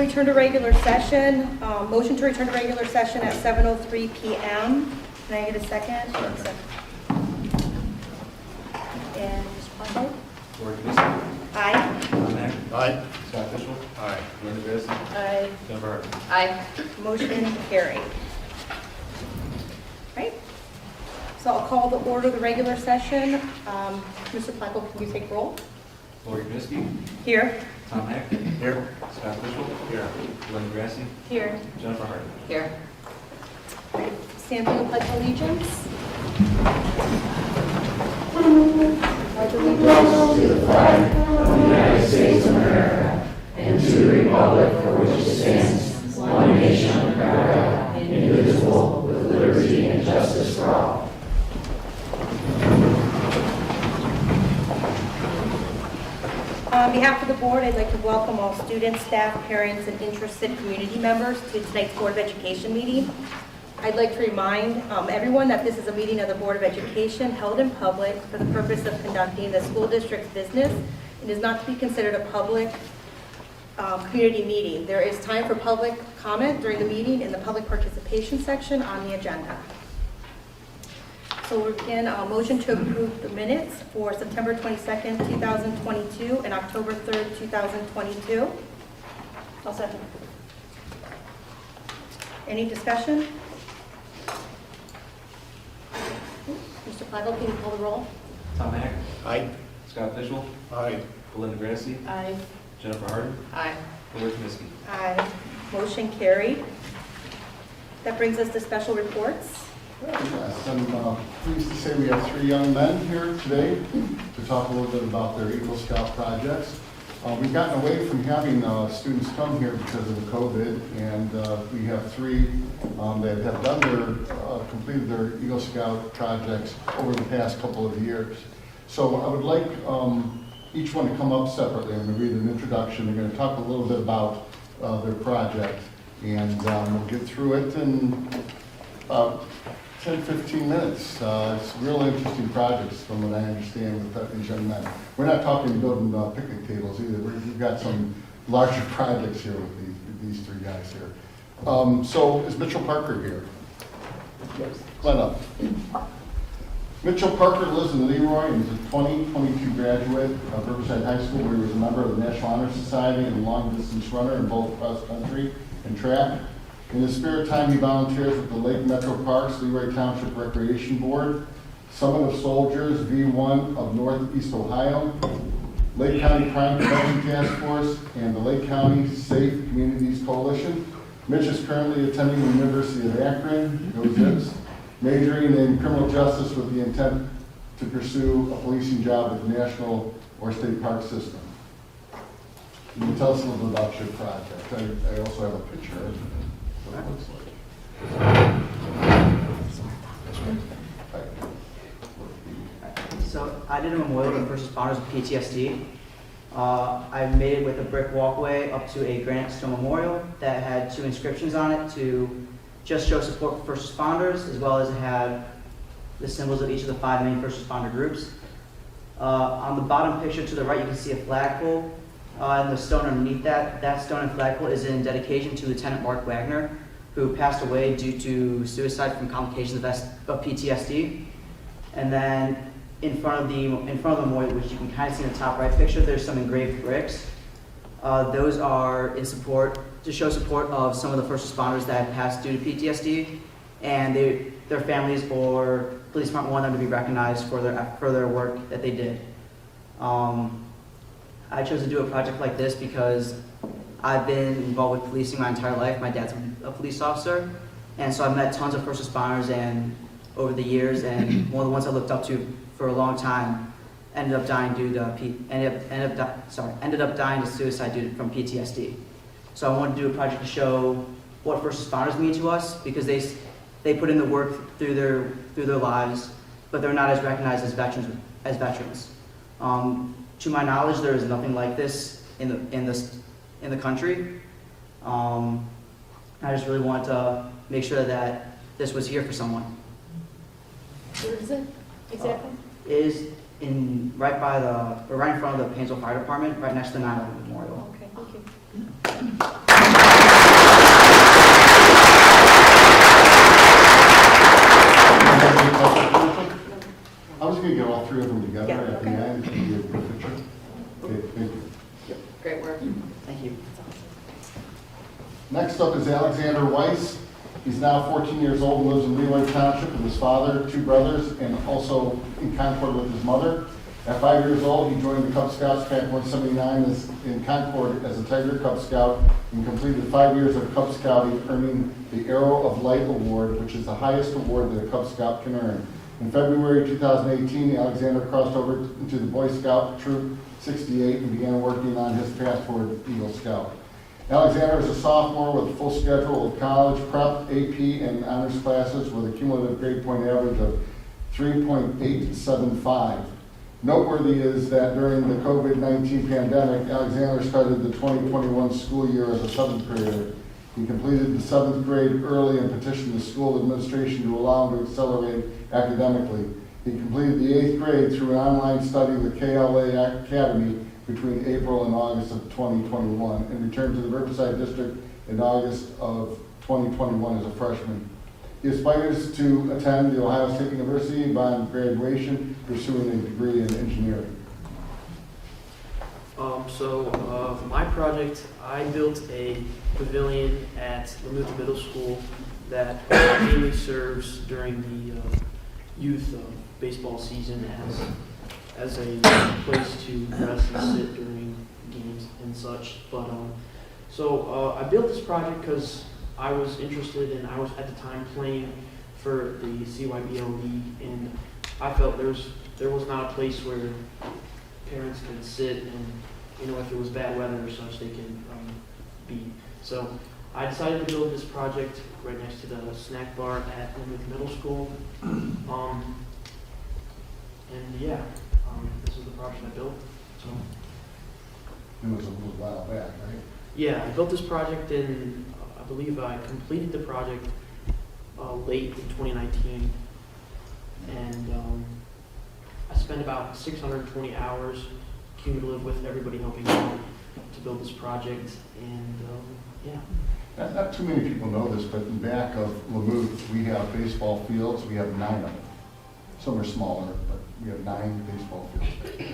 return to regular session. Motion to return to regular session at 7:03 p.m. Can I get a second? And Mr. Plasko? Lori Knudsen. Aye. Tom Heck. Aye. Scott Fishel. Aye. Linda Grassi. Aye. Jennifer Harden. Aye. Motion carried. Right. So I'll call the order of the regular session. Mr. Plasko, can you take roll? Lori Knudsen. Here. Tom Heck. Here. Scott Fishel. Here. Linda Grassi. Here. Jennifer Harden. Here. Stand for the pledge of allegiance. Pledge allegiance. On behalf of the board, I'd like to welcome all students, staff, parents, and interested community members to tonight's Board of Education meeting. I'd like to remind everyone that this is a meeting of the Board of Education held in public for the purpose of conducting the school district's business. It is not to be considered a public community meeting. There is time for public comment during the meeting in the public participation section on the agenda. So we'll begin a motion to approve the minutes for September 22nd, 2022 and October 3rd, 2022. I'll second. Any discussion? Mr. Plasko, can you call the roll? Tom Heck. Aye. Scott Fishel. Aye. Linda Grassi. Aye. Jennifer Harden. Aye. Lori Knudsen. Aye. Motion carried. That brings us to special reports. Yes, I'm pleased to say we have three young men here today to talk a little bit about their Eagle Scout projects. We've gotten away from having students come here because of the COVID, and we have three that have done completed their Eagle Scout projects over the past couple of years. So I would like each one to come up separately. I'm going to read an introduction. They're going to talk a little bit about their project, and we'll get through it in about 10-15 minutes. It's real interesting projects from what I understand with these young men. We're not talking building picnic tables either. We've got some larger projects here with these three guys here. So is Mitchell Parker here? Yes. Come on up. Mitchell Parker lives in Leroy and is a 2022 graduate of Riverside High School, where he was a member of the National Honor Society and a long-distance runner in both cross-country and track. In his spare time, he volunteers with the Lake Metro Parks, Leroy Township Recreation Board, Summit of Soldiers, V1 of Northeast Ohio, Lake County Crime Prevention Task Force, and the Lake County Safe Communities Coalition. Mitch is currently attending the University of Akron, go Zips, majoring in criminal justice with the intent to pursue a policing job with the national or state park system. Can you tell us a little bit about your project? I also have a picture of what it looks like. So I did a memorial to first responders with PTSD. I made it with a brick walkway up to a granite stone memorial that had two inscriptions on it to just show support for first responders, as well as it had the symbols of each of the 5 main first responder groups. On the bottom picture to the right, you can see a flagpole. And the stone underneath that stone and flagpole is in dedication to Lieutenant Mark Wagner, who passed away due to suicide from complications of PTSD. And then in front of the memorial, which you can kind of see in the top right picture, there's some engraved bricks. Those are in support, to show support of some of the first responders that have passed due to PTSD, and their families or police department want them to be recognized for their work that they did. I chose to do a project like this because I've been involved with policing my entire life. My dad's a police officer, and so I've met tons of first responders and over the years, and one of the ones I looked up to for a long time ended up dying to suicide from PTSD. So I wanted to do a project to show what first responders mean to us, because they put in the work through their lives, but they're not as recognized as veterans. To my knowledge, there is nothing like this in the country. I just really want to make sure that this was here for someone. Where is it exactly? It is right in front of the Painesville Fire Department, right next to the 9/11 Memorial. Okay, thank you. Next up is Alexander Weiss. He's now 14 years old and lives in Leroy Township with his father, 2 brothers, and also in Concord with his mother. At 5 years old, he joined the Cub Scouts Camp 179 in Concord as a Tiger Cub Scout and completed 5 years of Cub Scouting, earning the Arrow of Light Award, which is the highest award that a Cub Scout can earn. In February 2018, Alexander crossed over into the Boy Scout Troop 68 and began working on his path toward Eagle Scout. Alexander is a sophomore with a full schedule of college, prep, AP, and honors classes with a cumulative grade point average of 3.875. Noteworthy is that during the COVID-19 pandemic, Alexander started the 2021 school year as a 7th grader. He completed the 7th grade early and petitioned the school administration to allow him to accelerate academically. He completed the 8th grade through an online study with KLA Academy between April and August of 2021 and returned to the Riverside District in August of 2021 as a freshman. He aspires to attend the Ohio State University upon graduation, pursuing a degree in engineering. For my project, I built a pavilion at Lamuth Middle School that mainly serves during the youth baseball season as a place to rest and sit during games and such. But I built this project because I was interested and I was at the time playing for the CYBO league, and I felt there was not a place where parents can sit and, if it was bad weather or such, they can be. So I decided to build this project right next to the snack bar at Lamuth Middle School. This is the project I built. So It was a little while back, right? yeah, I built this project in, I believe I completed the project late in 2019, and I spent about 620 hours cumulative with everybody helping out to build this project, and Not too many people know this, but in back of Lamuth, we have baseball fields. We have 9 of them. Some are smaller, but we have 9 baseball fields. Yeah.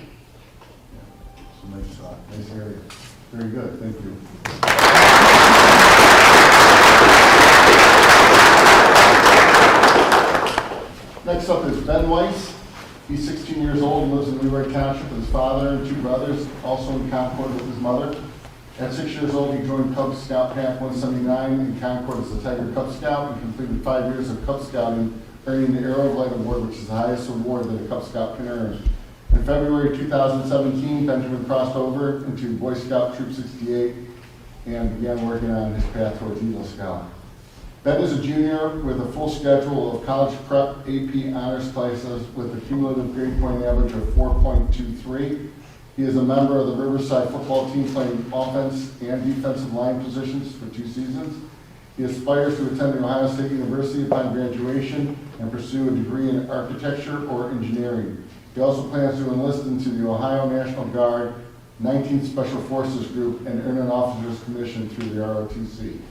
It's a nice area. Very good, thank you. Next up is Ben Weiss. He's 16 years old and lives in Leroy Township with his father and 2 brothers, also in Concord with his mother. At 6 years old, he joined Cub Scout Camp 179 in Concord as a Tiger Cub Scout and completed 5 years of Cub Scouting, earning the Arrow of Light Award, which is the highest award that a Cub Scout can earn. In February 2017, Benjamin crossed over into Boy Scout Troop 68 and began working on his path towards Eagle Scout. Ben is a junior with a full schedule of college prep, AP honors classes with a cumulative grade point average of 4.23. He is a member of the Riverside football team playing offense and defensive line positions for 2 seasons. He aspires to attend the Ohio State University upon graduation and pursue a degree in architecture or engineering. He also plans to enlist into the Ohio National Guard, 19th Special Forces Group, and earn an officer's commission through the ROTC.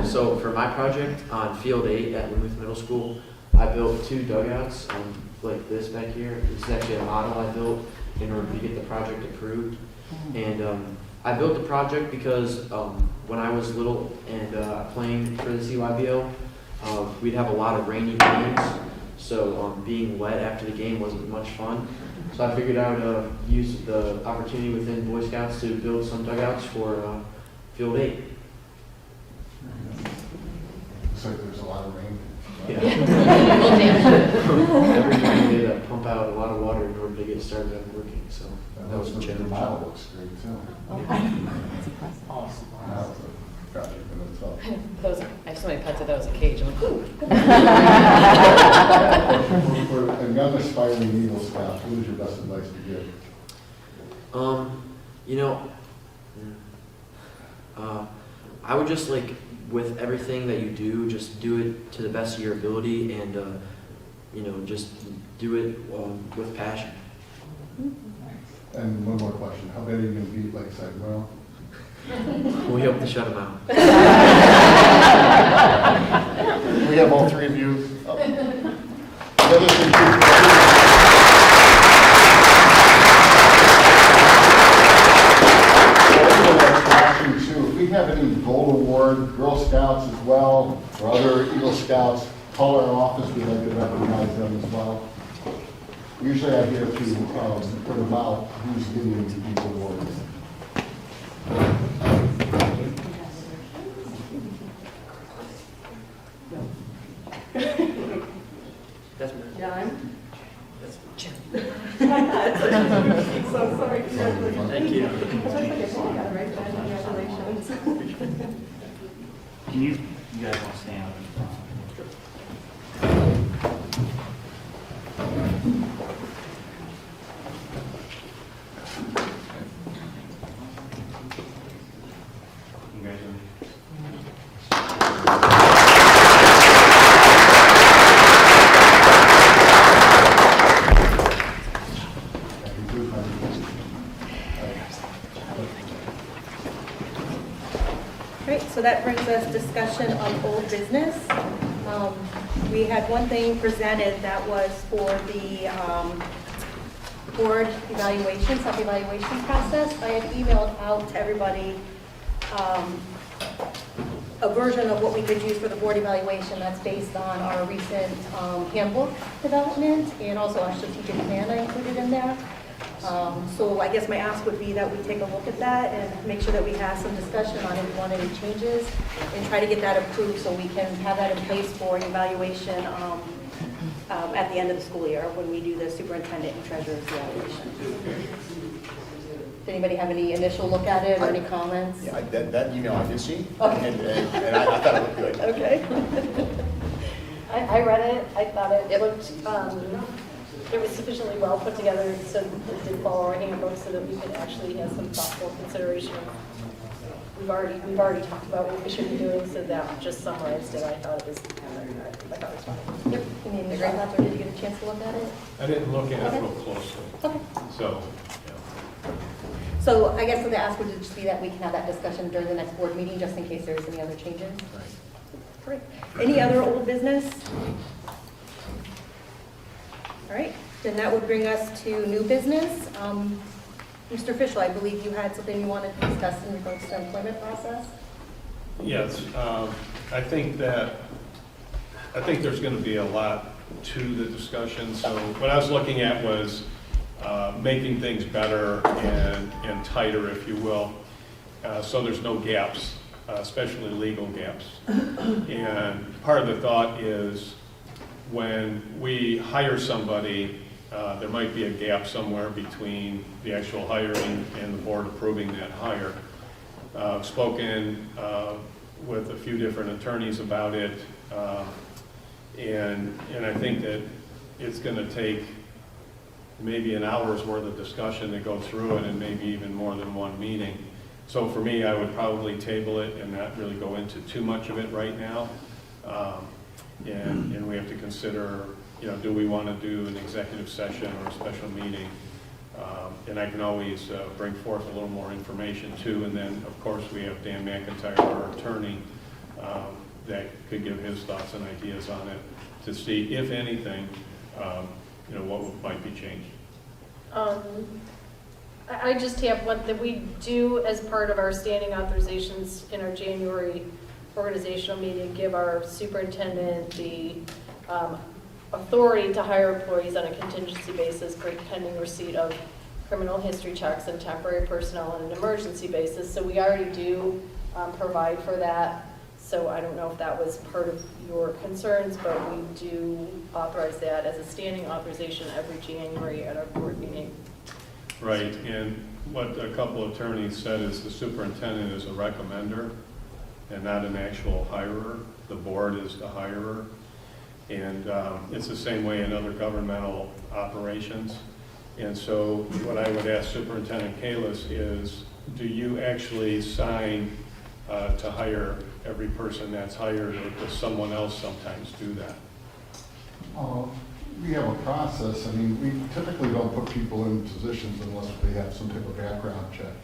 So for my project on Field 8 at Lamuth Middle School, I built 2 dugouts like this back here. This is actually a model I built in order to get the project approved. And I built the project because when I was little and playing for the CYBO, we'd have a lot of rainy games. So being wet after the game wasn't much fun. So I figured I would use the opportunity within Boy Scouts to build some dugouts for Field 8. Looks like there's a lot of rain. Yeah. Every time we had to pump out a lot of water in order to get started on working, so that was a The challenge. model looks great too. awesome. Now it's a project in itself. I have so many pets that was a cage. I'm like, ooh. For a young aspiring Eagle Scout, what is your best advice to give? I would just with everything that you do, just do it to the best of your ability, and just do it with passion. And one more question. How bad are you going to beat Lakeside? Well, We hope to shut them out. we have all 3 of you. If we have any gold award, Girl Scouts as well, or other Eagle Scouts, call our office, we'd like to recognize them as well. Usually I hear to put about who's getting these awards. That's me. John? That's So sorry, congratulations. Thank you. Congratulations. Can you guys want to stand? Congratulations. Great, so that brings us discussion on old business. We had one thing presented that was for the board evaluation, self-evaluation process. I had emailed out to everybody a version of what we could use for the board evaluation that's based on our recent handbook development and also our strategic plan I included in there. So I guess my ask would be that we take a look at that and make sure that we have some discussion on if we want any changes and try to get that approved so we can have that in place for evaluation at the end of the school year when we do the superintendent and treasurer's evaluation. Did anybody have any initial look at it or any comments? Yeah, that email I did see, Okay. and I thought it looked good. Okay. I read it, I thought it looked, it was sufficiently well put together, so it did follow our handbook so that we could actually have some thoughtful consideration. We've already talked about what we should be doing, so that just summarized it. I thought it was fine. Yep. Any great thoughts, or did you get a chance to look at it? I didn't look at Okay. it real closely, Okay. so, So I guess the ask would just be that we can have that discussion during the next board meeting, just in case there's any other changes. Great. Any other old business? All right, then that would bring us to new business. Mr. Fischel, I believe you had something you wanted to discuss in regards to the employment process? yes, I think there's going to be a lot to the discussion. So what I was looking at was making things better and tighter, if you will, so there's no gaps, especially legal gaps. And part of the thought is when we hire somebody, there might be a gap somewhere between the actual hiring and the board approving that hire. I've spoken with a few different attorneys about it, and I think that it's going to take maybe an hour's worth of discussion to go through it, and maybe even more than one meeting. So for me, I would probably table it and not really go into too much of it right now. And we have to consider, do we want to do an executive session or a special meeting? And I can always bring forth a little more information too. And then, of course, we have Dan McIntyre, our attorney, that could give his thoughts and ideas on it to see, if anything, what might be changed. I just have one that we do as part of our standing authorizations in our January organizational meeting, give our superintendent the authority to hire employees on a contingency basis pending receipt of criminal history checks and temporary personnel on an emergency basis. So we already do provide for that. So I don't know if that was part of your concerns, but we do authorize that as a standing authorization every January at our board meeting. Right, and what a couple of attorneys said is the superintendent is a recommender and not an actual hirer. The board is the hirer. And it's the same way in other governmental operations. And so what I would ask Superintendent Kalis is, do you actually sign to hire every person that's hired, or does someone else sometimes do that? We have a process. I mean, we typically don't put people in positions unless they have some type of background check.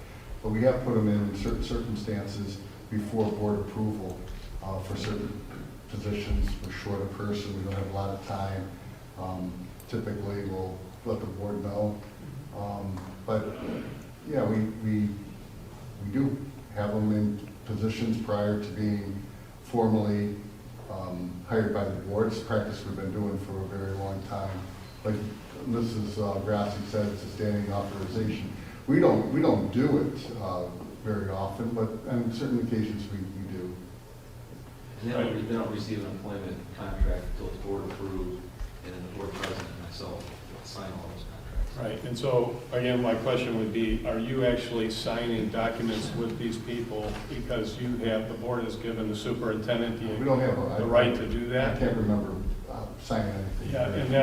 But we have put them in certain circumstances before board approval for certain positions. We're short a person, we don't have a lot of time. Typically, we'll let the board know. But yeah, we do have them in positions prior to being formally hired by the board. It's a practice we've been doing for a very long time. Like Mrs. Grassi said, it's a standing authorization. We don't do it very often, but on certain occasions we do. They don't receive an employment contract until it's board approved, and then the board president and myself sign all those contracts. Right, and so, again, my question would be, are you actually signing documents with these people because you have, the board has given the superintendent We don't have the right to do I that? can't remember signing anything. Yeah, and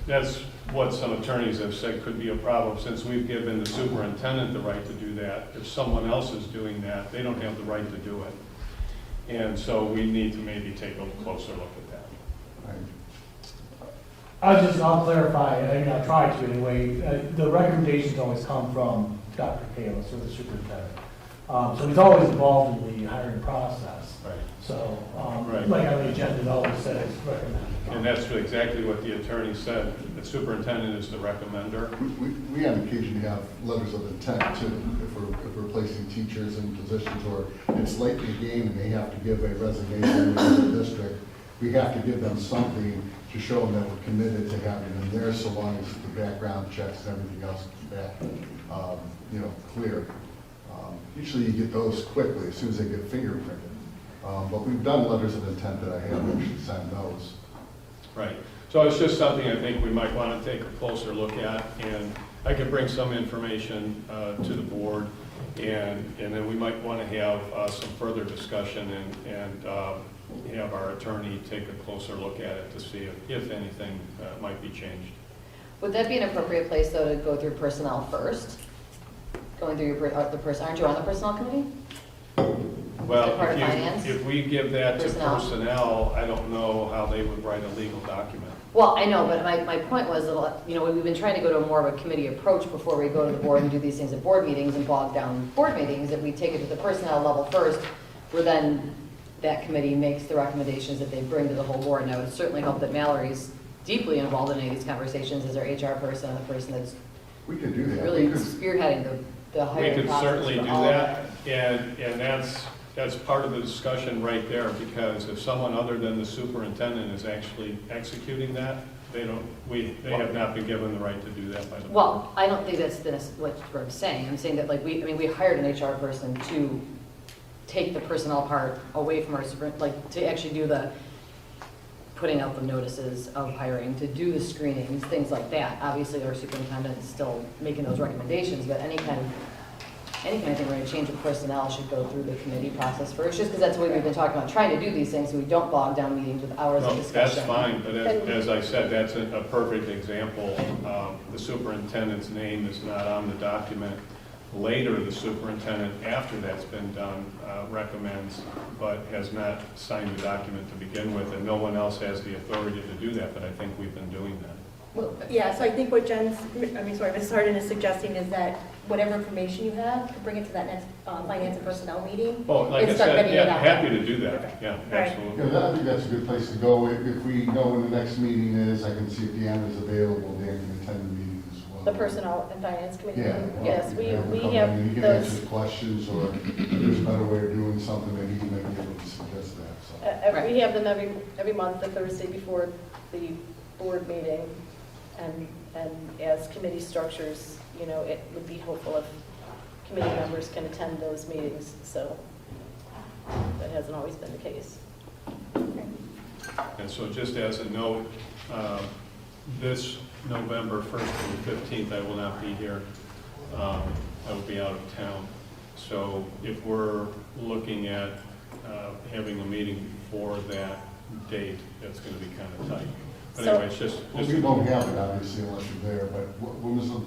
that's what some attorneys have said could be a problem, since we've given the superintendent the right to do that. If someone else is doing that, they don't have the right to do it. And so we need to maybe take a closer look at that. I'll clarify, I'll try to anyway. The recommendations always come from Dr. Kalis or the superintendent. So he's always involved in the hiring process. Right. So, Right. like on the agenda, it always says recommended. And that's exactly what the attorney said. The superintendent is the recommender. We on occasion have letters of intent too, if we're placing teachers in positions or it's late in the game and they have to give a resignation to the district. We have to give them something to show them that we're committed to having them there, so long as the background checks and everything else is back, clear. Usually you get those quickly as soon as they get fingerprinted. But we've done letters of intent that I have actually signed those. Right. So it's just something I think we might want to take a closer look at, and I could bring some information to the board, and then we might want to have some further discussion and have our attorney take a closer look at it to see if anything might be changed. Would that be an appropriate place, though, to go through personnel first? Going through the person, aren't you on the personnel committee? Well, Part of finance? if we give that to Personnel? personnel, I don't know how they would write a legal document. Well, I know, but my point was, that, we've been trying to go to more of a committee approach before we go to the board and do these things at board meetings and bog down board meetings. If we take it to the personnel level first, where then that committee makes the recommendations that they bring to the whole board. And I would certainly hope that Mallory's deeply involved in any of these conversations as our HR person and the person that's We could do that. really We could- spearheading the We hiring could process certainly for do all of that, and that's part of the discussion right there, because if someone other than the superintendent is actually executing that, they have not been given the right to do that by the board. Well, I don't think that's what I'm saying. I'm saying that we hired an HR person to take the personnel part away from our to actually do the putting out the notices of hiring, to do the screenings, things like that. Obviously, our superintendent is still making those recommendations, but any kind of thing we're going to change of personnel should go through the committee process first, just because that's the way we've been talking about, trying to do these things so we don't bog down meetings with hours of No, discussion. that's fine, but as I said, that's a perfect example. The superintendent's name is not on the document. Later, the superintendent, after that's been done, recommends, but has not signed the document to begin with, and no one else has the authority to do that, but I think we've been doing that. Well, yeah, so I think what Mrs. Harden is suggesting is that whatever information you have, to bring it to that next finance and personnel meeting. Oh, like I and start said, getting it yeah, out. happy to do that, Okay. yeah, All right. absolutely. I think that's a good place to go. If we know when the next meeting is, I can see if Dan is available, Dan can attend the meeting as well. The personnel and finance committee. Yeah. Yes, we him come have in and he can answer those, the questions, or if there's a better way of doing something, maybe he might be able to suggest that, so. we have them every month, the Thursday before the board meeting. And as committee structures, it would be helpful if committee members can attend those meetings, so that hasn't always been the case. And so just as a note, this November 1st and 15th, I will not be here. I will be out of town. So if we're looking at having a meeting before that date, that's going to be kind of tight. But So- anyway, it's just Well, we won't have it, obviously, unless you're there, but when was the?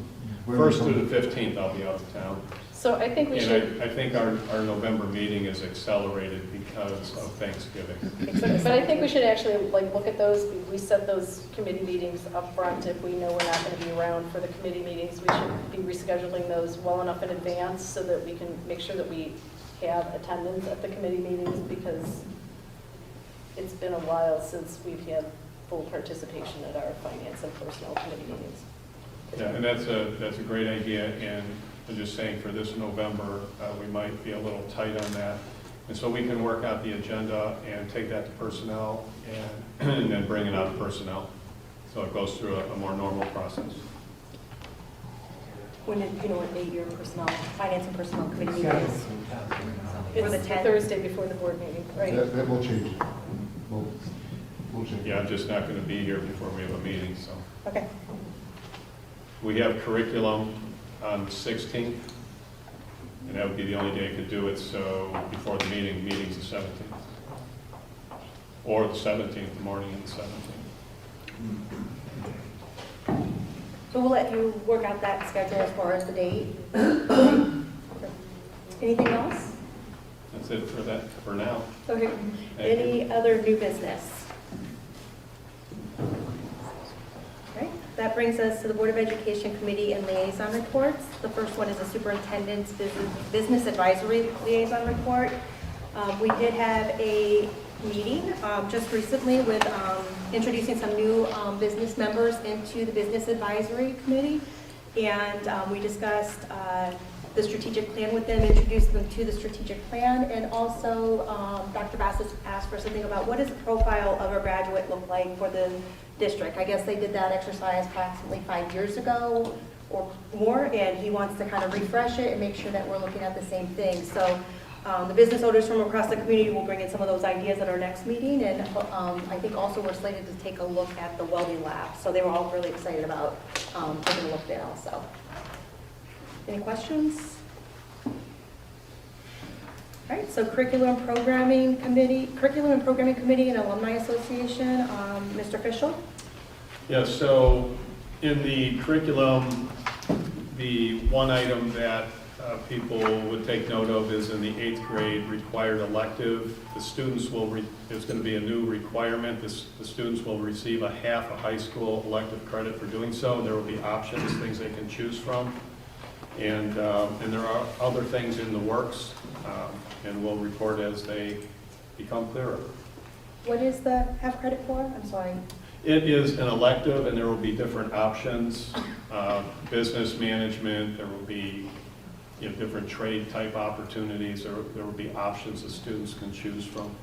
when was 1st through the 15th, I'll be out of town. So I think we should, And I think our November meeting is accelerated because of Thanksgiving. but I think we should actually look at those. We set those committee meetings up front. If we know we're not going to be around for the committee meetings, we should be rescheduling those well enough in advance so that we can make sure that we have attendance at the committee meetings, because it's been a while since we've had full participation at our finance and personnel committee meetings. Yeah, and that's a great idea, and I'm just saying for this November, we might be a little tight on that. And so we can work out the agenda and take that to personnel and then bring it out to personnel. So it goes through a more normal process. When did, you know, what date your personnel, finance and personnel committee meeting is? It's the the 10th? Thursday before the board meeting, right? That will change. We'll change. Yeah, I'm just not going to be here before we have a meeting, so. Okay. We have curriculum on the 16th, and that would be the only day I could do it, so before the meeting's the 17th. Or the 17th, the morning of the 17th. So we'll let you work out that schedule as far as the date. Anything else? That's it for that, for now. Okay. Thank you. Any other new business? All right, that brings us to the Board of Education Committee and Liaison Reports. The first one is the Superintendent's Business Advisory Liaison Report. We did have a meeting just recently with introducing some new business members into the Business Advisory Committee. And we discussed the strategic plan with them, introduced them to the strategic plan, and also Dr. Bassett asked for something about what does the profile of a graduate look like for the district. I guess they did that exercise approximately 5 years ago or more, and he wants to kind of refresh it and make sure that we're looking at the same thing. So the business owners from across the community will bring in some of those ideas at our next meeting, and I think also we're slated to take a look at the welding lab. So they were all really excited about taking a look there also. Any questions? All right, so Curriculum and Programming Committee and Alumni Association, Mr. Fischel. Yeah, so in the curriculum, the one item that people would take note of is in the 8th grade required elective. The students will, there's going to be a new requirement. The students will receive a half a high school elective credit for doing so. There will be options, things they can choose from. And there are other things in the works, and we'll report as they become clearer. What is the half credit for? I'm sorry. It is an elective, and there will be different options. Business management, there will be different trade type opportunities. There will be options the students can choose from.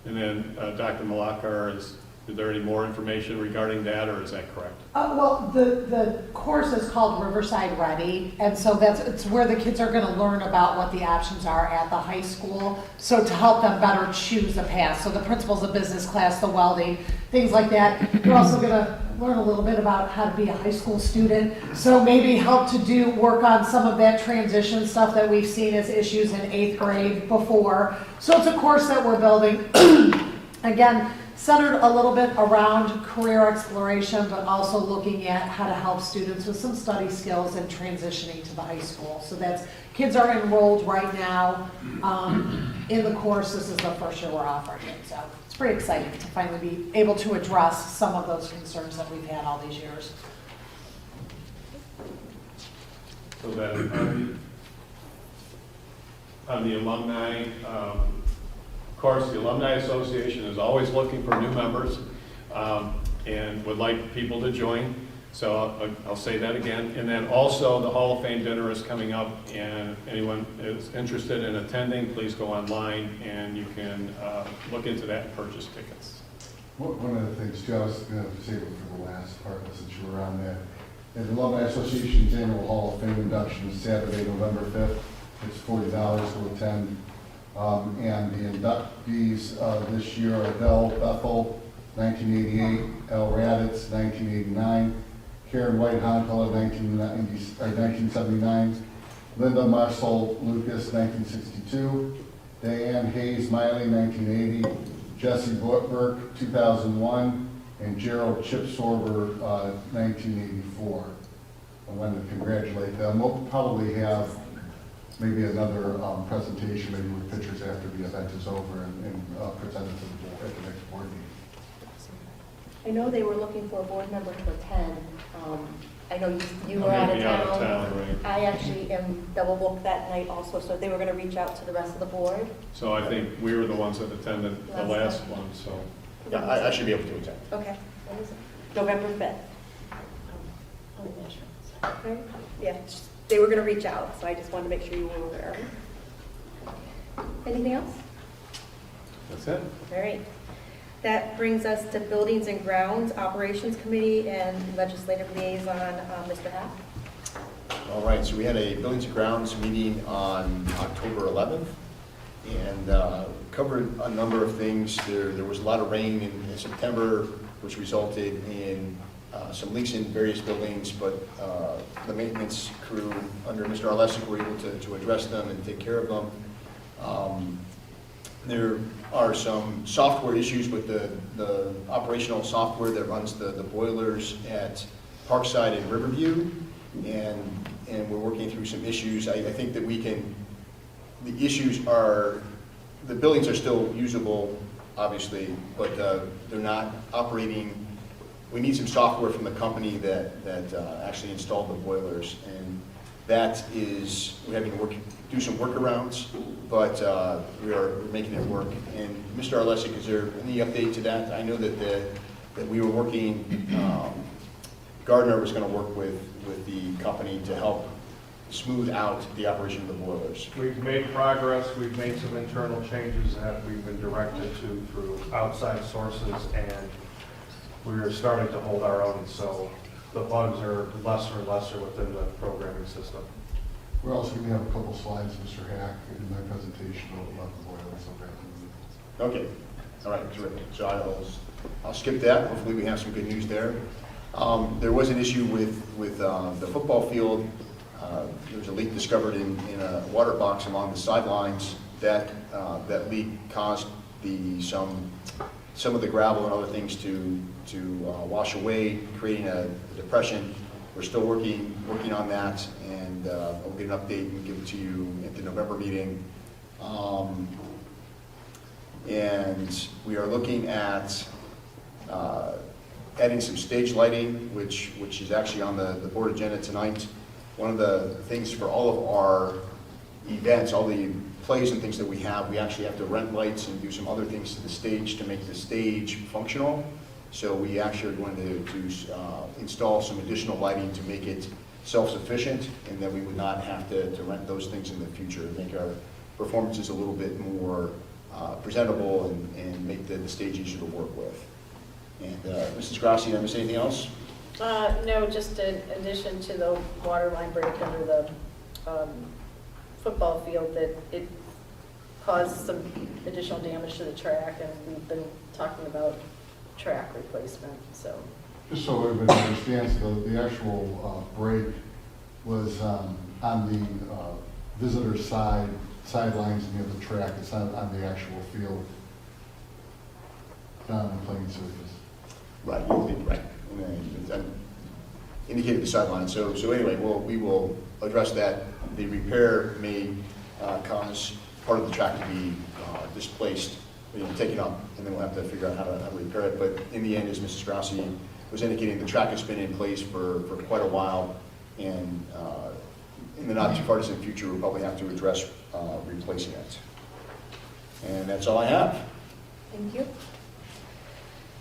And then Dr. Malakar, is there any more information regarding that, or is that correct? Well, the course is called Riverside Ready, and so it's where the kids are going to learn about what the options are at the high school, so to help them better choose a path. So the principles of business class, the welding, things like that. We're also going to learn a little bit about how to be a high school student, so maybe help to work on some of that transition stuff that we've seen as issues in 8th grade before. So it's a course that we're building. Again, centered a little bit around career exploration, but also looking at how to help students with some study skills and transitioning to the high school. So kids are enrolled right now in the course. This is the first year we're offering it. So it's pretty exciting to finally be able to address some of those concerns that we've had all these years. So that on the alumni, of course, the Alumni Association is always looking for new members and would like people to join. So I'll say that again. And then also the Hall of Fame dinner is coming up, and anyone is interested in attending, please go online and you can look into that and purchase tickets. One of the things, too, I was going to save it for the last part, since you were on that. At the Alumni Association's annual Hall of Fame induction is Saturday, November 5th. It's $40 to attend. And the inductees this year are Adele Bethel, 1988, Elle Raditz, 1989, Karen White-Honkala, 1979, Linda Marcel Lucas, 1962, Diane Hayes Miley, 1980, Jesse Burke, 2001, and Gerald Chipsorber, 1984. I wanted to congratulate them. We'll probably have maybe another presentation, maybe with pictures after the event is over, and present it to the board at the next board meeting. I know they were looking for a board member to attend. I know you were I'm out gonna of be out of town. town, right. I actually am double booked that night also, so they were going to reach out to the rest of the board. So I think we were the ones that attended the last one, so. Yeah, I should be able to attend. Okay. November 5th. Okay. Yeah, they were going to reach out, so I just wanted to make sure you were aware. Anything else? That's it. All right. That brings us to Buildings and Grounds Operations Committee and Legislative Liaison, Mr. Hack. All right, so we had a Buildings and Grounds meeting on October 11th and covered a number of things. There was a lot of rain in September, which resulted in some leaks in various buildings, but the maintenance crew under Mr. Arlesic were able to address them and take care of them. There are some software issues with the operational software that runs the boilers at Parkside and Riverview, and we're working through some issues. I think that the issues are, the buildings are still usable, obviously, but they're not operating. We need some software from the company that actually installed the boilers, and that is, we're having to do some workarounds, but we're making it work. And Mr. Arlesic, is there any update to that? I know that we were working, Gardner was going to work with the company to help smooth out the operation of the boilers. We've made progress. We've made some internal changes that we've been directed to through outside sources, and we're starting to hold our own. So the bugs are lesser and lesser within the programming system. We're also going to have a couple slides, Mr. Hack, in my presentation about the boilers. Okay, all right, terrific. So I'll skip that. Hopefully we have some good news there. There was an issue with the football field. There was a leak discovered in a water box along the sidelines. That leak caused some of the gravel and other things to wash away, creating a depression. We're still working on that, and we'll get an update and give it to you at the November meeting. And we are looking at adding some stage lighting, which is actually on the board agenda tonight. One of the things for all of our events, all the plays and things that we actually have to rent lights and do some other things to the stage to make the stage functional. So we actually are going to install some additional lighting to make it self-sufficient, and that we would not have to rent those things in the future, make our performances a little bit more presentable and make the stage easier to work with. And Mrs. Grassi, did I miss anything else? No, just in addition to the water line break under the football field, that it caused some additional damage to the track, and we've been talking about track replacement, so. Just so everybody understands, the actual break was on the visitor sidelines near the track. It's not on the actual field, not on the playing surface. Right, right. Indicated the sideline. So anyway, we will address that. The repair may cause part of the track to be displaced, taken up, and then we'll have to figure out how to repair it. But in the end, as Mrs. Grassi was indicating, the track has been in place for quite a while, and in the not too far distant future, we'll probably have to address replacing it. And that's all I have. Thank you.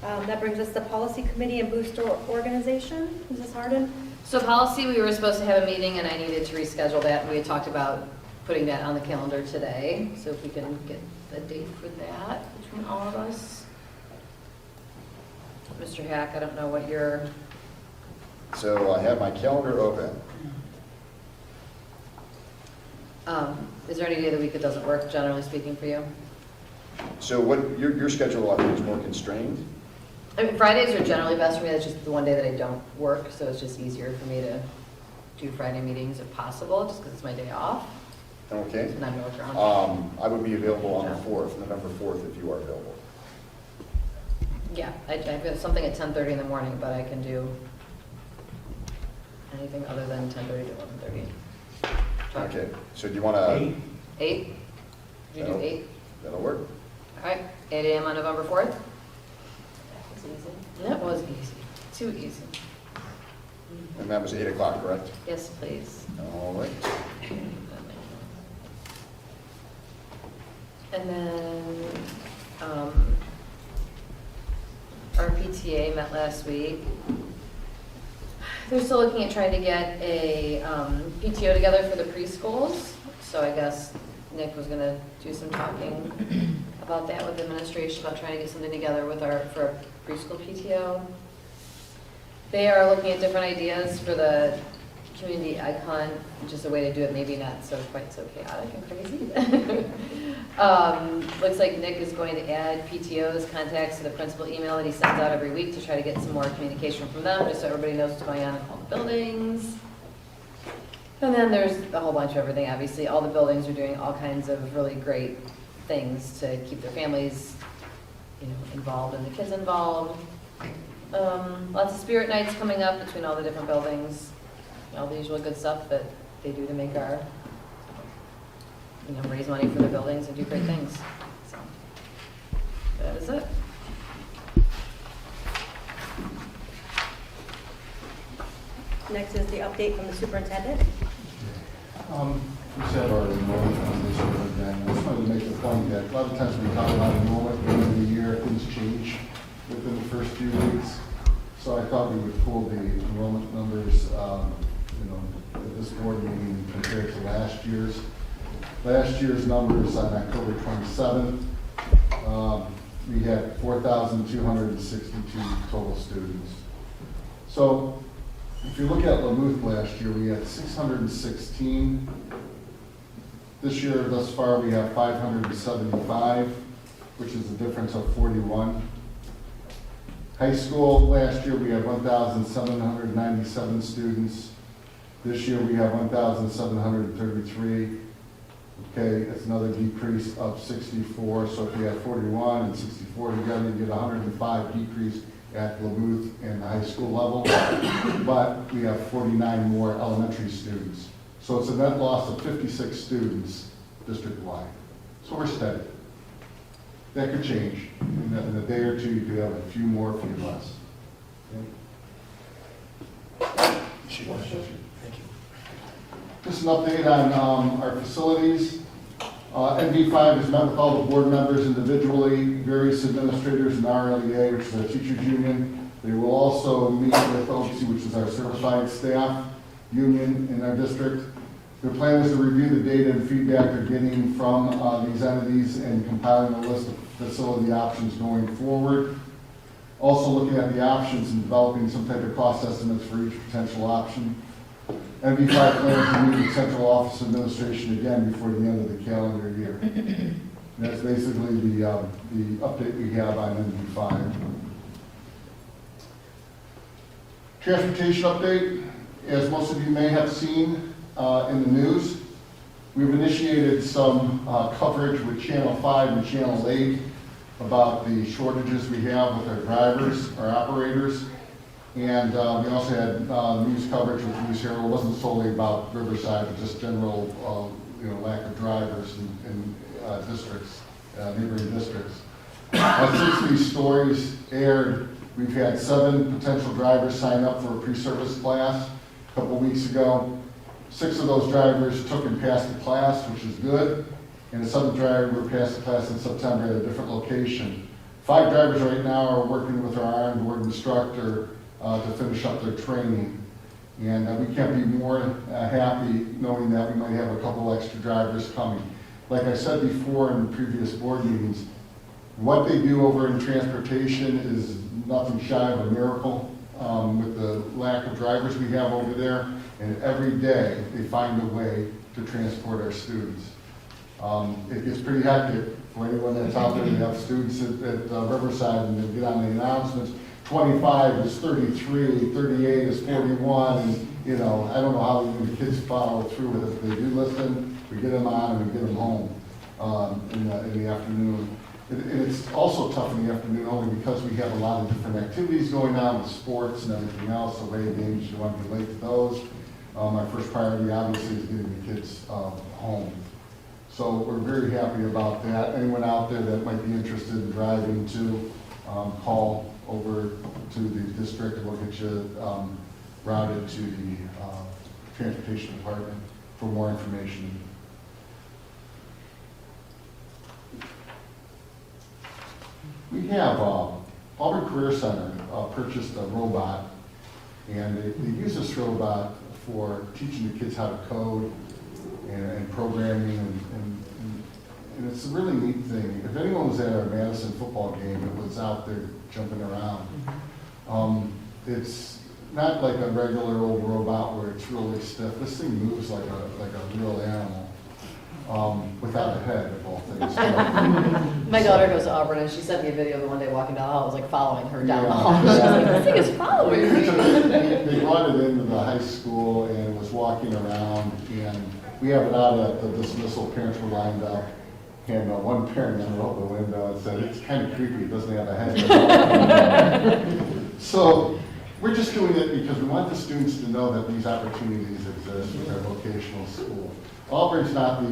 That brings us to Policy Committee and Booster Organization. Mrs. Harden? So policy, we were supposed to have a meeting and I needed to reschedule that. We had talked about putting that on the calendar today. So if we can get a date for that between all of us. Mr. Hack, I don't know what your, So I have my calendar open. is there any day of the week that doesn't work, generally speaking, for you? So what your schedule, I think, is more constrained. I mean, Fridays are generally best for me. That's just the one day that I don't work, so it's just easier for me to do Friday meetings if possible, just because it's my day off. Okay. And I'm work around. I would be available on the 4th, November 4th, if you are available. Yeah, I've got something at 10:30 in the morning, but I can do anything other than 10:30 to 11:30. Okay, so do you want to? 8? Did you do 8? That'll work. All right, 8 a.m. on November 4th? That was easy. That was easy. Too easy. And that was 8 o'clock, correct? Yes, please. All right. And then, our PTA met last week. They're still looking at trying to get a PTO together for the preschools. So I guess Nick was gonna do some talking about that with administration, about trying to get something together with for a preschool PTO. They are looking at different ideas for the community icon, just a way to do it, maybe not quite so chaotic and crazy. Looks like Nick is going to add PTO's contacts to the principal email that he sends out every week to try to get some more communication from them, just so everybody knows what's going on in all the buildings. And then there's a whole bunch of everything, obviously. All the buildings are doing all kinds of really great things to keep their families, involved and the kids involved. Lots of spirit nights coming up between all the different buildings. All the usual good stuff that they do to make our, raise money for the buildings and do great things. So, that is it. Next is the update from the superintendent. We said our enrollment on this year again. I just wanted to make the point that a lot of times when we talk about enrollment at the end of the year, things change within the first few weeks. So I thought we would pull the enrollment numbers, at this board meeting compared to last year's. Last year's numbers on October 27th, we had 4,262 total students. So if you look at Lamouth last year, we had 616. This year, thus far, we have 575, which is a difference of 41. High school, last year, we had 1,797 students. This year, we have 1,733. Okay, that's another decrease of 64. So if you have 41 and 64 together, you get 105 decrease at Lamouth and the high school level. But we have 49 more elementary students. So it's a net loss of 56 students district-wide. So we're steady. That could change. In a day or two, you could have a few more, a few less. Okay. Just an update on our facilities. NV5 has met with all the board members individually, various administrators, and RLEA, which is our teachers union. They will also meet with OPC, which is our certified staff union in our district. Their plan is to review the data and feedback they're getting from these entities and compiling a list of facility options going forward. Also looking at the options and developing some type of cost estimates for each potential option. NV5 plans to meet with central office administration again before the end of the calendar year. And that's basically the update we have on NV5. Transportation update. As most of you may have seen in the news, we've initiated some coverage with Channel 5 and Channel 8 about the shortages we have with our drivers, our operators. And we also had news coverage with News Herald. It wasn't solely about Riverside, but just general, lack of drivers in districts, neighboring districts. Since these stories aired, we've had 7 potential drivers sign up for a pre-service class a couple weeks ago. 6 of those drivers took and passed the class, which is good. And the 7th driver passed the class in September at a different location. 5 drivers right now are working with our on-board instructor to finish up their training. And we can't be more happy knowing that we might have a couple extra drivers coming. Like I said before in previous board meetings, what they do over in transportation is nothing shy of a miracle with the lack of drivers we have over there. And every day they find a way to transport our students. It gets pretty hectic for anyone that's out there. They have students at Riverside and they get on the announcements. 25 is 33, 38 is 41, and I don't know how the kids follow through with it. If they do listen, we get them on and we get them home in the afternoon. It's also tough in the afternoon only because we have a lot of different activities going on with sports and everything else, away games, you want to be late to those. My first priority obviously is getting the kids home. So we're very happy about that. Anyone out there that might be interested in driving to call over to the district and we'll get you routed to the transportation department for more information. We have Auburn Career Center purchased a robot, and they use this robot for teaching the kids how to code and programming and a really neat thing. If anyone was at our Madison football game, it was out there jumping around. It's not like a regular old robot where it's really stiff. This thing moves like a real animal, without a head of all things. My daughter goes to Auburn, and she sent me a video the one day walking down the hall. I was like following her down the Yeah. hall. She was like, this thing is following me. They brought it into the high school and it was walking around, and we have it out at the dismissal. Parents were lined up, and one parent then rolled the window and said, "It's kind of creepy, it doesn't have a head." So we're just doing it because we want the students to know that these opportunities exist with our vocational school. Auburn's not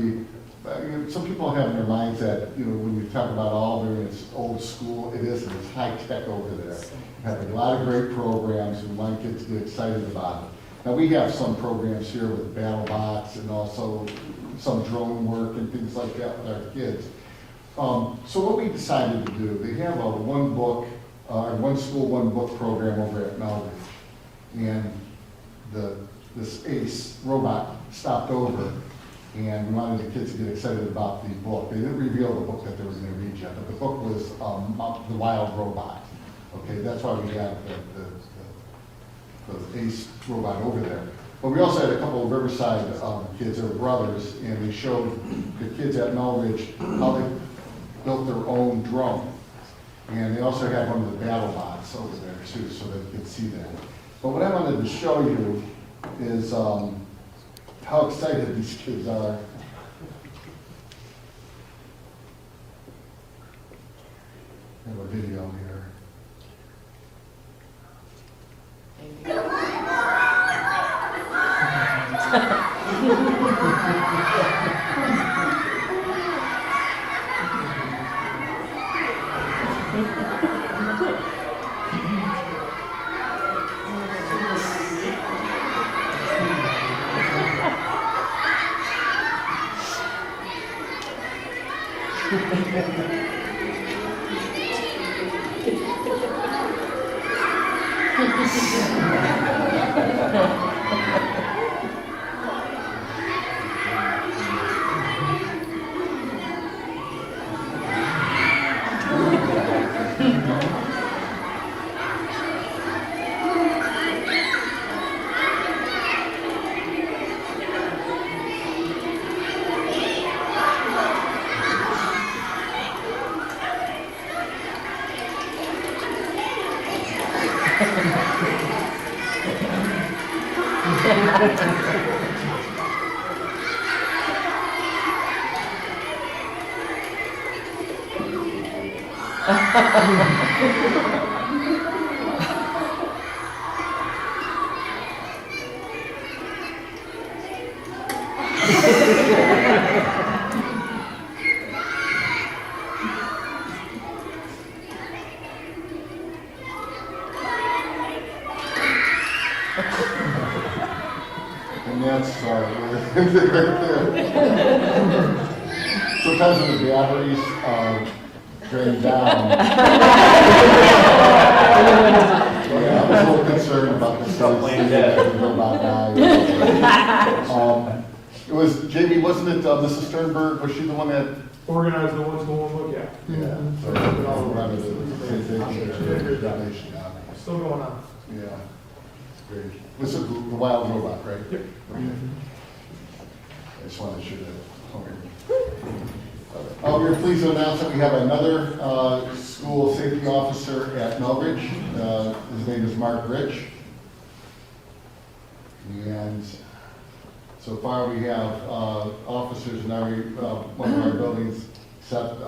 some people have in their minds that, when you talk about Auburn, it's old school. It isn't. It's high tech over there. We have a lot of great programs. We want kids to get excited about it. Now, we have some programs here with BattleBots and also some drone work and things like that with our kids. So what we decided to do, they have a one school, one book program over at Melridge. And this ACE robot stopped over, and we wanted the kids to get excited about the book. They didn't reveal the book that they were going to read yet, but the book was The Wild Robot. Okay, that's why we have the ACE robot over there. But we also had a couple of Riverside kids, they were brothers, and they showed the kids at Melridge how they built their own drone. And they also had one of the BattleBots over there too, so that you could see that. But what I wanted to show you is how excited these kids are. I have a video here. And that's right there. Sometimes when the batteries drain down. Yeah, I was a little concerned about the It was, Jamie, wasn't it Mrs. Sternberg, was she the one that? Organize the ones going look at. Yeah. So we all remember the donation. Still going on. Yeah. Great. This is the Wild Robot, right? Yep. Okay. I just wanted to share that. We're pleased to announce that we have another school safety officer at Melridge. His name is Mark Rich. And so far we have officers in every one of our buildings except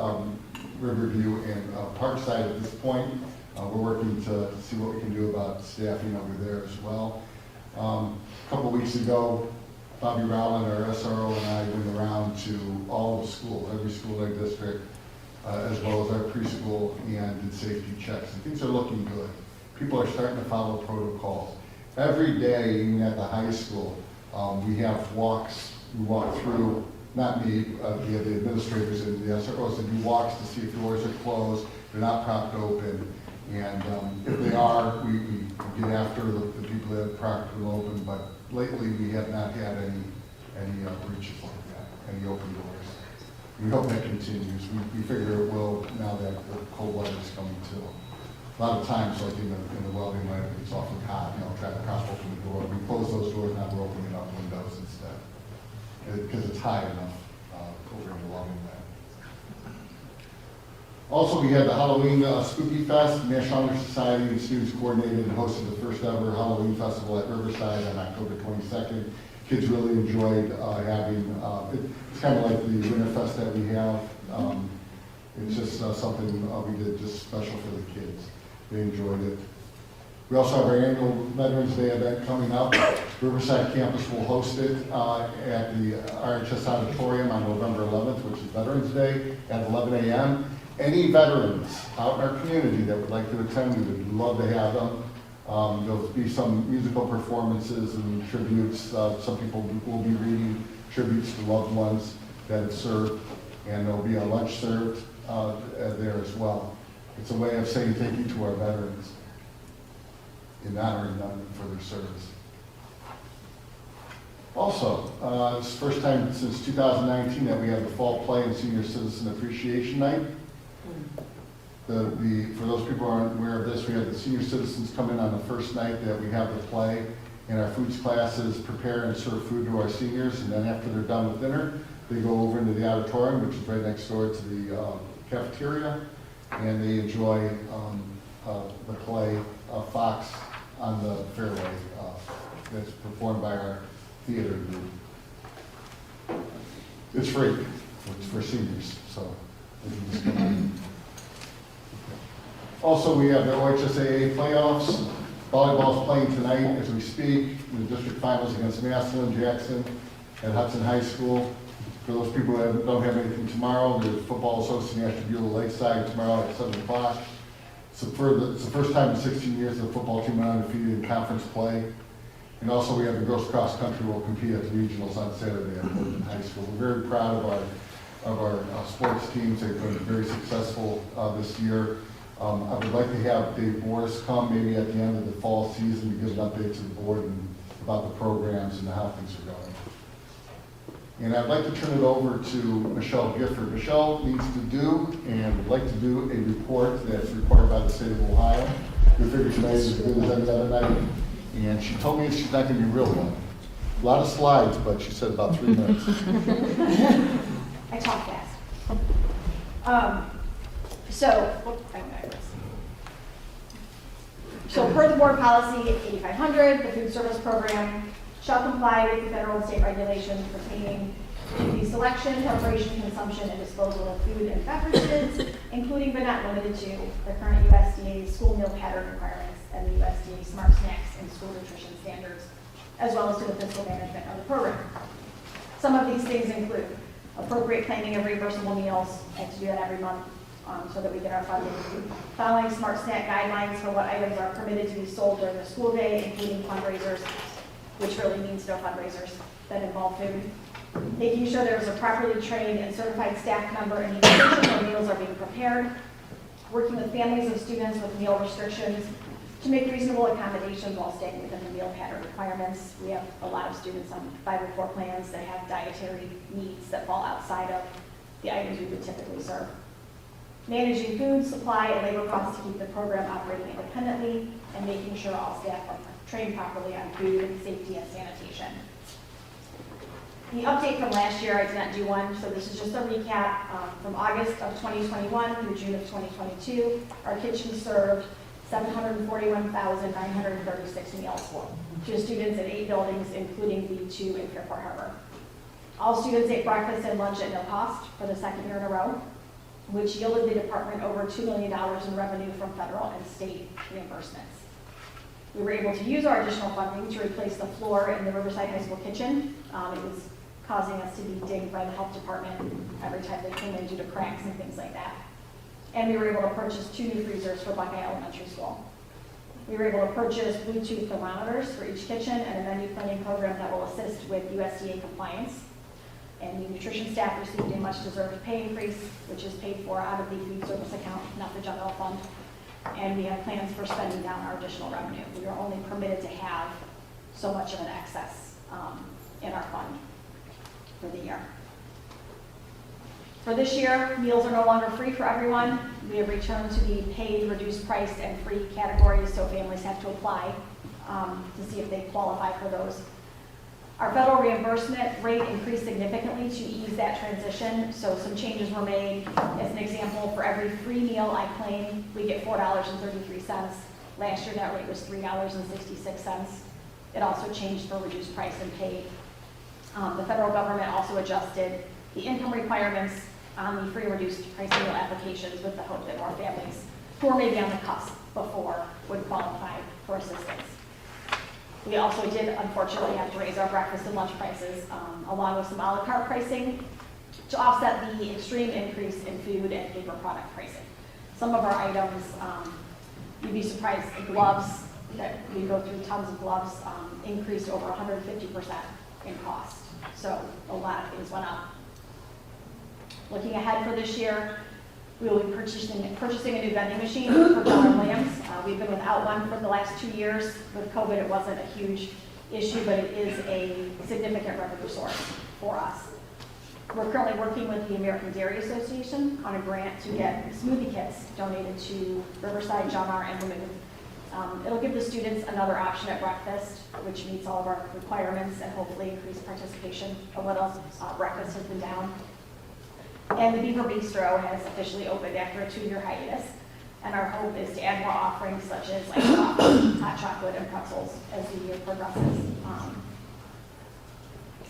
Riverview and Parkside at this point. We're working to see what we can do about staffing over there as well. A couple weeks ago, Bobby Rowland, our SRO, and I went around to all the schools, every school in our district, as well as our preschool, and did safety checks. And things are looking good. People are starting to follow protocols. Every day, even at the high school, we have walks. We walk through, not me, we have the administrators and the SROs that do walks to see if doors are closed, they're not propped open. And if they are, we get after the people that have propped them open. But lately, we have not had any breaches like that, any open doors. We hope that continues. We figure it will now that the cold weather is coming too. A lot of times, like in the welding lab, it's awfully hot, trying to prop open the door. We close those doors, now we're opening up windows instead. Because it's high enough over in the welding lab. Also, we had the Halloween Spooky Fest. National Honor Society and students coordinated and hosted the first ever Halloween festival at Riverside on October 22nd. Kids really enjoyed having, it's kind of like the Winterfest that we have. It's just something we did just special for the kids. They enjoyed it. We also have our annual Veterans Day event coming up. Riverside campus will host it at the RHS Auditorium on November 11th, which is Veterans Day, at 11 a.m. Any veterans out in our community that would like to attend, we would love to have them. There'll be some musical performances and tributes. Some people will be reading tributes to loved ones that have served, and there'll be a lunch served there as well. It's a way of saying thank you to our veterans in honoring them for their service. Also, it's the first time since 2019 that we have the Fall Play and Senior Citizen Appreciation Night. For those people who aren't aware of this, we have the senior citizens come in on the first night that we have the play, and our foods classes prepare and serve food to our seniors, and then after they're done with dinner, they go over into the auditorium, which is right next door to the cafeteria, and they enjoy the play Fox on the Fairway that's performed by our theater group. It's free. It's for seniors, so they can just come in. Also, we have the OHSAA playoffs. Volleyball is playing tonight as we speak in the district finals against Massillon Jackson at Hudson High School. For those people that don't have anything tomorrow, the football is hosting Ashtabula Lakeside tomorrow at 7 o'clock. It's the first time in 16 years the football team went undefeated in conference play. And also we have the girls cross country will compete at the regionals on Saturday at Woodland High School. We're very proud of our sports teams. They've been very successful this year. I would like to have Dave Boris come maybe at the end of the fall season to give an update to the board and about the programs and how things are going. And I'd like to turn it over to Michelle Gifford. Michelle needs to do and would like to do a report that's required by the state of Ohio. We figured tonight is as good as any other night. And she told me she's not going to be real long. A lot of slides, but she said about 3 minutes. I talk fast. So per the board policy 8500, the food service program shall comply with the federal and state regulations pertaining to the selection, preparation, consumption, and disposal of food and beverages, including but not limited to the current USDA school meal pattern requirements and the USDA Smart Snacks and school nutrition standards, as well as to the fiscal management of the program. Some of these things include appropriate claiming of reimbursable meals, and to do that every month so that we get our funding. Following Smart Snack guidelines for what items are permitted to be sold during the school day, including fundraisers, which really means no fundraisers that involve food. Making sure there is a properly trained and certified staff member in each kitchen where meals are being prepared. Working with families of students with meal restrictions to make reasonable accommodations while staying within the meal pattern requirements. We have a lot of students on 504 plans that have dietary needs that fall outside of the items we would typically serve. Managing food, supply, and labor costs to keep the program operating independently, and making sure all staff are trained properly on food, safety, and sanitation. The update from last year, I did not do one, so this is just a recap. From August of 2021 through June of 2022, our kitchen served 741,936 meals to students in 8 buildings, including the 2 in Fairport Harbor. All students ate breakfast and lunch at no cost for the 2nd year in a row, which yielded the department over $2 million in revenue from federal and state reimbursements. We were able to use our additional funding to replace the floor in the Riverside High School kitchen. It was causing us to be dinged by the health department every time they came in due to cracks and things like that. And we were able to purchase 2 new freezers for Buckeye Elementary School. We were able to purchase Bluetooth thermometers for each kitchen and a menu planning program that will assist with USDA compliance. And the nutrition staff received a much-deserved pay increase, which is paid for out of the food service account, not the general fund. And we have plans for spending down our additional revenue. We are only permitted to have so much of an excess in our fund for the year. For this year, meals are no longer free for everyone. We have returned to the paid, reduced price, and free categories, so families have to apply to see if they qualify for those. Our federal reimbursement rate increased significantly to ease that transition, so some changes were made. As an example, for every free meal I claim, we get $4.33. Last year, that rate was $3.66. It also changed for reduced price and paid. The federal government also adjusted the income requirements on the free and reduced price meal applications with the hope that more families who are maybe on the cusp before would qualify for assistance. We also did unfortunately have to raise our breakfast and lunch prices, along with some a la carte pricing to offset the extreme increase in food and paper product pricing. Some of our items, you'd be surprised, gloves, that we go through tons of gloves, increased over 150% in cost. So a lot of things went up. Looking ahead for this year, we will be purchasing a new vending machine for John Williams. We've been without one for the last 2 years. With COVID, it wasn't a huge issue, but it is a significant revenue source for us. We're currently working with the American Dairy Association on a grant to get smoothie kits donated to Riverside, John R., and Lamouth. It'll give the students another option at breakfast, which meets all of our requirements, and hopefully increase participation a little. Breakfast has been down. And the Beaver Bistro has officially opened after a 2-year hiatus. And our hope is to add more offerings such as like coffee, hot chocolate, and pretzels as the year progresses.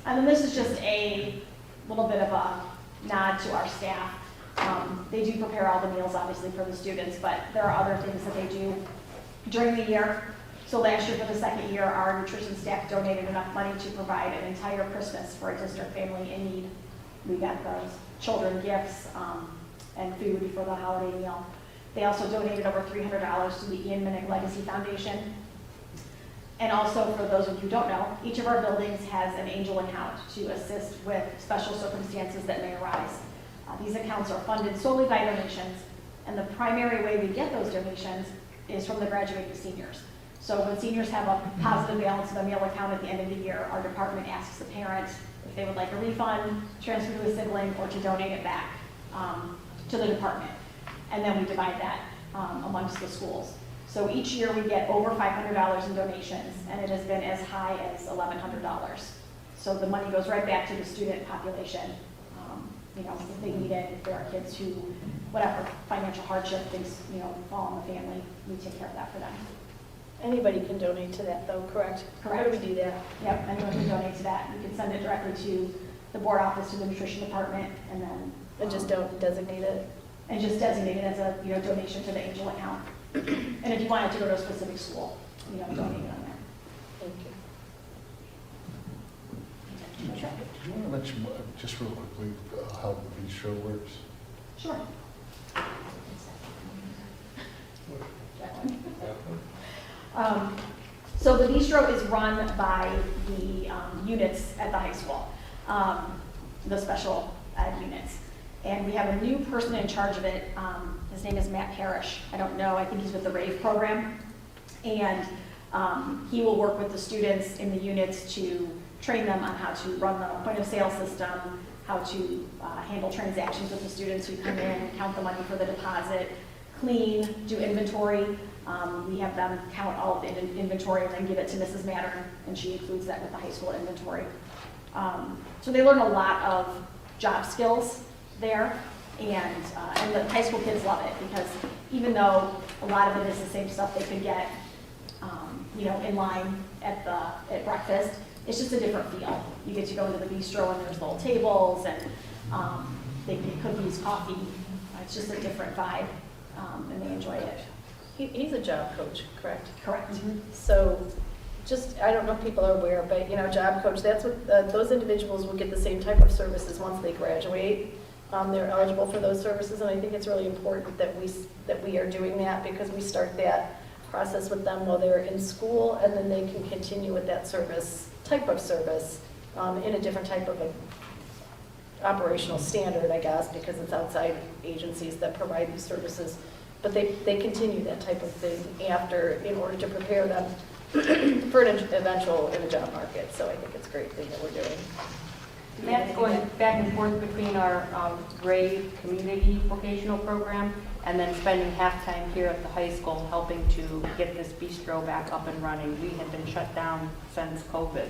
And then this is just a little bit of a nod to our staff. They do prepare all the meals, obviously, for the students, but there are other things that they do during the year. So last year, for the second year, our nutrition staff donated enough money to provide an entire Christmas for a district family in need. We got those children gifts and food for the holiday meal. They also donated over $300 to the Ian Minnick Legacy Foundation. And also, for those of you who don't know, each of our buildings has an angel account to assist with special circumstances that may arise. These accounts are funded solely by donations, and the primary way we get those donations is from the graduating seniors. So when seniors have a positive balance in the meal account at the end of the year, our department asks the parent if they would like a refund, transfer to a sibling, or to donate it back to the department. And then we divide that amongst the schools. So each year we get over $500 in donations, and it has been as high as $1,100. So the money goes right back to the student population. You know, if they need it, if there are kids who, whatever financial hardship things, you know, fall on the family, we take care of that for them. Anybody can donate to that though, correct? Correct. How do we do that? Yep, anyone can donate to that. You can send it directly to the board office, to the nutrition department, and then. And just don't designate it? And just designate it as a, you know, donation to the Angel account. And if you wanted to go to a specific school, you know, donate it on there. Thank you. Do you want to mention, just real quickly, how the bistro works? Sure. So the bistro is run by the units at the high school, the special ed units. And we have a new person in charge of it. His name is Matt Parrish. I don't know, I think he's with the RAVE program. And he will work with the students in the units to train them on how to run the point of sale system, how to handle transactions with the students who come in, count the money for the deposit, clean, do inventory. We have them count all of the inventory and then give it to Mrs. Mattern, and she includes that with the high school inventory. So they learn a lot of job skills there, and the high school kids love it because even though a lot of it is the same stuff they could get, you know, in line at breakfast, it's just a different feel. You get to go into the bistro and there's little tables and they get cookies, coffee. It's just a different vibe, and they enjoy it. He's a job coach, correct? Correct. So just, I don't know if people are aware, but, you know, job coach, that's what, those individuals will get the same type of services once they graduate. They're eligible for those services, and I think it's really important that we are doing that because we start that process with them while they're in school, and then they can continue with that type of service in a different type of operational standard, I guess, because it's outside agencies that provide these services. But they continue that type of thing after in order to prepare them for an eventual in the job market. So I think it's a great thing that we're doing. That's going back and forth between our Gray Community Vocational Program and then spending half time here at the high school helping to get this bistro back up and running. We have been shut down since COVID.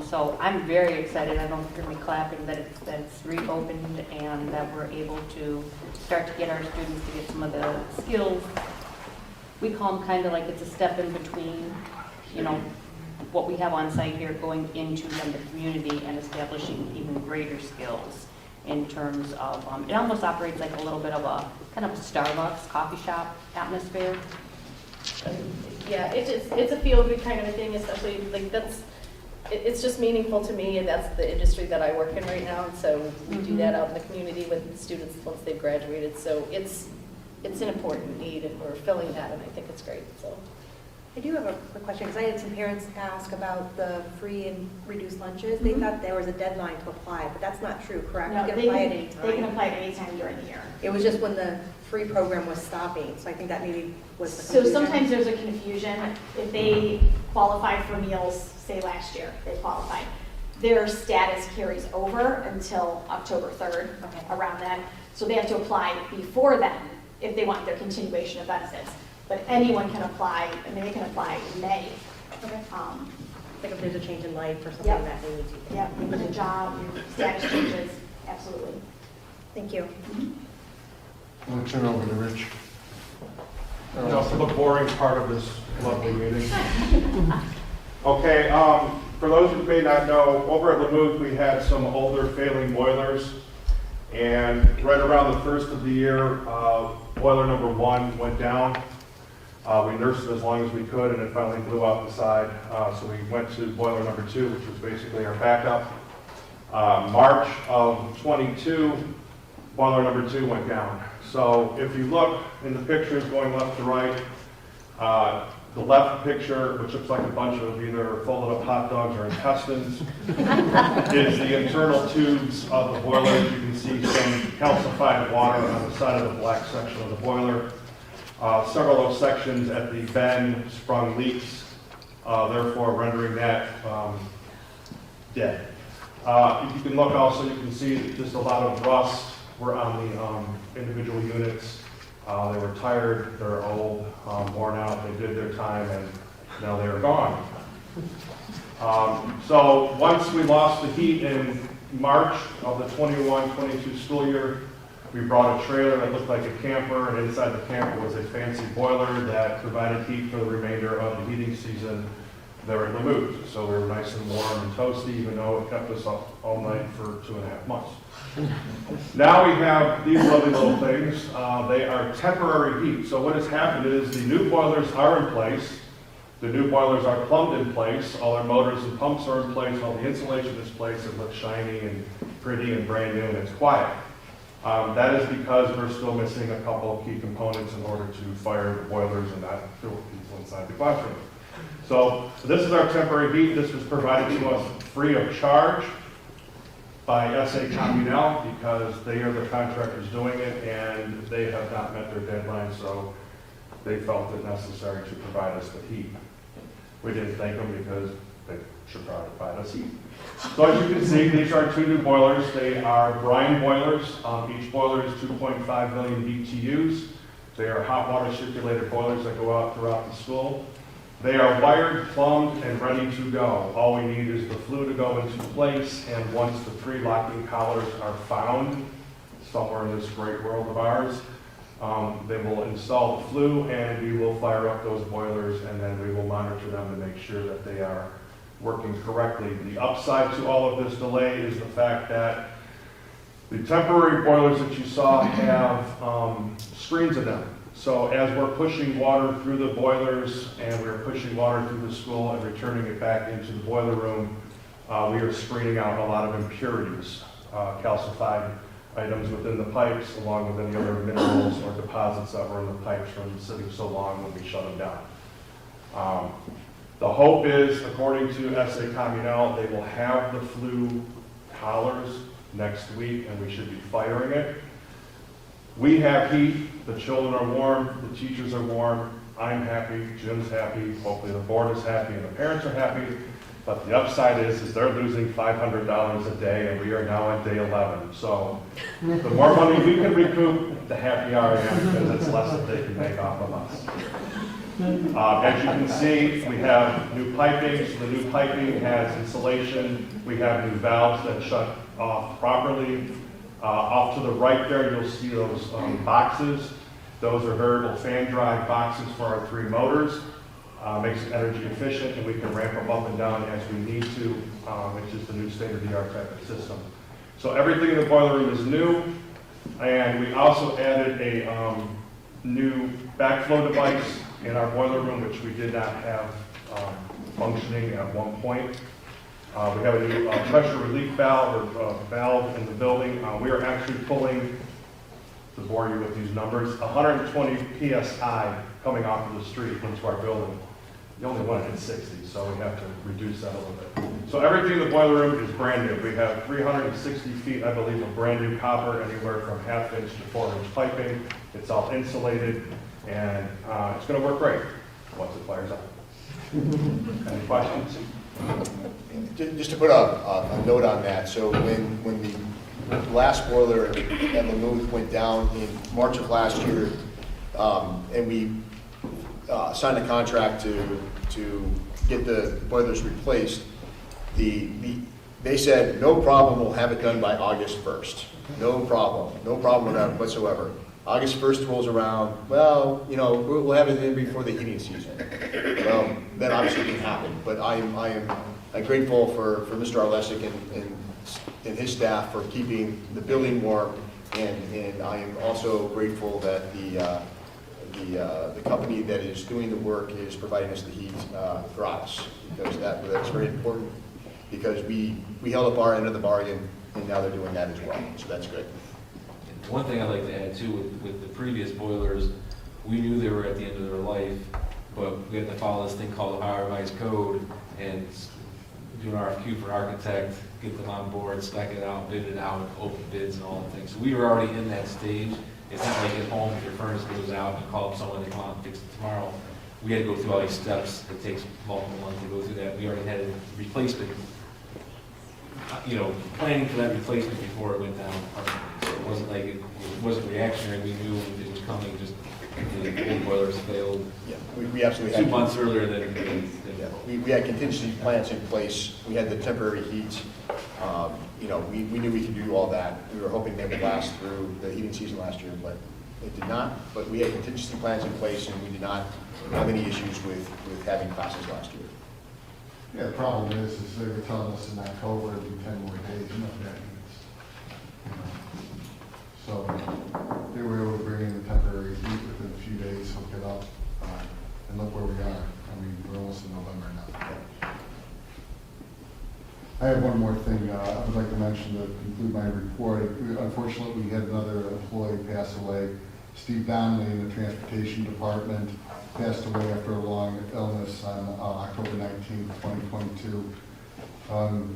So I'm very excited, I don't hear me clapping, that it's reopened and that we're able to start to get our students to get some of the skills. We call them kind of like it's a step in between, you know, what we have on site here going into then the community and establishing even greater skills in terms of, it almost operates like a little bit of a kind of Starbucks coffee shop atmosphere. Yeah, it's a feel-good kind of a thing, especially like it's just meaningful to me, and that's the industry that I work in right now. And so we do that out in the community with the students once they've graduated. So it's an important need, and we're filling that, and I think it's great. So I do have a quick question, because I had some parents ask about the free and reduced lunches. They thought there was a deadline to apply, but that's not true, correct? No, You can they apply can- at any time. They can apply at any time during the year. It was just when the free program was stopping, so I think that maybe was the So confusion. sometimes there's a confusion. If they qualified for meals, say last year, they qualified, their status carries over until October 3rd, around then. So they have to apply before then if they want their continuation of benefits. But anyone can apply, I mean, they can apply in May. Okay. Like if there's a change in life or something Yep. that they need to. Yeah, you lose a job, your status changes, absolutely. Thank you. I'm going to turn it over to Rich. Now, for the boring part of this lovely meeting. Okay, for those who may not know, over at Lamouth, we had some older failing boilers. And right around the first of the year, boiler number 1 went down. We nursed it as long as we could, and it finally blew out the side. So we went to boiler number 2, which was basically our backup. March of 22, boiler number 2 went down. So if you look in the pictures going left to right, the left picture, which looks like a bunch of either folded up hot dogs or intestines, is the internal tubes of the boiler. You can see some calcified water on the side of the black section of the boiler. Several of those sections at the bend sprung leaks, therefore rendering that dead. If you can look also, you can see just a lot of rust were on the individual units. They were tired, they're old, worn out, they did their time, and now they're gone. So once we lost the heat in March of the 21-22 school year, we brought a trailer that looked like a camper, and inside the camper was a fancy boiler that provided heat for the remainder of the heating season there at Lamouth. So we were nice and warm and toasty, even though it kept us up all night for 2.5 months. Now we have these lovely little things. They are temporary heat. So what has happened is the new boilers are in place. The new boilers are plumbed in place. All our motors and pumps are in place. All the insulation is in place. It looks shiny and pretty and brand new, and it's quiet. That is because we're still missing a couple of key components in order to fire the boilers and not kill people inside the classroom. So this is our temporary heat. This was provided to us free of charge by SA Communal because they are the contractors doing it, and they have not met their deadline, so they felt it necessary to provide us the heat. We didn't thank them because they should provide us heat. So as you can see, these are 2 new boilers. They are brine boilers. Each boiler is 2.5 million BTUs. They are hot water circulated boilers that go out throughout the school. They are wired, plumbed, and ready to go. All we need is the flue to go into place, and once the 3 locking collars are found somewhere in this great world of ours, they will install the flue, and we will fire up those boilers, and then we will monitor them to make sure that they are working correctly. The upside to all of this delay is the fact that the temporary boilers that you saw have screens in them. So as we're pushing water through the boilers and we're pushing water through the school and returning it back into the boiler room, we are screening out a lot of impurities, calcified items within the pipes, along with any other minerals or deposits that were in the pipes from sitting so long when we shut them down. The hope is, according to SA Communal, they will have the flue collars next week, and we should be firing it. We have heat, the children are warm, the teachers are warm, I'm happy, Jim's happy, hopefully the board is happy, and the parents are happy. But the upside is they're losing $500 a day, and we are now on day 11. So the more money we can recoup, the happier I am, because it's less that they can make off of us. As you can see, we have new piping. So the new piping has insulation. We have new valves that shut off properly. Off to the right there, you'll see those boxes. Those are variable fan drive boxes for our 3 motors. Makes it energy efficient, and we can ramp them up and down as we need to, which is the new state-of-the-art type of system. So everything in the boiler room is new, and we also added a new backflow device in our boiler room, which we did not have functioning at one point. We have a new pressure relief valve or valve in the building. We are actually pulling, to bore you with these numbers, 120 PSI coming off of the street into our building. The only one at 60, so we have to reduce that a little bit. So everything in the boiler room is brand new. We have 360 feet, I believe, of brand new copper, anywhere from 1/2 inch to 4-inch piping. It's all insulated, and it's going to work great once it fires up. Any questions? Just to put a note on that, so when the last boiler at Mammouth went down in March of last year, and we signed a contract to get the boilers replaced, they said, no problem, we'll have it done by August 1st. No problem with that whatsoever. August 1st rolls around, well, we'll have it in before the heating season. Well, that obviously didn't happen, but I'm grateful for Mr. Arlesic and his staff for keeping the building warm, and I am also grateful that the company that is doing the work is providing us the heat gratis, because that's very important, because we held up our end of the bargain, and now they're doing that as well, so that's good. One thing I'd like to add too, with the previous boilers, we knew they were at the end of their life, but we had to follow this thing called Ohio Revised Code and do an RFQ for an architect, get them on board, spec it out, bid it out, open bids and all the things. So we were already in that stage. It's not like at home, if your furnace goes out, and call up someone, they come out and fix it tomorrow. We had to go through all these steps. It takes multiple months to go through that. We already had a replacement, planning for that replacement before it went down. So it wasn't like it wasn't reactionary. We knew it was coming, just the old boilers failed. Yeah, we absolutely had 2 months earlier than we had contingency plans in place. We had the temporary heat. We knew we could do all that. We were hoping they would last through the heating season last year, but it did not. But we had contingency plans in place, and we did not have any issues with having classes last year. Yeah, the problem is they were telling us in October it'd be 10 more days, So they were able to bring in the temporary heat within a few days, hook it up, and look where we are. We're almost in November now. I have one more thing I would like to mention to conclude my report. Unfortunately, we had another employee pass away. Steve Donnelly in the Transportation Department passed away after a long illness on October 19th, 2022.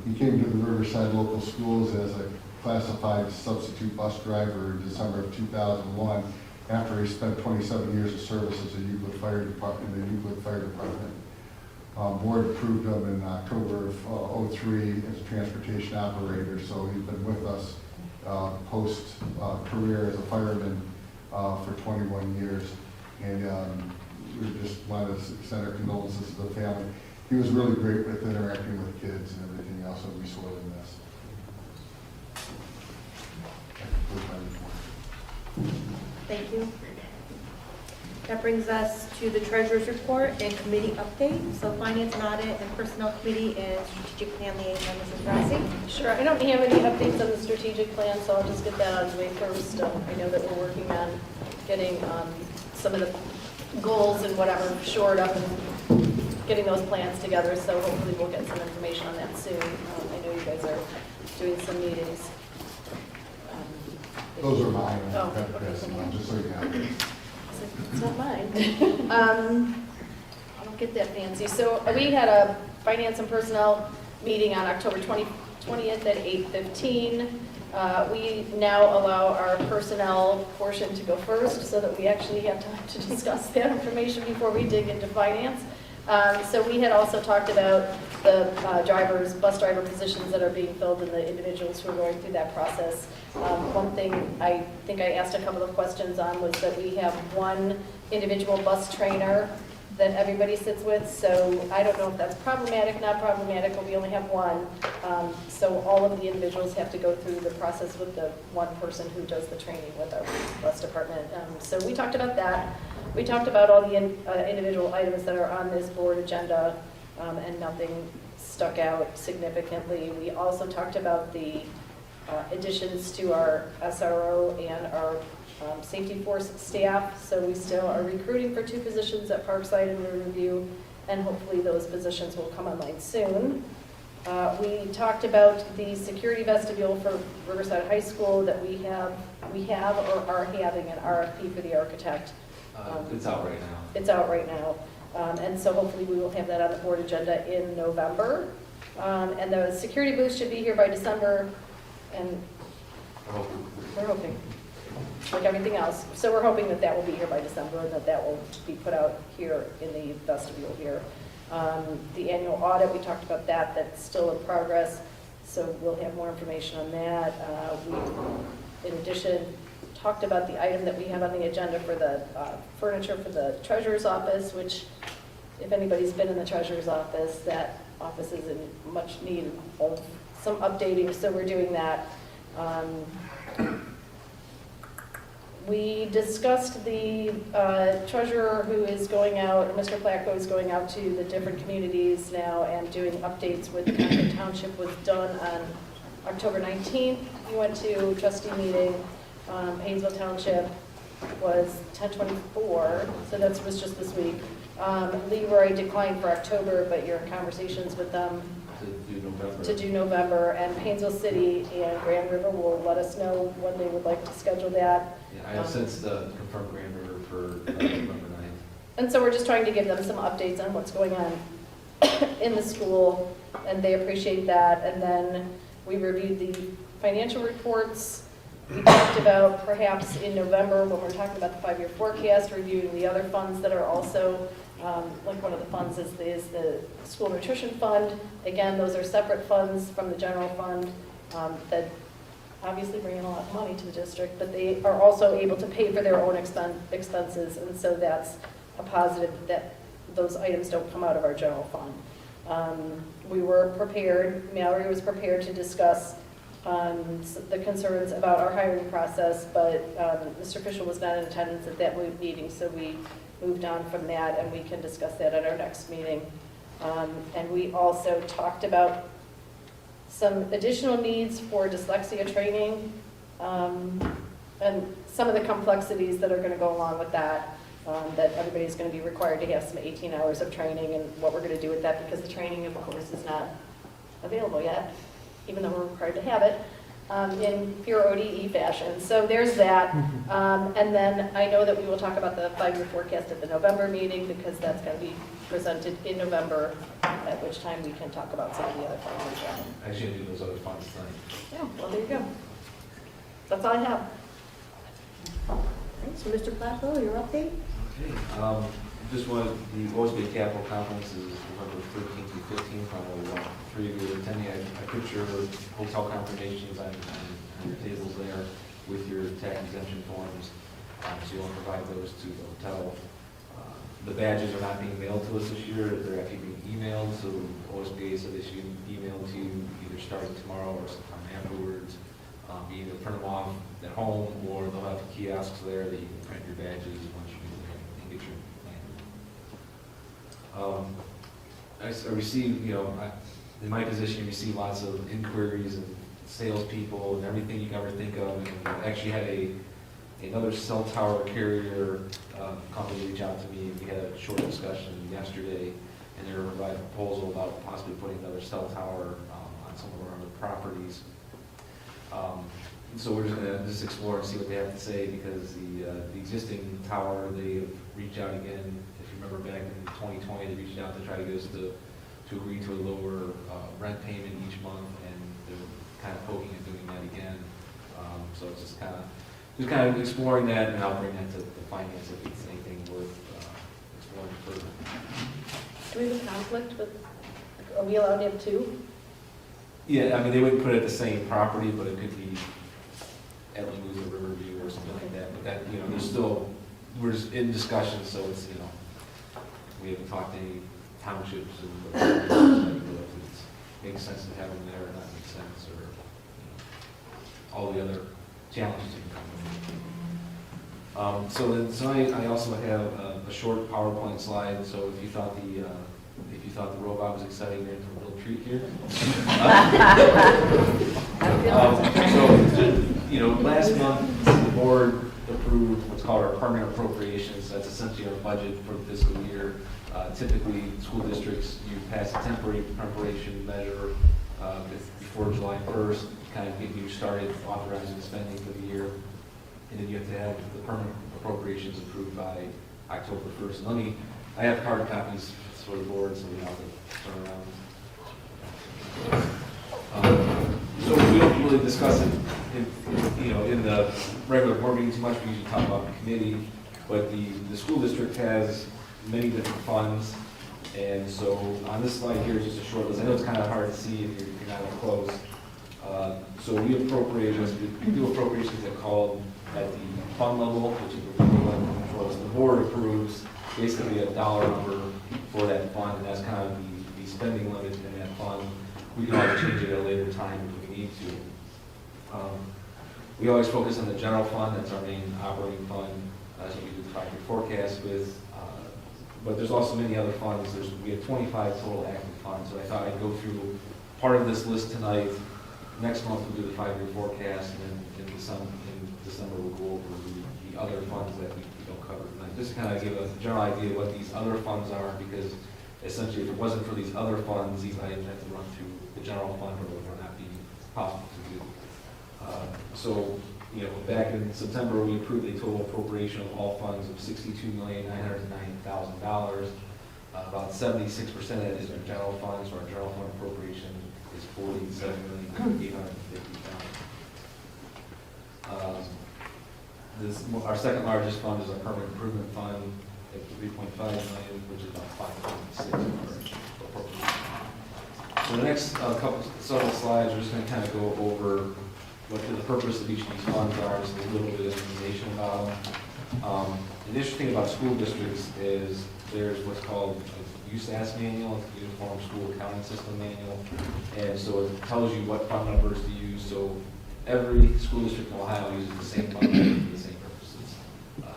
He came to the Riverside Local Schools as a classified substitute bus driver in December of 2001, after he spent 27 years of service as a Euclid Fire Department, in the Euclid Fire Department. Board approved him in October of 03 as a transportation operator, so he's been with us post-career as a fireman for 21 years. And we just wanted to extend our condolences to the family. He was really great with interacting with kids and everything else, and we sorely miss. That concludes my report. Thank you. That brings us to the treasurer's report and committee update. So finance and audit and personnel committee and strategic plan liaison, Mrs. Rossi. Sure, I don't have any updates on the strategic plan, so I'll just get that out of the way first. I know that we're working on getting some of the goals and whatever shored up and getting those plans together, so hopefully we'll get some information on that soon. I know you guys are doing some meetings. Those are mine. Oh, Okay. Just so you know. It's not mine. I don't get that fancy. So we had a finance and personnel meeting on October 20th at 8:15. We now allow our personnel portion to go first so that we actually have time to discuss that information before we dig into finance. So we had also talked about the bus driver positions that are being filled and the individuals who are going through that process. One thing I think I asked a couple of questions on was that we have one individual bus trainer that everybody sits with, so I don't know if that's problematic, not problematic, but we only have one. So all of the individuals have to go through the process with the one person who does the training with our bus department. So we talked about that. We talked about all the individual items that are on this board agenda, and nothing stuck out significantly. We also talked about the additions to our SRO and our safety force staff. So we still are recruiting for 2 positions at Parkside and Riverview, and hopefully those positions will come online soon. We talked about the security vestibule for Riverside High School that we have or are having an RFP for the architect. It's out right now. It's out right now. And so hopefully we will have that on the board agenda in November. And the security booth should be here by December, and we're hoping, like everything else. So we're hoping that that will be here by December and that will be put out here in the vestibule here. The annual audit, we talked about that, that's still in progress, so we'll have more information on that. We, in addition, talked about the item that we have on the agenda for the furniture for the treasurer's office, which, if anybody's been in the treasurer's office, that office is in much need of some updating, so we're doing that. We discussed the treasurer who is going out, Mr. Placco is going out to the different communities now and doing updates with Concord Township was done on October 19th. He went to a trustee meeting. Painesville Township was 10/24, so that was just this week. Leroy declined for October, but you're in conversations with them to do November, and Painesville City and Grand River will let us know when they would like to schedule that. Yeah, I have since confirmed Grand River for November 9th. And so we're just trying to give them some updates on what's going on in the school, and they appreciate that. And then we reviewed the financial reports. We talked about perhaps in November, when we're talking about the 5-year forecast, reviewing the other funds that are also, like one of the funds is the school nutrition fund. Again, those are separate funds from the general fund that obviously bring in a lot of money to the district, but they are also able to pay for their own expenses, and so that's a positive that those items don't come out of our general fund. We were prepared, Mallory was prepared to discuss the concerns about our hiring process, but Mr. Fischel was not in attendance at that meeting, so we moved on from that, and we can discuss that at our next meeting. And we also talked about some additional needs for dyslexia training, and some of the complexities that are going to go along with that, that everybody's going to be required to have some 18 hours of training, and what we're going to do with that, because the training, of course, is not available yet, even though we're required to have it, in pure ODE fashion. So there's that. And then I know that we will talk about the 5-year forecast at the November meeting, because that's going to be presented in November, at which time we can talk about some of the other funds as well. I should do those other funds tonight. Yeah, well, there you go. That's all I have. All right, so Mr. Placco, your update? Okay, just wanted, the OSBA Capital Conference is November 13th through 15th. I know 3 of you are attending. I put your hotel confirmations on your tables there with your tax exemption forms. So you'll provide those to the hotel. The badges are not being mailed to us this year. They're actually being emailed. So OSBA said they should email to you either starting tomorrow or sometime afterwards. You either print them off at home, or they'll have kiosks there that you can print your badges once you and get your plan. I received, in my position, you receive lots of inquiries and salespeople and everything you can ever think of. And I actually had another cell tower carrier company reach out to me. We had a short discussion yesterday, and they were providing a proposal about possibly putting another cell tower on some of our other properties. So we're just going to explore and see what they have to say, because the existing tower, they have reached out again. If you remember back in 2020, they reached out to try to get us to agree to a lower rent payment each month, and they're kind of poking at doing that again. So it's just kind of exploring that, and I'll bring that to the finance if it's anything worth exploring further. Do we have a conflict with are we allowed to have two? Yeah, I mean, they wouldn't put it at the same property, but it could be at Lamouth or Riverview or something like that. But that, you know, there's still, we're just in discussion, so it's, you know, we haven't talked to any townships and if it makes sense to have them there or not make sense, or, you know, all the other challenges that come with it. So then tonight, I also have a short PowerPoint slide, so if you thought the robot was exciting, you're in for a little treat here. So, you know, last month, the board approved what's called our permanent appropriations. That's essentially our budget for the fiscal year. Typically, school districts, you pass a temporary preparation measure before July 1st, kind of get you started authorizing spending for the year. And then you have to have the permanent appropriations approved by October 1st. And I have hard copies for the board, so we have to turn around. So we don't really discuss it in the regular board meeting too much. We usually talk about the committee, but the school district has many different funds. And so on this slide here is just a short list. I know it's kind of hard to see if you're not up close. So we do appropriations that are called at the fund level, which is the board approves basically a dollar number for that fund, and that's kind of the spending limit in that fund. We can always change it at a later time if we need to. We always focus on the general fund. That's our main operating fund. That's what we do the 5-year forecast with. But there's also many other funds. We have 25 total active funds. So I thought I'd go through part of this list tonight. Next month we'll do the 5-year forecast, and then in December we'll go over the other funds that we don't cover tonight. Just to kind of give a general idea of what these other funds are, because essentially if it wasn't for these other funds, these items have to run through the general fund, or it would not be possible to do. So, you know, back in September, we approved a total appropriation of all funds of $62,990,000. About 76% of that is our general fund, so our general fund appropriation is $47,850,000. Our second largest fund is our permanent improvement fund at $3.5 million, which is about 5.6 of our appropriation. So the next several slides, we're just going to kind of go over what the purpose of each of these funds are, just a little bit of information about them. The interesting about school districts is there's what's called a USAS manual, it's the Uniform School Accounting System manual, and so it tells you what fund numbers to use. So every school district in Ohio uses the same fund numbers for the same purposes.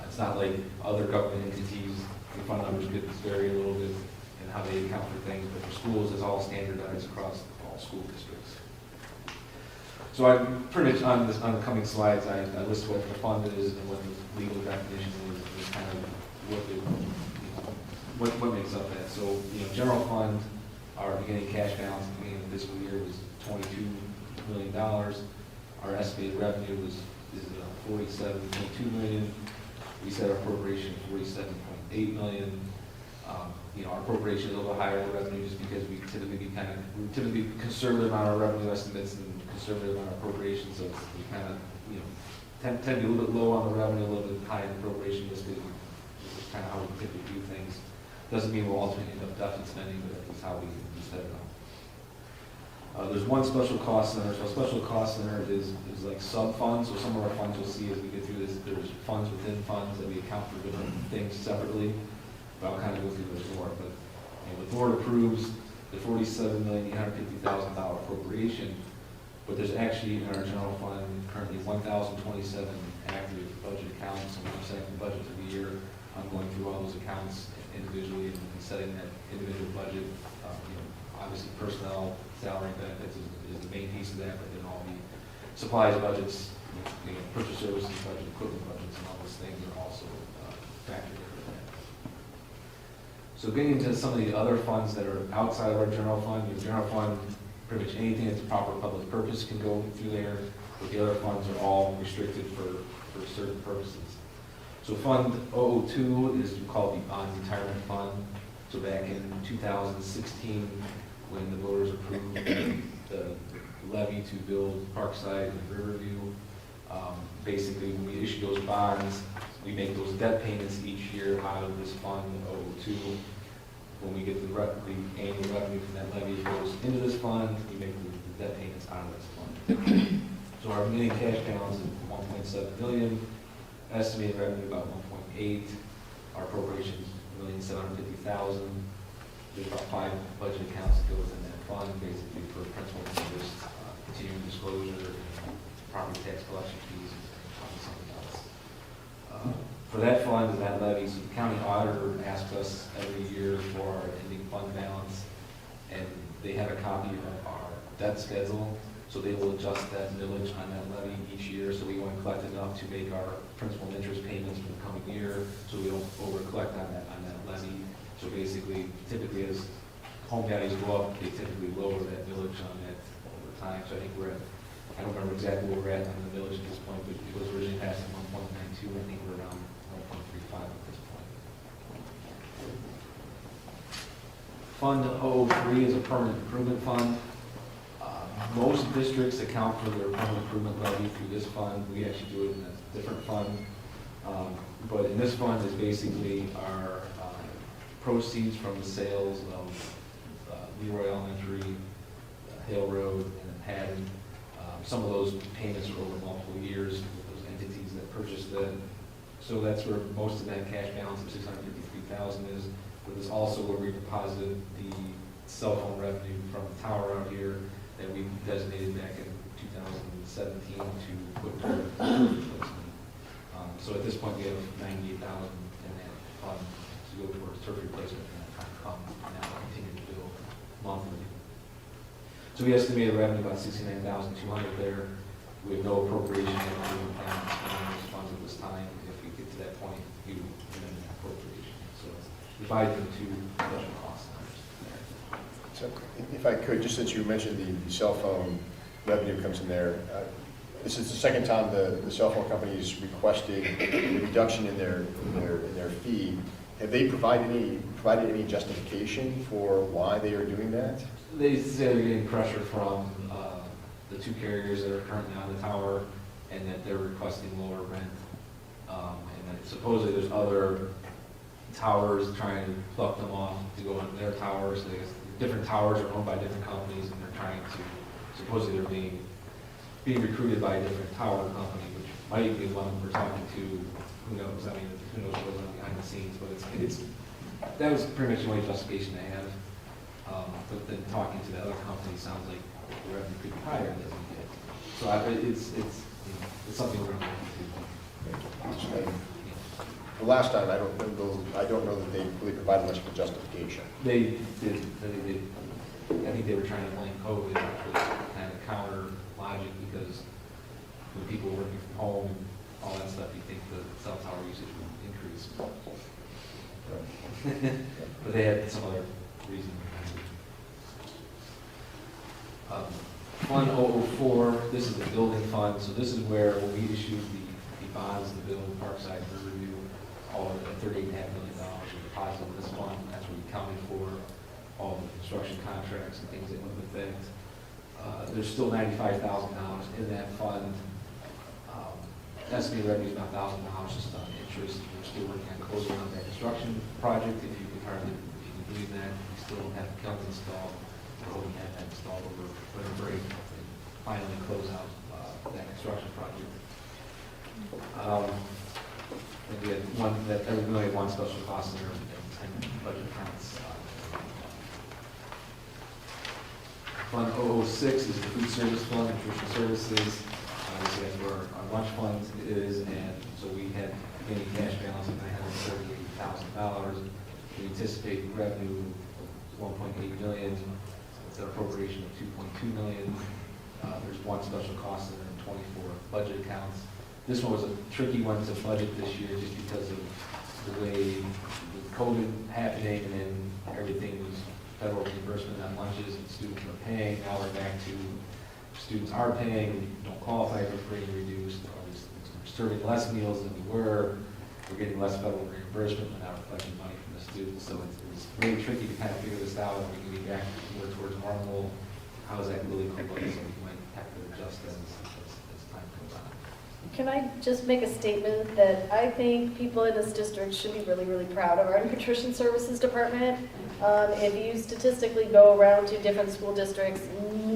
It's not like other government entities, the fund numbers could vary a little bit in how they account for things, but for schools, it's all standardized across all school districts. So I pretty much on the coming slides, I list what the fund is and what the legal definition is kind of what makes up that. So, you know, general fund, our beginning cash balance at the beginning of the fiscal year was $22 million. Our estimated revenue is $47.2 million. We set our appropriation at $47.8 million. You know, our appropriation is a little higher than revenue just because we typically conservative on our revenue estimates and conservative on our appropriations, so we kind of, you know, tend to be a little bit low on the revenue, a little bit high in appropriation, just because this is kind of how we typically do things. Doesn't mean we'll ultimately end up deficit spending, but that's how we set it up. There's one special cost center. So a special cost center is like sub-funds. So some of our funds you'll see as we get through this, there's funds within funds that we account for different things separately. But I'll kind of go through those more. But you know, the board approves the $47,850,000 appropriation, but there's actually in our general fund currently 1,027 active budget accounts, and we're setting the budget for the year. I'm going through all those accounts individually and setting that individual budget. You know, obviously personnel, salary, benefits is the main piece of that, but then all the supplies budgets, you know, purchase services budget, equipment budgets, and all those things are also factored into that. So getting into some of the other funds that are outside of our general fund, your general fund, pretty much anything that's a proper public purpose can go through there, but the other funds are all restricted for certain purposes. So Fund 002 is called the Bond Retirement Fund. So back in 2016, when the voters approved the levy to build Parkside and Riverview, basically when we issue those bonds, we make those debt payments each year out of this Fund 002. when we get the annual revenue from that levy, it goes into this fund, we make the debt payments out of this fund. So our beginning cash balance is 1.7 million, estimated revenue about 1.8, our appropriations $1,750,000. There's about 5 budget accounts that go within that fund, basically for principal interest, continuing disclosure, property tax collection fees, and something else. For that fund and that levy, so the county auditor asks us every year for our ending fund balance, and they have a copy of our debt schedule, so they will adjust that millage on that levy each year, so we want to collect enough to make our principal and interest payments for the coming year, so we don't over-collect on that levy. So basically, typically as home values go up, they typically lower that millage on that over time. So I think we're at, I don't remember exactly where we're at on the millage at this point, but it was originally passed at 1.92. I think we're around 1.35 at this point. Fund 003 is a permanent improvement fund. Most districts account for their permanent improvement levy through this fund. We actually do it in a different fund. But in this fund is basically our proceeds from the sales of Leroy Elementary, Hale Road, and Haddon. Some of those payments are over multiple years with those entities that purchased them. So that's where most of that cash balance of $653,000 is. But it's also where we deposit the cell phone revenue from the tower out here that we designated back in 2017 to put toward replacement. So at this point, we have $98,000 in that fund to go towards turf replacement, and that kind of come now continue to build monthly. So we estimate a revenue about $69,200 there. We have no appropriation in the plan to spend those funds at this time. If we get to that point, we would amend that appropriation. So it's divided into special cost centers there. So if I could, just since you mentioned the cell phone revenue comes in there, this is the second time the cell phone companies requested a reduction in their fee. Have they provided any justification for why they are doing that? They say they're getting pressure from the 2 carriers that are currently on the tower, and that they're requesting lower rent. And that supposedly there's other towers trying to pluck them off to go on their towers. So I guess different towers are owned by different companies, and they're trying to, supposedly they're being recruited by a different tower company, which might be one we're talking to. Who knows? I mean, who knows what goes on behind the scenes? But it's that was pretty much the only justification they have. But then talking to the other company sounds like the revenue could be higher than we get. So it's something we're going to look into. The last time, I don't know that they really provided much of a justification. They did. I think they were trying to blame COVID for kind of counter logic, because when people were working from home and all that stuff, you think the cell tower usage would increase. But they had some other reason. Fund 004, this is the building fund. So this is where when we issued the bonds to build Parkside Riverview, all of the $38.5 million were deposited in this fund. That's where we counted for all the construction contracts and things that went with that. There's still $95,000 in that fund. Estimated revenue is about $1,000 just on interest. We're still working on closing on that construction project. If you can believe that, we still don't have the kilns installed. We're hoping to have that installed over winter break and finally close out that construction project. And we had one special cost there and 10 budget accounts. Fund 006 is the food service fund, nutrition services. Obviously, that's where our lunch fund is, and so we had beginning cash balance of $938,000. We anticipate revenue of $1.8 million. It's an appropriation of $2.2 million. There's one special cost and then 24 budget accounts. This one was a tricky one to budget this year just because of the way with COVID happening, and then everything was federal reimbursement on lunches and students were paying. Now we're back to students are paying, don't qualify for free and reduced, or we're serving less meals than we were. We're getting less federal reimbursement, but now we're collecting money from the students. So it's really tricky to kind of figure this out. We can be back more towards normal. How is that really going to look? So we might have to adjust as time goes on. Can I just make a statement that I think people in this district should be really, really proud of our nutrition services department. If you statistically go around to different school districts,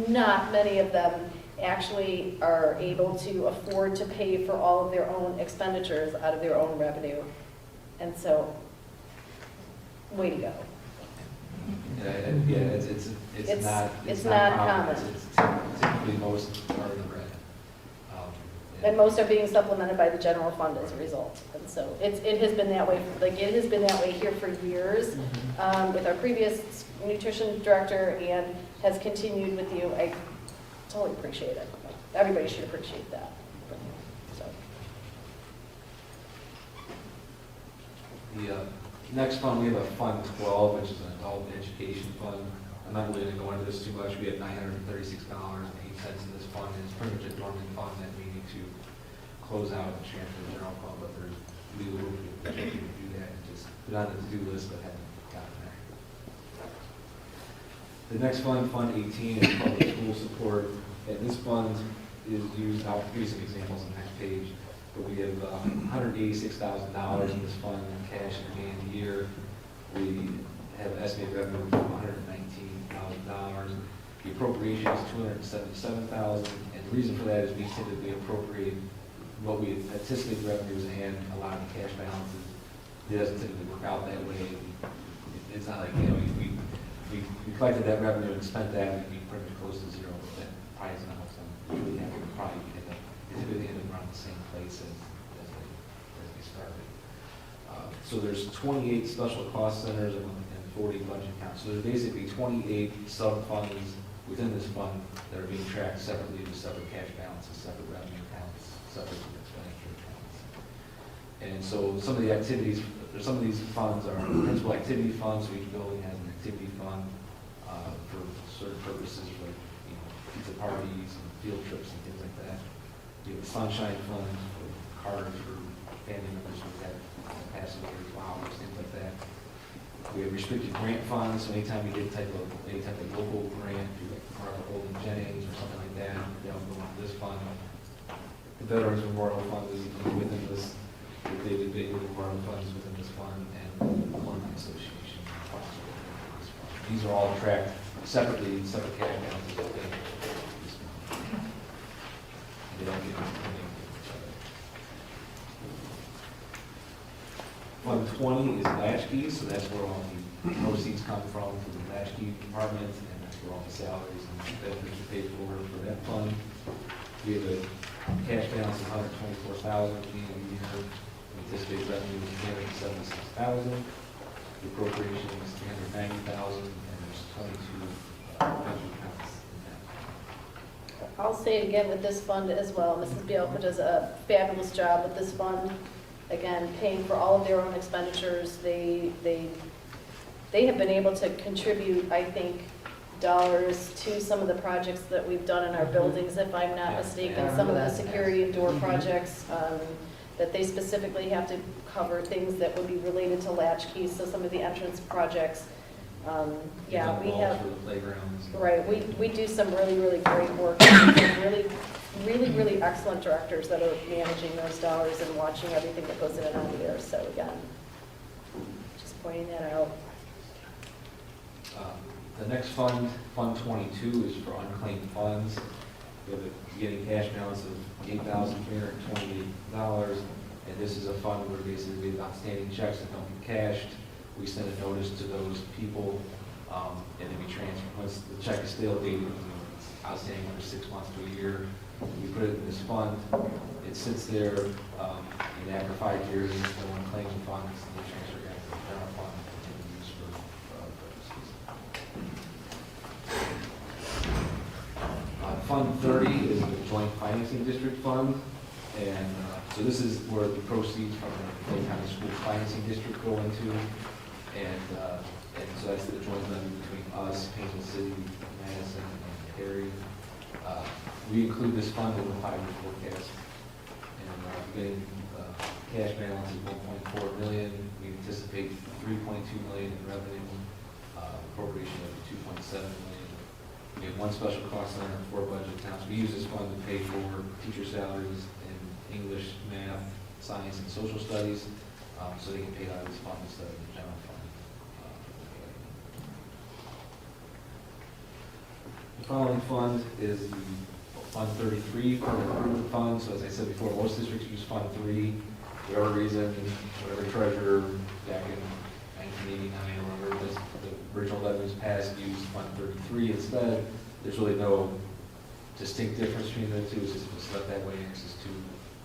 not many of them actually are able to afford to pay for all of their own expenditures out of their own revenue. And so, way to go. Yeah, it's not. It's not common. It's typically most are in the red. And most are being supplemented by the general fund as a result. And so it has been that way, it has been that way here for years with our previous nutrition director and has continued with you. I totally appreciate it. Everybody should appreciate that. So. The next fund, we have a Fund 12, which is an adult education fund. I'm not really going to go into this too much. We have $936.08 in this fund. It's pretty much a dormant fund that we need to close out and transfer to the general fund, but there's legal room to do that. Just put on the to-do list, but haven't gotten there. The next fund, Fund 18, is public school support. And this fund is used, I'll give you some examples on the next page, but we have $186,000 in this fund in cash at the beginning of the year. We have estimated revenue of $119,000. The appropriation is $277,000, and the reason for that is we typically appropriate what we anticipate revenues and a lot of the cash balances. It doesn't typically work out that way. It's not like, we collected that revenue and spent that, we'd be pretty much close to zero. That probably is not something we have to probably typically end up around the same place as they started. So there's 28 special cost centers and 40 budget accounts. So there's basically 28 sub-funds within this fund that are being tracked separately with separate cash balances, separate revenue accounts, separate expenditure accounts. And so some of the activities, some of these funds are principal activity funds, so each building has an activity fund for certain purposes like pizza parties and field trips and things like that. We have a sunshine fund for cards for family members who have passed away, flowers, things like that. We have restricted grant funds, so anytime we get any type of local grant, like Martha Holden Jennings or something like that, they'll go into this fund. The Veterans Memorial Fund is within this, the David Bailey Memorial Fund is within this fund, and the Alumni Association funds are within this fund. These are all tracked separately, separate cash balances within this fund. They don't get anything with each other. Fund 20 is latchkey, so that's where all the proceeds come from the latchkey department, and that's where all the salaries and benefits are paid for that fund. We have a cash balance of $124,000 at the end of the year. We anticipate revenue of $376,000. The appropriation is $390,000, and there's 22 budget accounts in that. I'll say it again with this fund as well. Mrs. Bielka does a fabulous job with this fund. Again, paying for all of their own expenditures. They have been able to contribute, I think, dollars to some of the projects that we've done in our buildings, if I'm not mistaken. Some of the security and door projects that they specifically have to cover, things that would be related to latchkeys, so some of the entrance projects. Yeah, we have, for the playgrounds. right, we do some really, really great work. Really excellent directors that are managing those dollars and watching everything that goes in and out of there. So again, just pointing that out. The next fund, Fund 22, is for unclaimed funds. We have a beginning cash balance of $8,328, and this is a fund where basically we have outstanding checks that don't get cashed. We send a notice to those people, and then we transfer. Once the check is still dated, it's outstanding for 6 months to a year. We put it in this fund. It sits there, and after 5 years, it's no one claims the funds, and they transfer back to the general fund and be used for other purposes. Fund 30 is the Joint Financing District Fund, and so this is where the proceeds from the Clay County School Financing District go into, and so that's the joint levy between us, Painesville City, Madison, and Perry. We include this fund in the 5-year forecast, and beginning cash balance is $1.4 million. We anticipate $3.2 million in revenue, appropriation of $2.7 million. We have one special cost center and 4 budget accounts. We use this fund to pay for teacher salaries and English, math, science, and social studies, so they can pay out of this fund instead of the general fund. The following fund is the Fund 33 for the improvement fund. So as I said before, most districts use Fund 3. For whatever reason, whatever treasurer back in 1989 or whatever the original levy was passed used Fund 33 instead. There's really no distinct difference between the two. It's just left that way. It's just too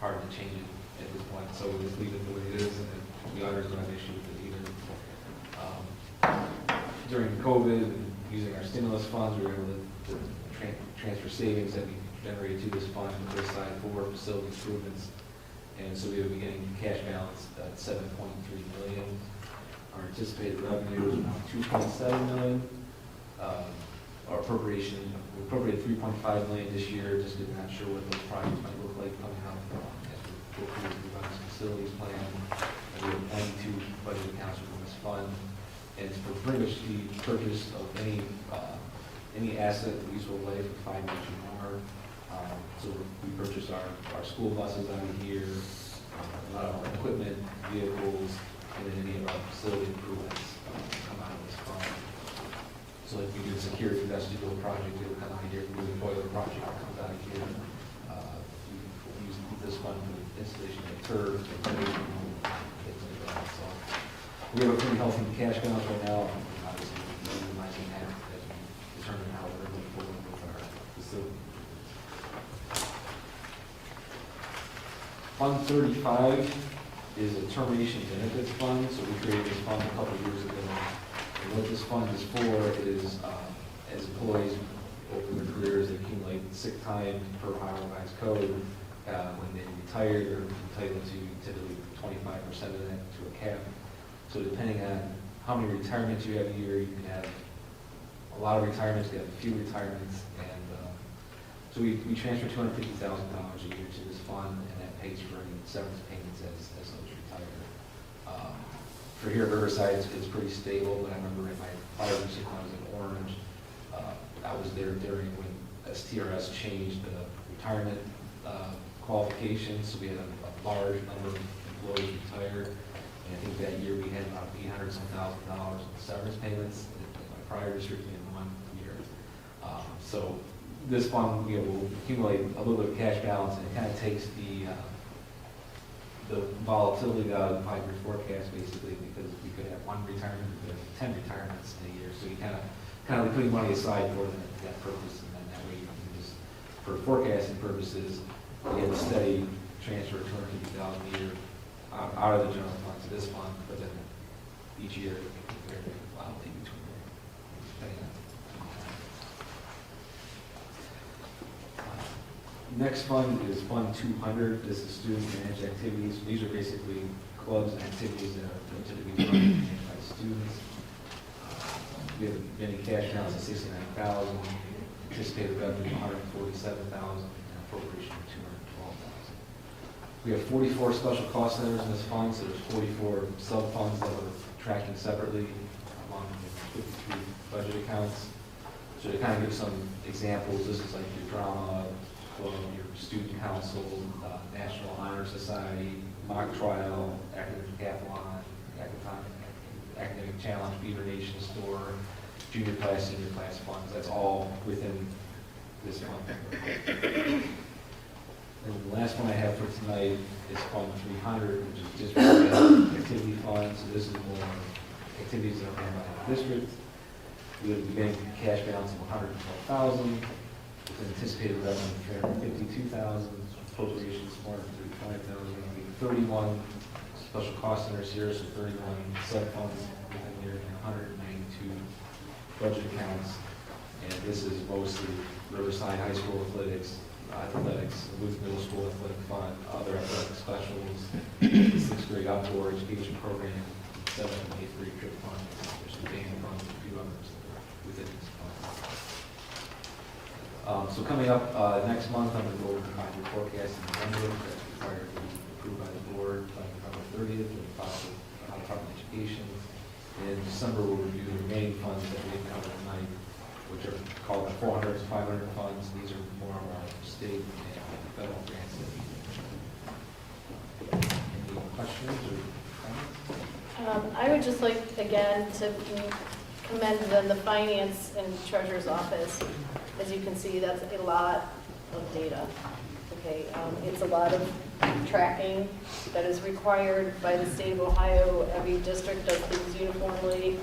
hard to change it at this point. So we'll just leave it the way it is, and the auditors don't have an issue with it either. During COVID, and using our stimulus funds, we were able to transfer savings that we generated to this fund and put aside for facility improvements. And so we have a beginning cash balance at $7.3 million. Our anticipated revenue is around $2.7 million. Our appropriation, we appropriated $3.5 million this year, just not sure what those projects might look like coming up as we go through the revised facilities plan. And we have 92 budget accounts within this fund. And it's for pretty much the purchase of any asset of useful life for 5 years or more. So we purchase our school buses out of here, a lot of our equipment, vehicles, and then any of our facility improvements come out of this fund. So if we do a security vestibule project, it'll come out of here. If we do a boiler project, it comes out of here. We use this fund for the installation of turf, things like that. So we have a pretty healthy cash balance right now. Obviously, we're utilizing that as we determine how we're moving forward with our facility. Fund 35 is a termination benefits fund. So we created this fund a couple of years ago. And what this fund is for is, as employees over their careers, they accumulate sick time per Ohio Revised Code. When they retire, they're entitled to typically 25% of that to a cap. So depending on how many retirements you have a year, you can have a lot of retirements, you can have a few retirements, and so we transfer $250,000 a year to this fund, and that pays for any severance payments as those retire. For here at Riverside, it's pretty stable, but I remember in my prior district when I was in Orange, I was there during when STRS changed the retirement qualifications, so we had a large number of employees retired. And I think that year we had about $800,000 in severance payments in my prior district in 1 year. So this fund, will accumulate a little bit of cash balance, and it kind of takes the volatility out of the 5-year forecast, basically, because we could have 1 retirement, we could have 10 retirements in a year. So you kind of putting money aside for that purpose, and then that way you can just, for forecasting purposes, you have a steady transfer of $250,000 a year out of the general fund to this fund, but then each year they're in between, depending on. Next fund is Fund 200. This is student managed activities. These are basically clubs and activities that are typically run by students. We have a beginning cash balance of $69,000, anticipated revenue of $147,000, and appropriation of $212,000. We have 44 special cost centers in this fund, so there's 44 sub-funds that we're tracking separately among the 53 budget accounts. So to kind of give some examples, this is like your drama club, your student council, National Honor Society, mock trial, academic decathlon, academic challenge, Beaver Nation store, junior class, senior class funds. That's all within this fund. And the last one I have for tonight is Fund 300, which is just activity funds. So this is more activities that are run by the district. We have a beginning cash balance of $112,000, with an anticipated revenue of $352,000, appropriations $435,000, 31 special cost centers here, so 31 sub-funds within there, and 192 budget accounts. And this is mostly Riverside High School athletics, Lutheran Middle School athletic fund, other athletic specials, the 6th grade outdoor education program, 7th and 8th grade trip fund, there's some band funds, and a few others within this fund. So coming up next month, I'm going to go over the 5-year forecast in November. That's required to be approved by the board by November 30th, and filed with the Ohio Department of Education. In December, we'll review the remaining funds that we didn't cover tonight, which are called the 400 to 500 funds. These are more of our state and federal grants that we questions or comments? I would just like, again, to commend the finance and treasurer's office. As you can see, that's a lot of data. Okay, it's a lot of tracking that is required by the state of Ohio. Every district does things uniformly.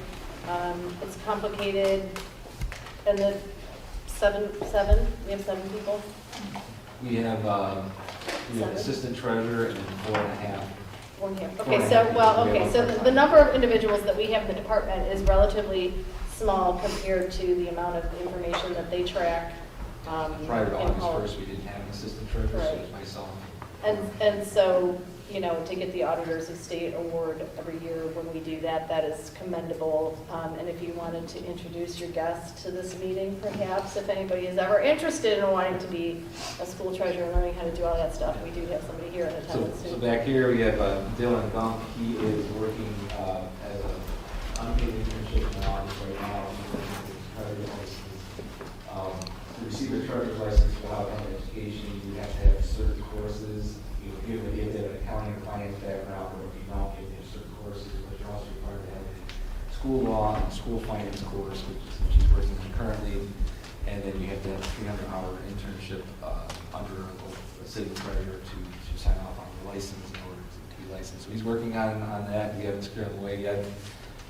It's complicated. And the we have 7 people. We have Seven? assistant treasurer and 4.5. One here. Four Okay, and a so, half. well, We have okay, one so part-time. the number of individuals that we have in the department is relatively small compared to the amount of information that they track. Prior to in all- August 1st, we didn't have an assistant treasurer, so it was Right. myself. And so, you know, to get the Auditors of State Award every year when we do that, that is commendable. And if you wanted to introduce your guest to this meeting, perhaps, if anybody is ever interested in wanting to be a school treasurer and learning how to do all that stuff, we do have somebody here in attendance. So back here, we have Dylan Gump. He is working as an unpaid internship in the office right now. He's working with his treasurer's license. To receive a treasurer's license without having education, you have to have certain courses. You have to have an accounting or finance background, or if you don't, you have to have certain courses, but you're also required to have a school law and school finance course, which he's working on currently. And then you have to have a 300-hour internship under a city treasurer to sign off on the license in order to be licensed. So he's working on that. We haven't squared away yet.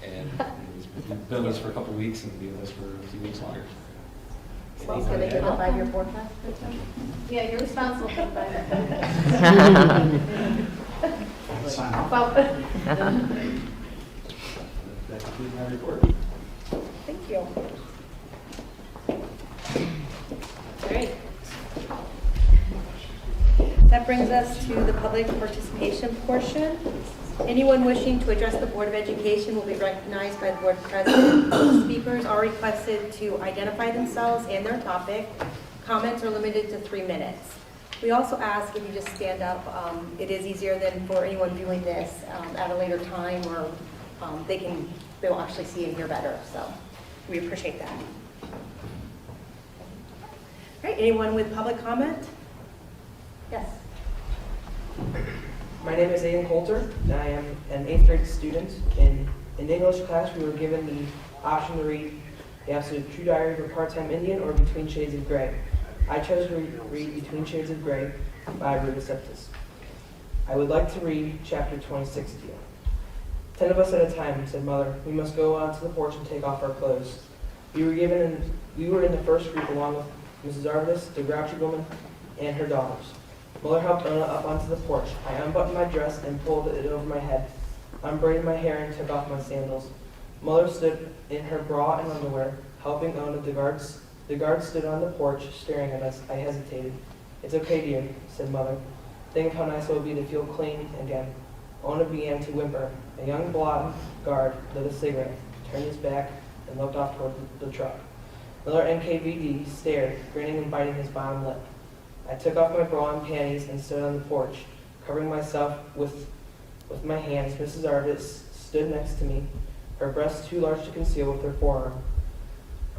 And he's been with us for a couple of weeks and be with us for a few weeks longer. Well, can they get a 5-year forecast? Yeah, you're responsible for that. Sign off. Well, That concludes my report. Thank you. All right. That brings us to the public participation portion. Anyone wishing to address the Board of Education will be recognized by the Board President. Speakers are requested to identify themselves and their topic. Comments are limited to 3 minutes. We also ask if you just stand up. It is easier than for anyone viewing this at a later time, or they'll actually see and hear better. So we appreciate that. All right, anyone with public comment? Yes. My name is Aiden Coulter, and I am an 8th grade student. In English class, we were given the option to read The Absolute True Diary of a Part-Time Indian or Between Shades of Grey. I chose to read Between Shades of Grey by Ruta Septis. I would like to read chapter 26 to you. 10 of us at a time, said Mother. We must go out to the porch and take off our clothes. We were in the first group along with Mrs. Arvis, the grouchy woman, and her daughters. Mother helped Ona up onto the porch. I unbuttoned my dress and pulled it over my head, unbraided my hair and took off my sandals. Mother stood in her bra and underwear, helping Ona. The guard stood on the porch, staring at us. I hesitated. It's okay, dear, said Mother. Think of how nice it would be to feel clean again. Ona began to whimper. A young blonde guard lit a cigarette, turned his back, and looked off toward the truck. Miller NKVD stared, grinning and biting his bottom lip. I took off my bra and panties and stood on the porch, covering myself with my hands. Mrs. Arvis stood next to me, her breasts too large to conceal with her forearm.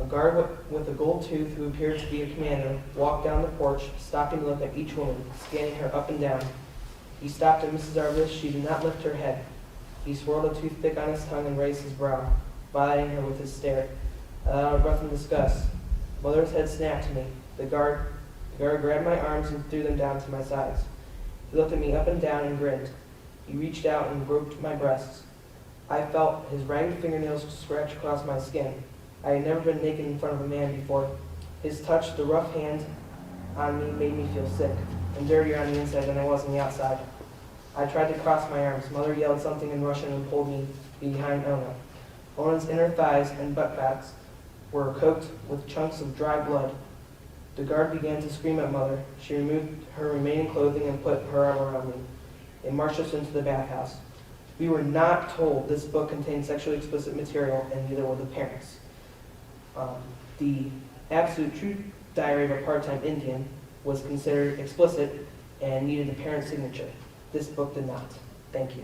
A guard with a gold tooth, who appeared to be a commander, walked down the porch, stopping to look at each woman, scanning her up and down. He stopped at Mrs. Arvis. She did not lift her head. He swirled a toothpick on his tongue and raised his brow, violating her with his stare. I let out a breath in disgust. Mother's head snapped to me. The guard grabbed my arms and threw them down to my sides. He looked at me up and down and grinned. He reached out and groped my breasts. I felt his ragged fingernails scratch across my skin. I had never been naked in front of a man before. His touch, the rough hand on me, made me feel sick and dirtier on the inside than I was on the outside. I tried to cross my arms. Mother yelled something in Russian and pulled me behind Ona. Ona's inner thighs and butt backs were coated with chunks of dry blood. The guard began to scream at Mother. She removed her remaining clothing and put her arm around me. They marched us into the bathhouse. We were not told this book contained sexually explicit material, and neither were the parents. The Absolute True Diary of a Part-Time Indian was considered explicit and needed a parent's signature. This book did not. Thank you.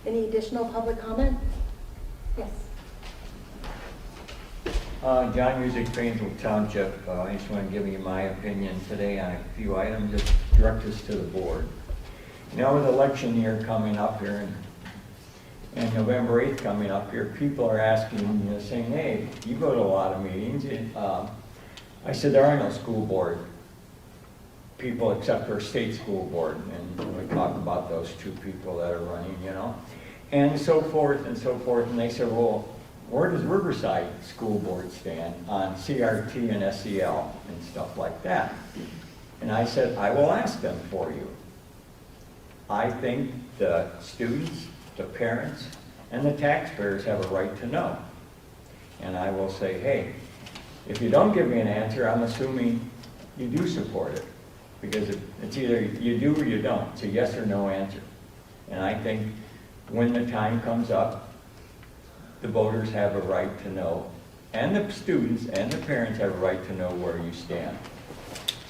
Any additional public comment? Yes. John Music, Painesville Township. I just want to give you my opinion today on a few items that direct us to the board. You know, with election year coming up here and November 8th coming up here, people are asking, you know, saying, hey, you go to a lot of meetings. I said, there are no school board people except for state school board. And we talk about those two people that are running, you know, and so forth and so forth. And they said, well, where does Riverside School Board stand on CRT and SEL and stuff like that? And I said, I will ask them for you. I think the students, the parents, and the taxpayers have a right to know. And I will say, hey, if you don't give me an answer, I'm assuming you do support it. Because it's either you do or you don't. It's a yes or no answer. And I think when the time comes up, the voters have a right to know, and the students and the parents have a right to know where you stand.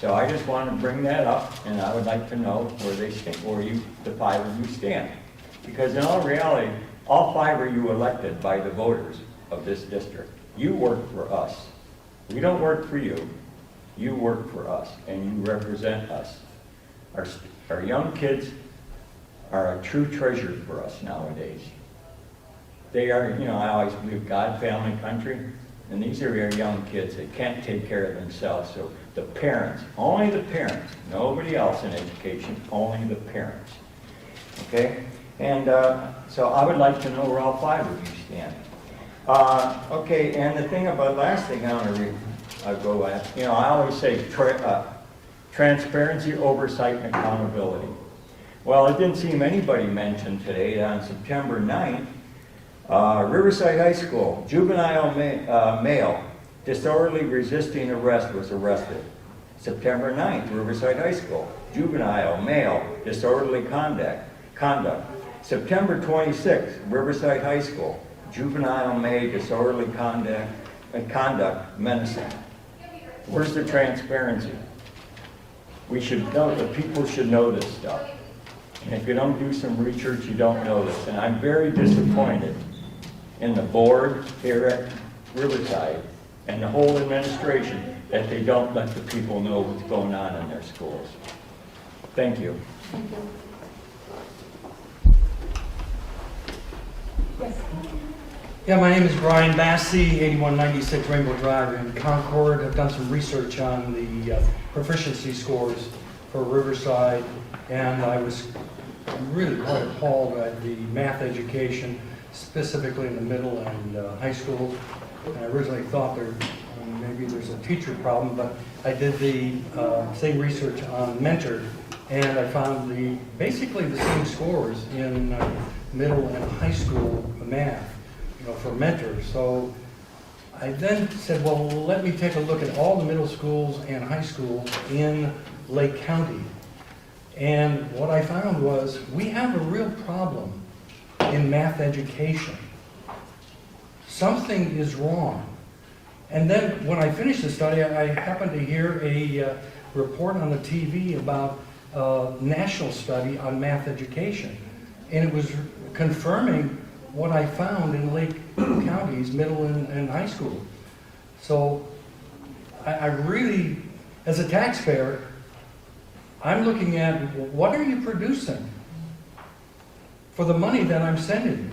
So I just want to bring that up, and I would like to know where they stand, where you, the five of you stand. Because in all reality, all five are you elected by the voters of this district. You work for us. We don't work for you. You work for us, and you represent us. Our young kids are a true treasure for us nowadays. They are, you know, I always believe God, family, country, and these are your young kids that can't take care of themselves. So the parents, only the parents, nobody else in education, only the parents. Okay? And so I would like to know where all five of you stand. Okay, and the thing about, last thing I want to go at, you know, I always say transparency, oversight, and accountability. Well, it didn't seem anybody mentioned today that on September 9th, Riverside High School, juvenile male, disorderly resisting arrest was arrested. September 9th, Riverside High School, juvenile male, disorderly conduct. September 26th, Riverside High School, juvenile male, disorderly conduct, menacing. Where's the transparency? We should know, the people should know this stuff. And if you don't do some research, you don't know this. And I'm very disappointed in the board here at Riverside and the whole administration that they don't let the people know what's going on in their schools. Thank you. Thank you. Yes. Yeah, my name is Brian Massey, 8196 Rainbow Drive in Concord. I've done some research on the proficiency scores for Riverside, and I was really quite appalled at the math education, specifically in the middle and high schools. And I originally thought maybe there's a teacher problem, but I did the same research on Mentor, and I found basically the same scores in middle and high school math, you know, for Mentor. So I then said, well, let me take a look at all the middle schools and high schools in Lake County. And what I found was we have a real problem in math education. Something is wrong. And then when I finished the study, I happened to hear a report on the TV about a national study on math education. And it was confirming what I found in Lake County's middle and high school. So I really, as a taxpayer, I'm looking at what are you producing for the money that I'm sending you?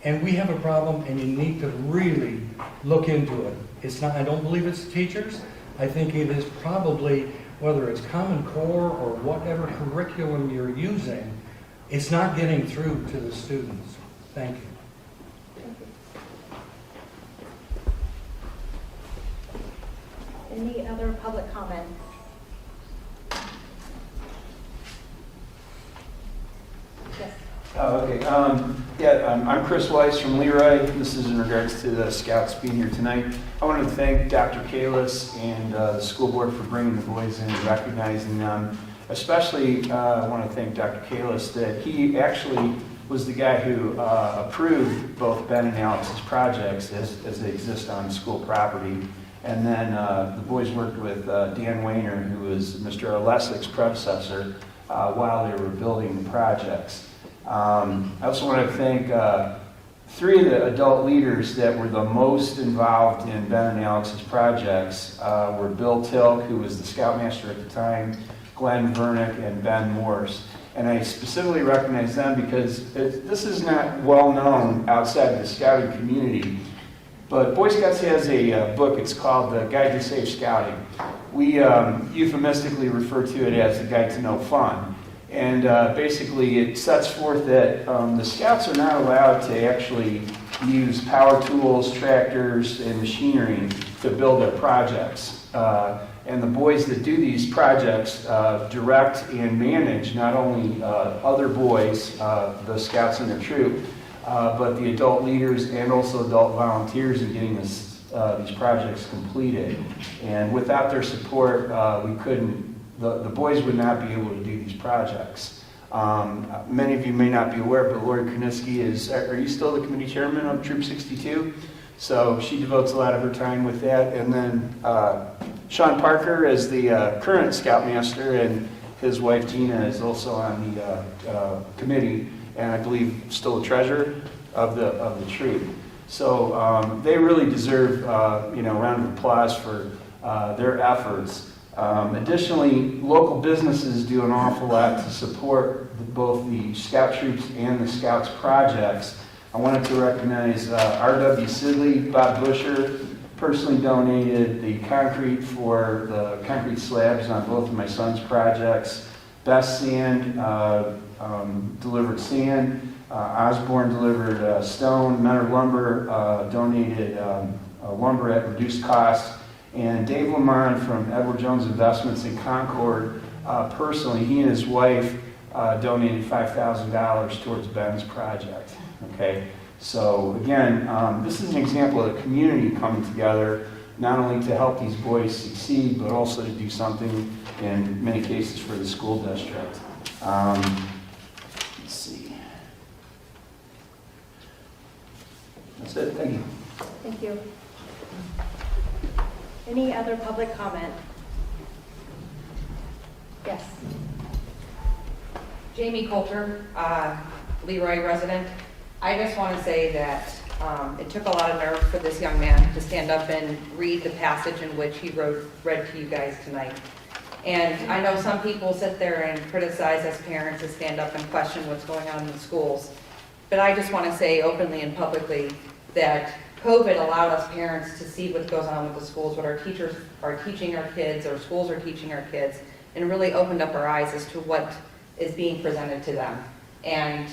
And we have a problem, and you need to really look into it. It's not, I don't believe it's teachers. I think it is probably, whether it's Common Core or whatever curriculum you're using, it's not getting through to the students. Thank you. Any other public comment? Yes. Okay. I'm Chris Weiss from Leroy. This is in regards to the Scouts being here tonight. I wanted to thank Dr. Kalis and the school board for bringing the boys in and recognizing them. Especially, I want to thank Dr. Kalis that he actually was the guy who approved both Ben and Alex's projects as they exist on school property. And then the boys worked with Dan Wayner, who was Mr. Olesik's predecessor, while they were building the projects. I also want to thank three of the adult leaders that were the most involved in Ben and Alex's projects were Bill Tilk, who was the scoutmaster at the time, Glenn Vernick, and Ben Morse. And I specifically recognize them because this is not well known outside the scouting community. But Boy Scouts has a book, it's called The Guide to Safe Scouting. We euphemistically refer to it as the Guide to No Fun. And basically it sets forth that the Scouts are not allowed to actually use power tools, tractors, and machinery to build their projects. And the boys that do these projects direct and manage not only other boys, the Scouts and their troop, but the adult leaders and also adult volunteers in getting these projects completed. And without their support, we couldn't, the boys would not be able to do these projects. Many of you may not be aware, but Lori Kuniski is, are you still the committee chairman of Troop 62? So she devotes a lot of her time with that. And then Sean Parker is the current Scoutmaster, and his wife Gina is also on the committee, and I believe still a treasurer of the troop. So they really deserve a round of applause for their efforts. Additionally, local businesses do an awful lot to support both the Scout troops and the Scouts projects. I wanted to recognize R.W. Sidley, Bob Busher personally donated the concrete for the concrete slabs on both of my son's projects. Best Sand delivered sand. Osborne delivered stone. Menor Lumber donated lumber at reduced cost. And Dave Lamont from Edward Jones Investments in Concord, personally, he and his wife donated $5,000 towards Ben's project. Okay, so again, this is an example of the community coming together, not only to help these boys succeed, but also to do something in many cases for the school district. Let's see. That's it. Thank you. Thank you. Any other public comment? Yes. Jamie Coulter, Leroy resident. I just want to say that it took a lot of nerve for this young man to stand up and read the passage in which he read to you guys tonight. And I know some people sit there and criticize us parents and stand up and question what's going on in the schools. But I just want to say openly and publicly that COVID allowed us parents to see what goes on with the schools, what our teachers are teaching our kids, our schools are teaching our kids, and really opened up our eyes as to what is being presented to them. And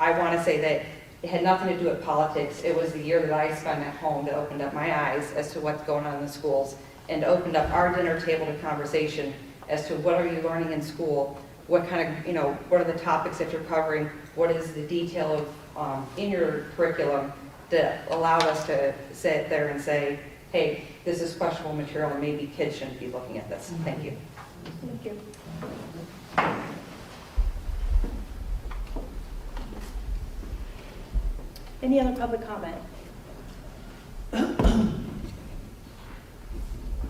I want to say that it had nothing to do with politics. It was the year that I spent at home that opened up my eyes as to what's going on in the schools and opened up our dinner table to conversation as to what are you learning in school, what kind of, what are the topics that you're covering, what is the detail of in your curriculum that allowed us to sit there and say, hey, this is questionable material and maybe kids shouldn't be looking at this. Thank you. Thank you. Any other public comment?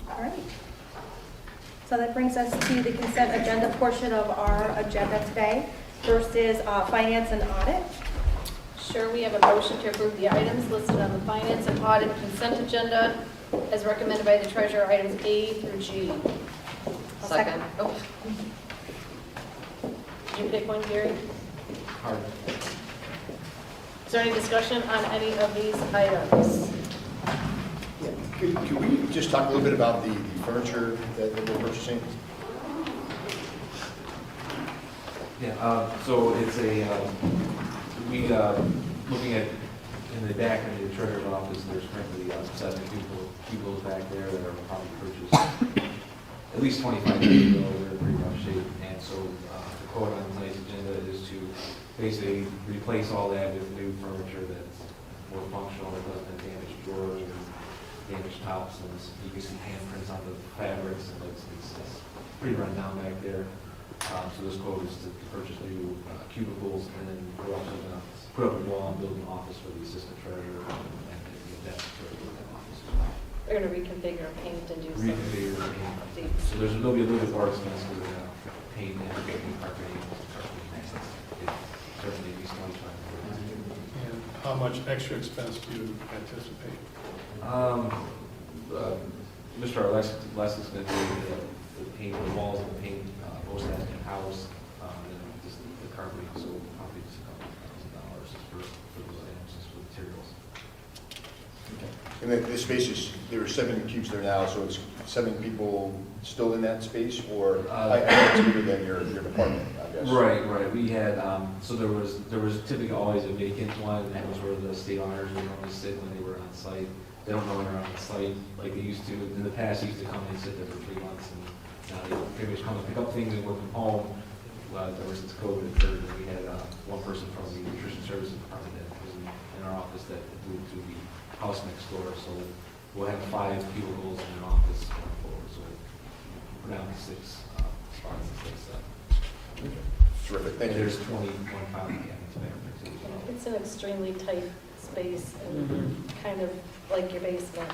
All right. So that brings us to the consent agenda portion of our agenda today. First is finance and audit. Sure, we have a motion to approve the items listed on the finance and audit consent agenda as recommended by the treasurer, items A through G. Second. Oh. Did you pick one, Gary? Hard. Is there any discussion on any of these items? Could we just talk a little bit about the furniture that we're purchasing? Yeah, so it's looking at, in the back of the treasurer's office, there's currently 7 people back there that are probably purchased at least 25 years ago. They're in pretty rough shape. And so the quote on tonight's agenda is to basically replace all that with new furniture that's more functional, that doesn't have damaged drawers and damaged tops. And you can see handprints on the fabrics, and it's pretty run down back there. So this quote is to purchase new cubicles, and then we're also going to put up a wall and build an office for the assistant treasurer and the desk for that office as well. They're going to reconfigure, paint, and do some Reconfigure, updates. so there'll be a little bit more expensive paint and carpeting. It certainly needs 25. And how much extra expense do you anticipate? Mr. Alexis is going to do the paint, the walls and the paint, most of that in-house, and just the carpeting, so probably just $2,000 for those items, just for materials. And the space is, there are 7 cubes there now, so it's 7 people still in that space, or I think it's bigger than your department, I guess. Right. We had, so there was typically always a vacant one, and that was where the state auditors would normally sit when they were on site. They don't know when they're on site like they used to. In the past, they used to come and sit there for 3 months, and now they pretty much come and pick up things and work from home. Ever since COVID occurred, we had one person from the nutrition services department that was in our office that moved to the house next door. So we'll have 5 cubicles in an office going forward. So we're down to 6 spots in place. Terrific, thank you. There's 21 filing cabinets there. It's an extremely tight space and kind of like your basement.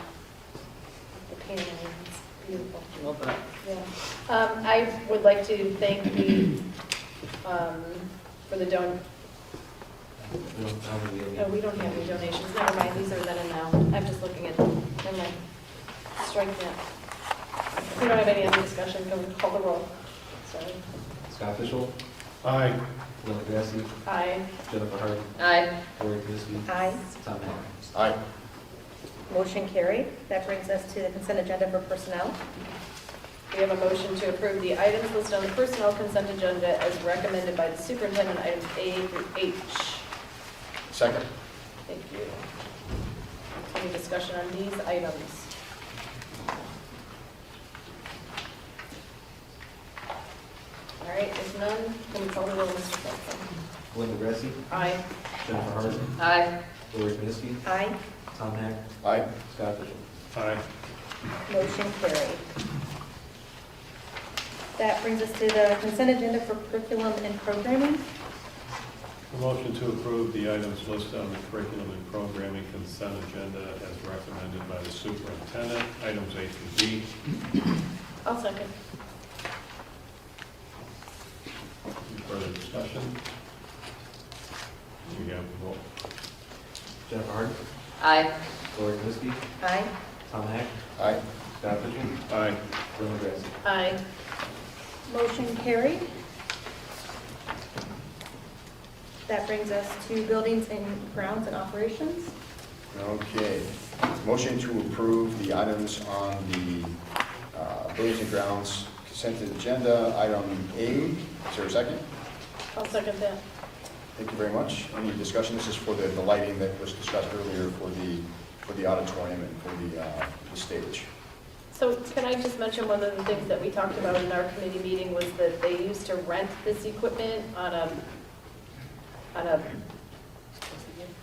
The paneling, it's beautiful. Love that. Yeah. I would like to thank the, for the Oh, we don't have any donations. Never mind, these are then and now. I'm just looking at them. Never mind. Strike that. If we don't have any other discussion, go call the roll. Sorry. Scott Fishel. Aye. Linda Grassi. Aye. Jennifer Hart. Aye. Lori Knessky. Aye. Tom Allen. Aye. Motion carried. That brings us to the consent agenda for personnel. We have a motion to approve the items listed on the personnel consent agenda as recommended by the superintendent, items A through H. Second. Thank you. Any discussion on these items? All right, if none, can we call the roll, Mr. Benson? Linda Grassi. Aye. Jennifer Hart. Aye. Lori Knessky. Aye. Tom Hack. Aye. Scott Fishel. Aye. Motion carried. That brings us to the consent agenda for curriculum and programming. A motion to approve the items listed on the curriculum and programming consent agenda as recommended by the superintendent, items A through D. I'll second. Any further discussion? We have the vote. Jennifer Hart. Aye. Lori Knessky. Aye. Tom Hack. Aye. Scott Fishel. Aye. Linda Grassi. Aye. Motion carried. That brings us to buildings and grounds and operations. Okay. Motion to approve the items on the buildings and grounds consent agenda. Item A, is there a second? I'll second that. Thank you very much. Any discussion? This is for the lighting that was discussed earlier for the auditorium and for the stage. So can I just mention one of the things that we talked about in our committee meeting was that they used to rent this equipment on a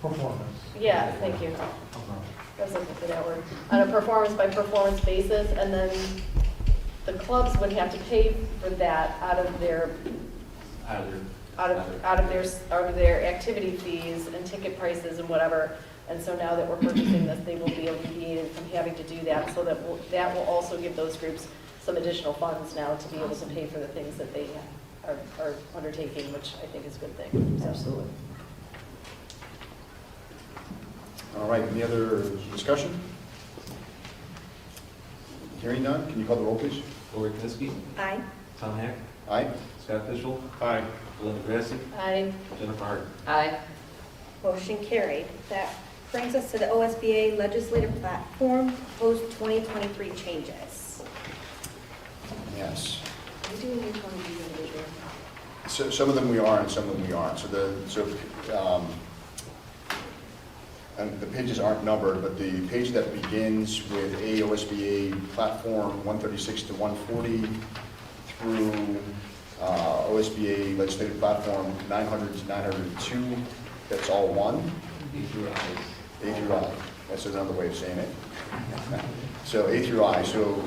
Performance. yeah, thank you. I was looking for that word. On a performance by performance basis, and then the clubs would have to pay for that out of their their activity fees and ticket prices and whatever. And so now that we're purchasing this, they will be alleviated from having to do that, so that will also give those groups some additional funds now to be able to pay for the things that they are undertaking, which I think is a good thing. Absolutely. All right, any other discussion? Hearing none, can you call the roll, please? Lori Knessky. Aye. Tom Hack. Aye. Scott Fishel. Aye. Linda Grassi. Aye. Jennifer Hart. Aye. Motion carried. That brings us to the OSBA legislative platform, proposed 2023 changes. Yes. Are we doing each one of these individually? So some of them we are and some of them we aren't. And the pages aren't numbered, but the page that begins with AOSBA platform 136 to 140 through OSBA legislative platform 900 to 902, that's all one. A through I. A through I. That's another way of saying it. So A through I. So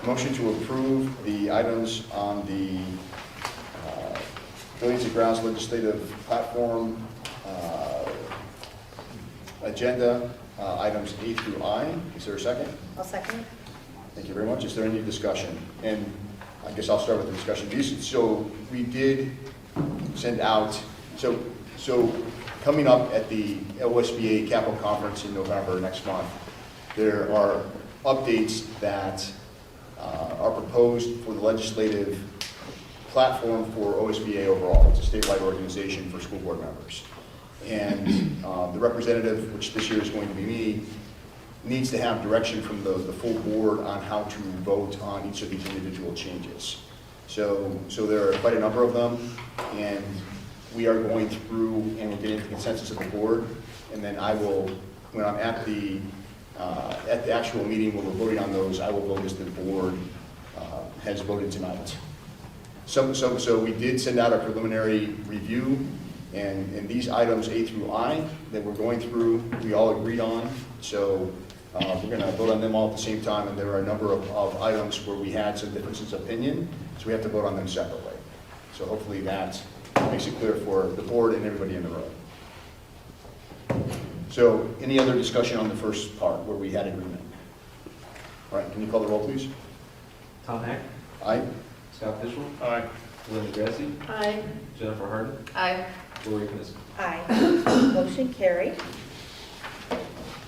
motion to approve the items on the Buildings and Grounds legislative platform agenda, items A through I. Is there a second? I'll second. Thank you very much. Is there any discussion? And I guess I'll start with the discussion. So we did send out, so So coming up at the OSBA Capital Conference in November next month, there are updates that are proposed for the legislative platform for OSBA overall. It's a statewide organization for school board members. And the representative, which this year is going to be me, needs to have direction from the full board on how to vote on each of these individual changes. So there are quite a number of them, and we are going through and we'll get into consensus of the board, and then I will, when I'm at the actual meeting where we're voting on those, I will vote as the board has voted tonight. So we did send out a preliminary review, and these items A through I that we're going through, we all agreed on. So we're going to vote on them all at the same time, and there are a number of items where we had some differences of opinion, so we have to vote on them separately. So hopefully that makes it clear for the board and everybody in the room. So any other discussion on the first part where we had agreement? All right, can you call the roll, please? Tom Heck, Aye. Scott Fishel, Aye. Linda Grassi, Aye. Jennifer Harden, Aye. Lori Knisk. Aye. Motion carried.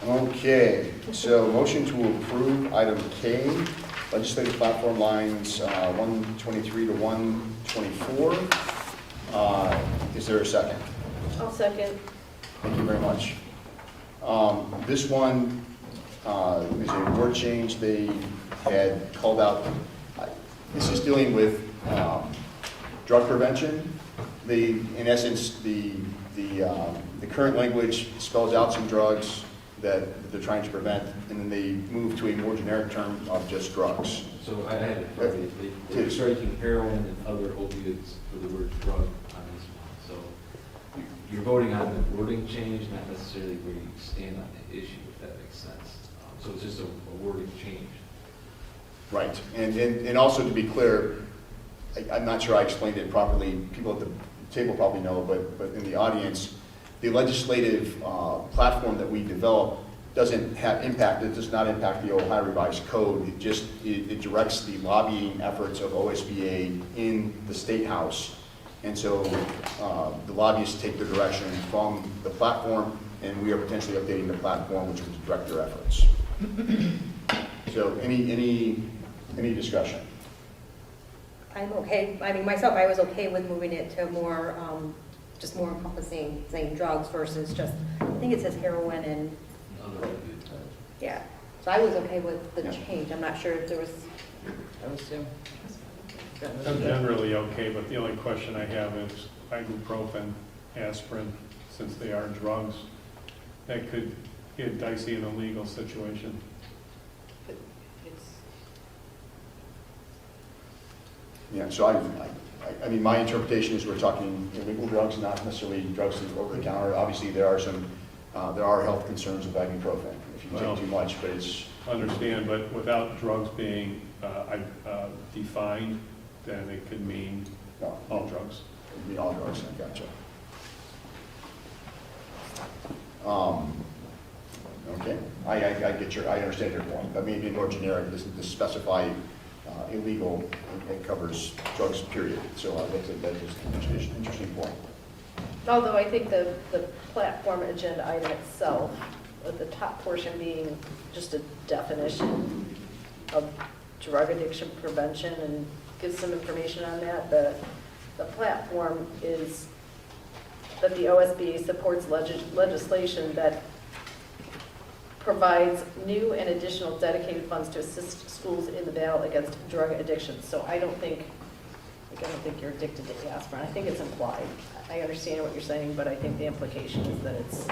Okay, so motion to approve item K, legislative platform lines 123 to 124. Is there a second? I'll second. Thank you very much. This one is a word change. They had called out, this is dealing with drug prevention. In essence, the current language spells out some drugs that they're trying to prevent, and then they move to a more generic term of just drugs. So I had they're striking heroin and other opiates for the word drug on this one. So you're voting on the wording change, not necessarily where you stand on the issue, if that makes sense. So it's just a wording change. Right, and also to be clear, I'm not sure I explained it properly. People at the table probably know, but in the audience, the legislative platform that we develop doesn't have impact. It does not impact the Ohio Revised Code. It directs the lobbying efforts of OSBA in the State House, and so the lobbyists take the direction from the platform, and we are potentially updating the platform, which would direct their efforts. So any discussion? I'm okay, I mean, myself, I was okay with moving it to more, just more encompassing, saying drugs versus just, I think it says heroin and, Other opiates. yeah. So I was okay with the Yeah. change. I'm not sure if there was, I was too. I'm generally okay, but the only question I have is ibuprofen, aspirin, since they are drugs, that could get dicey in a legal situation. Yeah, so I mean, my interpretation is we're talking illegal drugs, not necessarily drugs over the counter. Obviously, there are health concerns with ibuprofen if you take too much, but it's. Understand, but without drugs being defined, then it could mean all drugs. It would mean all drugs, I gotcha. Okay, I understand your point, but maybe more generic, this specify illegal, it covers drugs, period. So that is an interesting point. Although I think the platform agenda item itself, with the top portion being just a definition of drug addiction prevention and gives some information on that, the platform is that the OSBA supports legislation that provides new and additional dedicated funds to assist schools in the battle against drug addiction. So I don't think you're addicted to aspirin. I think it's implied. I understand what you're saying, but I think the implication is that it's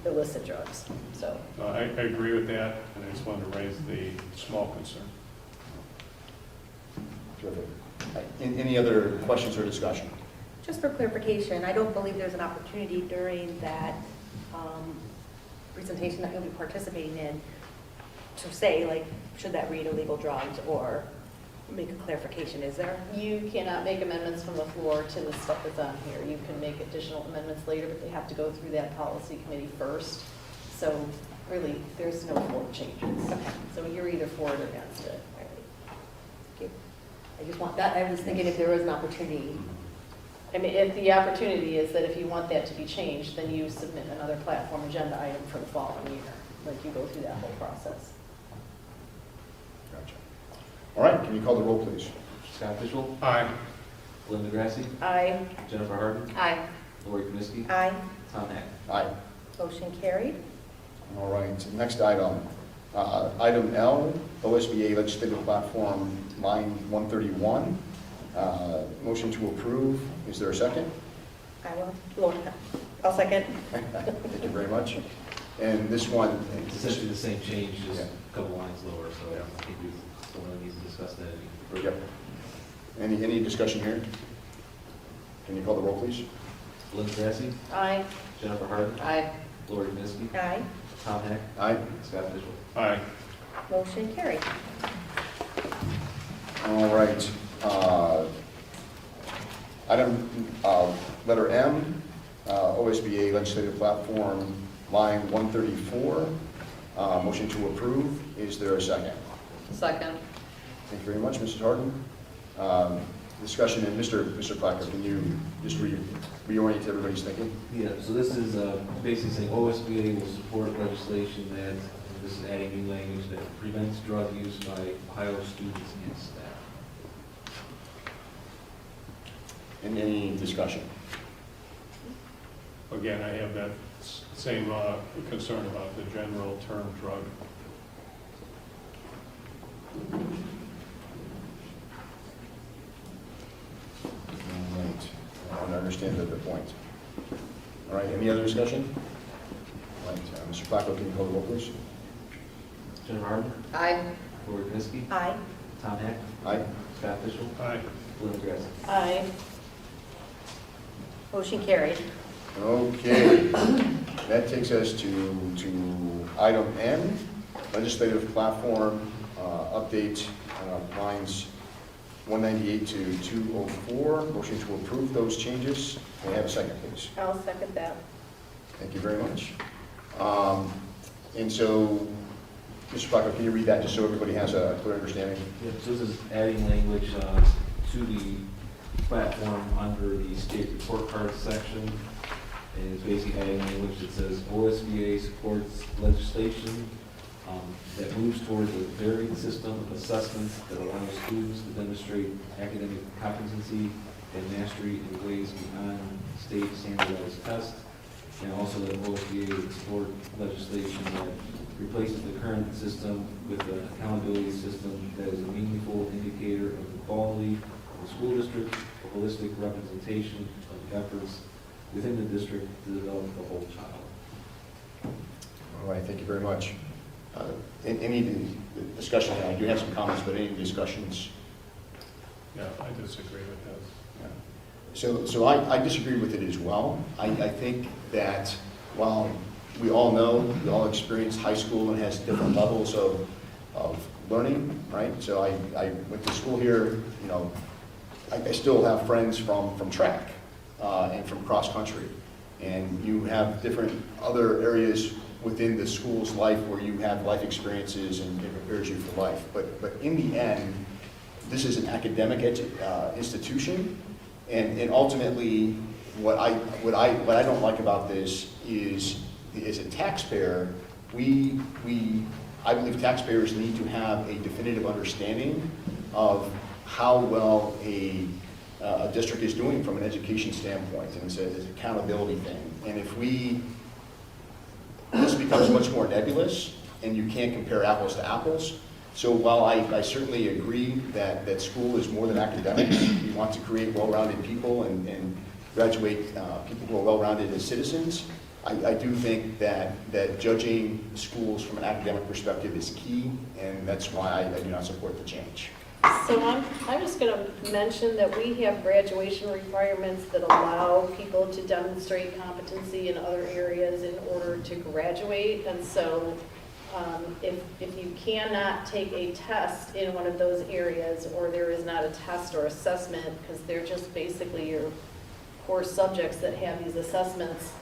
illicit drugs. So I agree with that, and I just wanted to raise the small concern. Terrific. Any other questions or discussion? just for clarification, I don't believe there's an opportunity during that presentation that you'll be participating in to say, like, should that read illegal drugs or make a clarification, is there? You cannot make amendments from the floor to the stuff that's on here. You can make additional amendments later, but they have to go through that policy committee first. So really, there's no floor changes. Okay. So you're either for it or against it. Thank you. I just want that, I was thinking if there was an opportunity I mean, if the opportunity is that if you want that to be changed, then you submit another platform agenda item for the following year. Like you go through that whole process. Gotcha. All right, can you call the roll, please? Scott Fishel. Aye. Linda Grassi. Aye. Jennifer Harden. Aye. Lori Kniske. Aye. Tom Heck. Aye. Motion carried. All right, next item. Item L, OSBA Legislative Platform, line 131. Motion to approve. Is there a second? I will. I'll second. Thank you very much. And this one, It's essentially the same change, just Yeah. a couple lines lower, so I think we don't really need to discuss that any Yep. further. Any discussion here? Can you call the roll, please? Linda Grassi. Aye. Jennifer Harden. Aye. Lori Kniske. Aye. Tom Heck. Aye. Scott Fishel. Aye. Motion carried. All right. Item letter M, OSBA Legislative Platform, line 134. Motion to approve. Is there a second? Second. Thank you very much, Mrs. Harden. Discussion, and Mr. Placker, can you just reorient everybody's thinking? Yeah, so this is basically saying OSBA will support legislation that, this is adding new language, that prevents drug use by Ohio students and staff. And any discussion? Again, I have that same concern about the general term drug. All right. I understand the point. All right, any other discussion? All right, Mr. Placco, can you call the roll, please? Jennifer Harden. Aye. Lori Kniske. Aye. Tom Heck. Aye. Scott Fishel. Aye. Linda Grassi. Aye. Motion carried. Okay, that takes us to item N, legislative platform update, lines 198 to 204. Motion to approve those changes. May I have a second, please? I'll second that. Thank you very much. And so, Mr. Placco, can you read that just so everybody has a clear understanding? Yep, so this is adding language to the platform under the state report card section. And it's basically adding language that says OSBA supports legislation that moves towards a varied system of assessments that allows students to demonstrate academic competency and mastery in ways beyond state standardized tests. And also that OSBA would support legislation that replaces the current system with an accountability system that is a meaningful indicator of the quality of the school district, a holistic representation of the efforts within the district to develop the whole child. All right, thank you very much. Any discussion? I do have some comments, but any discussions? Yeah, I disagree with that. So I disagree with it as well. I think that while we all know, we all experience high school and has different levels of learning, right? So I went to school here, you know, I still have friends from track and from cross country. And you have different other areas within the school's life where you have life experiences and it prepares you for life. But in the end, this is an academic institution. And ultimately, what I don't like about this is, as a taxpayer, I believe taxpayers need to have a definitive understanding of how well a district is doing from an education standpoint, and it's an accountability thing. And if this becomes much more nebulous, and you can't compare apples to apples. So while I certainly agree that school is more than academics, we want to create well-rounded people and graduate people who are well-rounded as citizens, I do think that judging schools from an academic perspective is key, and that's why I do not support the change. So I'm just going to mention that we have graduation requirements that allow people to demonstrate competency in other areas in order to graduate. And so if you cannot take a test in one of those areas, or there is not a test or assessment, because they're just basically your core subjects that have these assessments,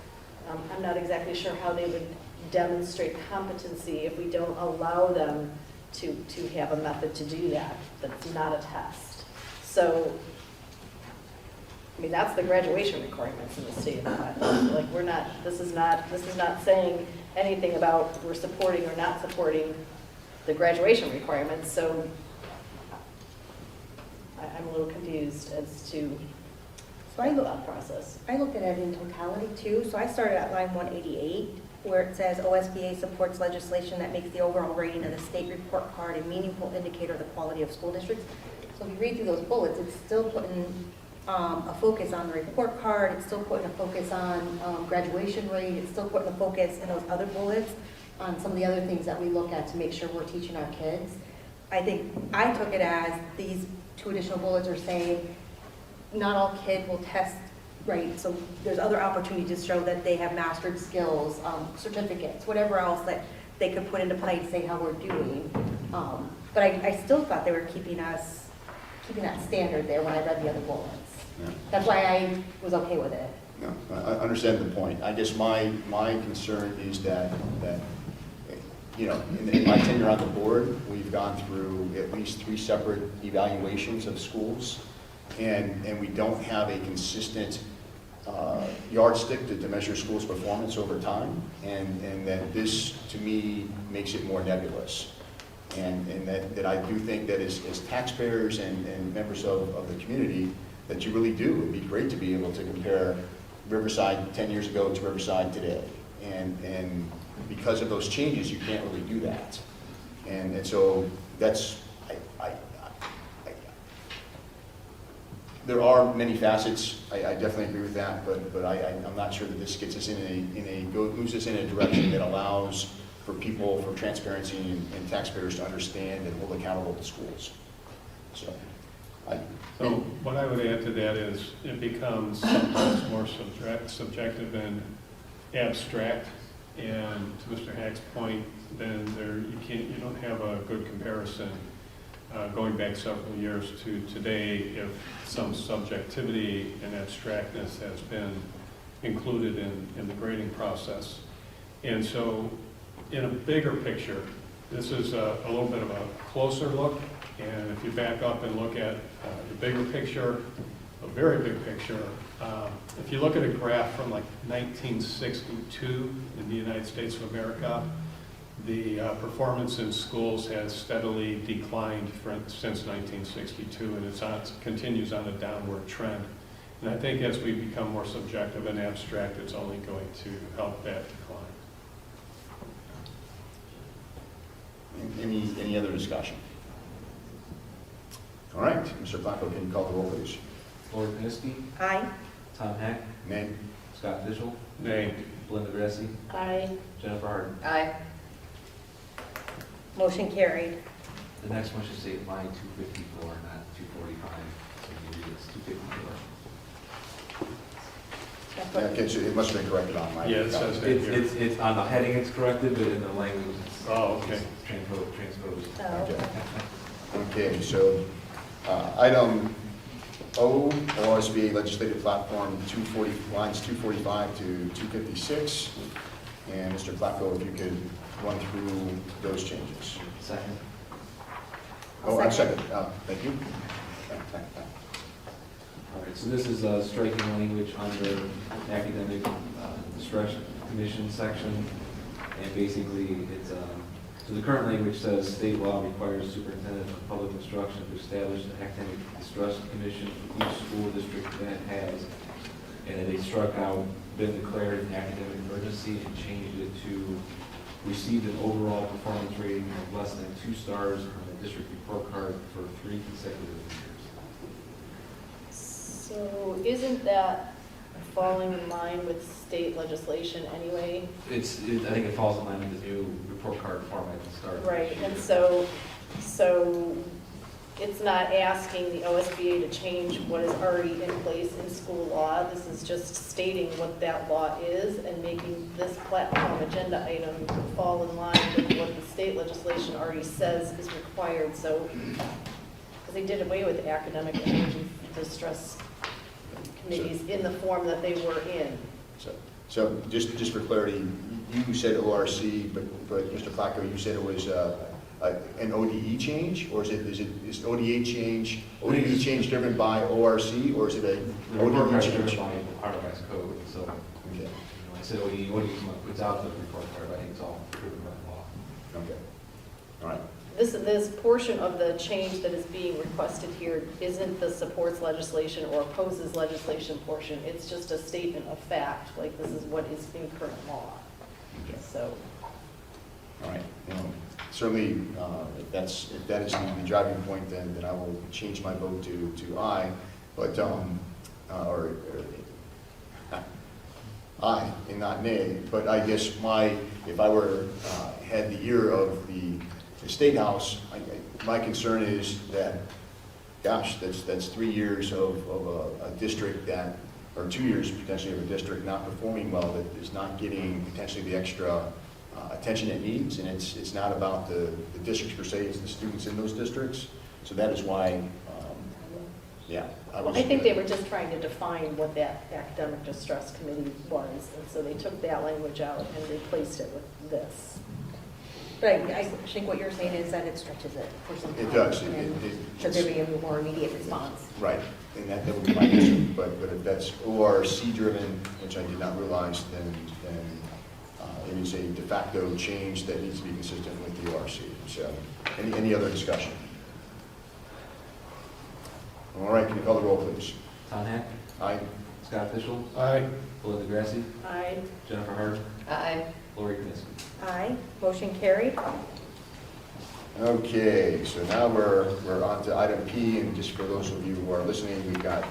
I'm not exactly sure how they would demonstrate competency if we don't allow them to have a method to do that, that's not a test. So I mean, that's the graduation requirements in the state of Ohio. Like, this is not saying anything about we're supporting or not supporting the graduation requirements, so I'm a little confused as to So I the look, thought process. I looked at it in totality too. So I started at line 188, where it says OSBA supports legislation that makes the overall rating of the state report card a meaningful indicator of the quality of school districts. So if you read through those bullets, it's still putting a focus on the report card. It's still putting a focus on graduation rate. It's still putting a focus in those other bullets on some of the other things that we look at to make sure we're teaching our kids. I think I took it as these 2 additional bullets are saying not all kids will test right, so there's other opportunities to show that they have mastered skills, certificates, whatever else that they could put into play to say how we're doing. But I still thought they were keeping that standard there when I read the other bullets. Yeah. That's why I was okay with it. No, I understand the point. I guess my concern is that you know, in my tenure on the board, we've gone through at least 3 separate evaluations of schools, and we don't have a consistent yardstick to measure schools' performance over time, and that this, to me, makes it more nebulous. And that I do think that as taxpayers and members of the community, that you really do. It'd be great to be able to compare Riverside 10 years ago to Riverside today. And because of those changes, you can't really do that. And so that's, there are many facets. I definitely agree with that, but I'm not sure that this gets us moves us in a direction that allows for people, for transparency and taxpayers to understand and hold accountable the schools. So what I would add to that is it becomes sometimes more subjective and abstract. And to Mr. Hack's point, then you don't have a good comparison going back several years to today if some subjectivity and abstractness has been included in the grading process. And so in a bigger picture, this is a little bit of a closer look. And if you back up and look at the bigger picture, a very big picture, if you look at a graph from like 1962 in the United States of America, the performance in schools has steadily declined since 1962, and it continues on a downward trend. And I think as we become more subjective and abstract, it's only going to help that decline. Any other discussion? All right, Mr. Placco, can you call the roll, please? Lori Kniske, Aye. Tom Heck, Nay. Scott Fishel, Nay. Belinda Grassi, Aye. Jennifer Harden. Aye. Motion carried. The next one should say line 254, not 245. So you read it's 254. Okay, so it must have been corrected on my. Yeah, it says that here. It's on the heading, it's corrected, but in the language, it's okay. transposed. Oh. Okay, so item O, OSBA legislative platform 240, lines 245 to 256. And Mr. Placco, if you could run through those changes. Second. Oh, I'm second. Thank you. All right, so this is striking language under academic discretion commission section, and basically it's so the current language says state law requires superintendent of public instruction to establish an academic discretion commission for each school district that has, and they struck out been declared an academic emergency and changed it to received an overall performance rating of less than 2 stars on the district report card for 3 consecutive years. So isn't that falling in line with state legislation anyway? I think it falls in line with the new report card format that started. Right, and so it's not asking the OSBA to change what is already in place in school law. This is just stating what that law is and making this platform agenda item fall in line with what the state legislation already says is required. So, because they did away with academic emergency distress committees in the form that they were in. So just for clarity, you said ORC, but Mr. Placco, you said it was an ODE change, or is ODE change driven by ORC, or is it a The report ODE card is change? driven by our revised code, so, Okay, when I said ODE puts out the report card, I think it's all driven by law. okay, all right. This portion of the change that is being requested here isn't the supports legislation or opposes legislation portion. It's just a statement of fact, like this is what is in current law. So, All right, certainly, if that is the driving point, then I will change my vote to aye, but, or aye and not nay, but I guess if I had the ear of the State House, my concern is that, gosh, that's 3 years of a district that, or 2 years potentially of a district not performing well, that is not getting potentially the extra attention it needs, and it's not about the districts per se, it's the students in those districts. So that is why, I think they were just trying to define what that academic distress committee was, and so they took that language out and replaced it with this. But I think what you're saying is that it stretches it for some time. It does. Should there be a more immediate response? Right, and that would be my concern, but if that's ORC driven, which I did not realize, then it is a de facto change that needs to be consistent with the ORC. So, any other discussion? All right, can you call the roll, please? Tom Hack? Aye. Scott Fishel? Aye. Belinda Grassi? Aye. Jennifer Hart? Aye. Lori Kniske? Aye. Motion carried. Okay, so now we're on to item P, and just for those of you who are listening, we've got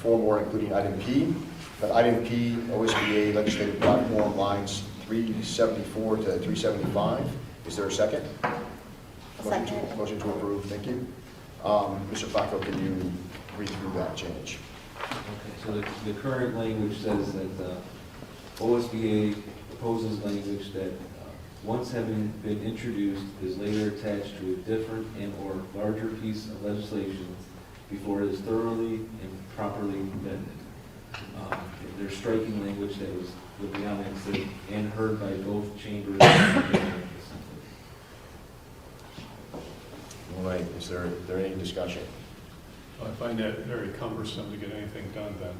4 more, including item P. But item P, OSBA legislative platform lines 374 to 375. Is there a second? Second. Motion to approve, thank you. Mr. Flacco, can you read through that change? Okay, so the current language says that OSBA proposes language that once having been introduced is later attached to a different and or larger piece of legislation before it is thoroughly and properly vetted. There's striking language that was with the annex and heard by both chambers of the Assembly. All right, is there any discussion? I find that very cumbersome to get anything done then.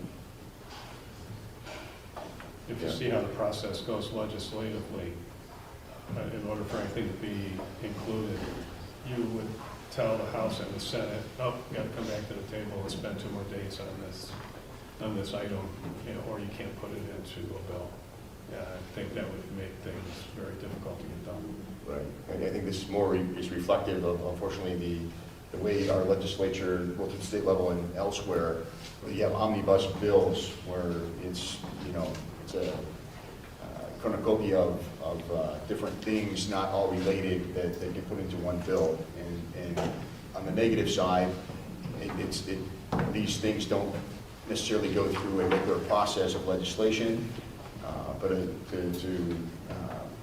If you see how the process goes legislatively, in order for anything to be included, you would tell the House and the Senate, oh, we got to come back to the table and spend 2 more days on this item, or you can't put it into a bill. Yeah, I think that would make things very difficult to get done. Right, I think this is reflective of, unfortunately, the way our legislature, both at the state level and elsewhere, you have omnibus bills where it's a cornucopia of different things, not all related, that get put into one bill. And on the negative side, these things don't necessarily go through a regular process of legislation, but to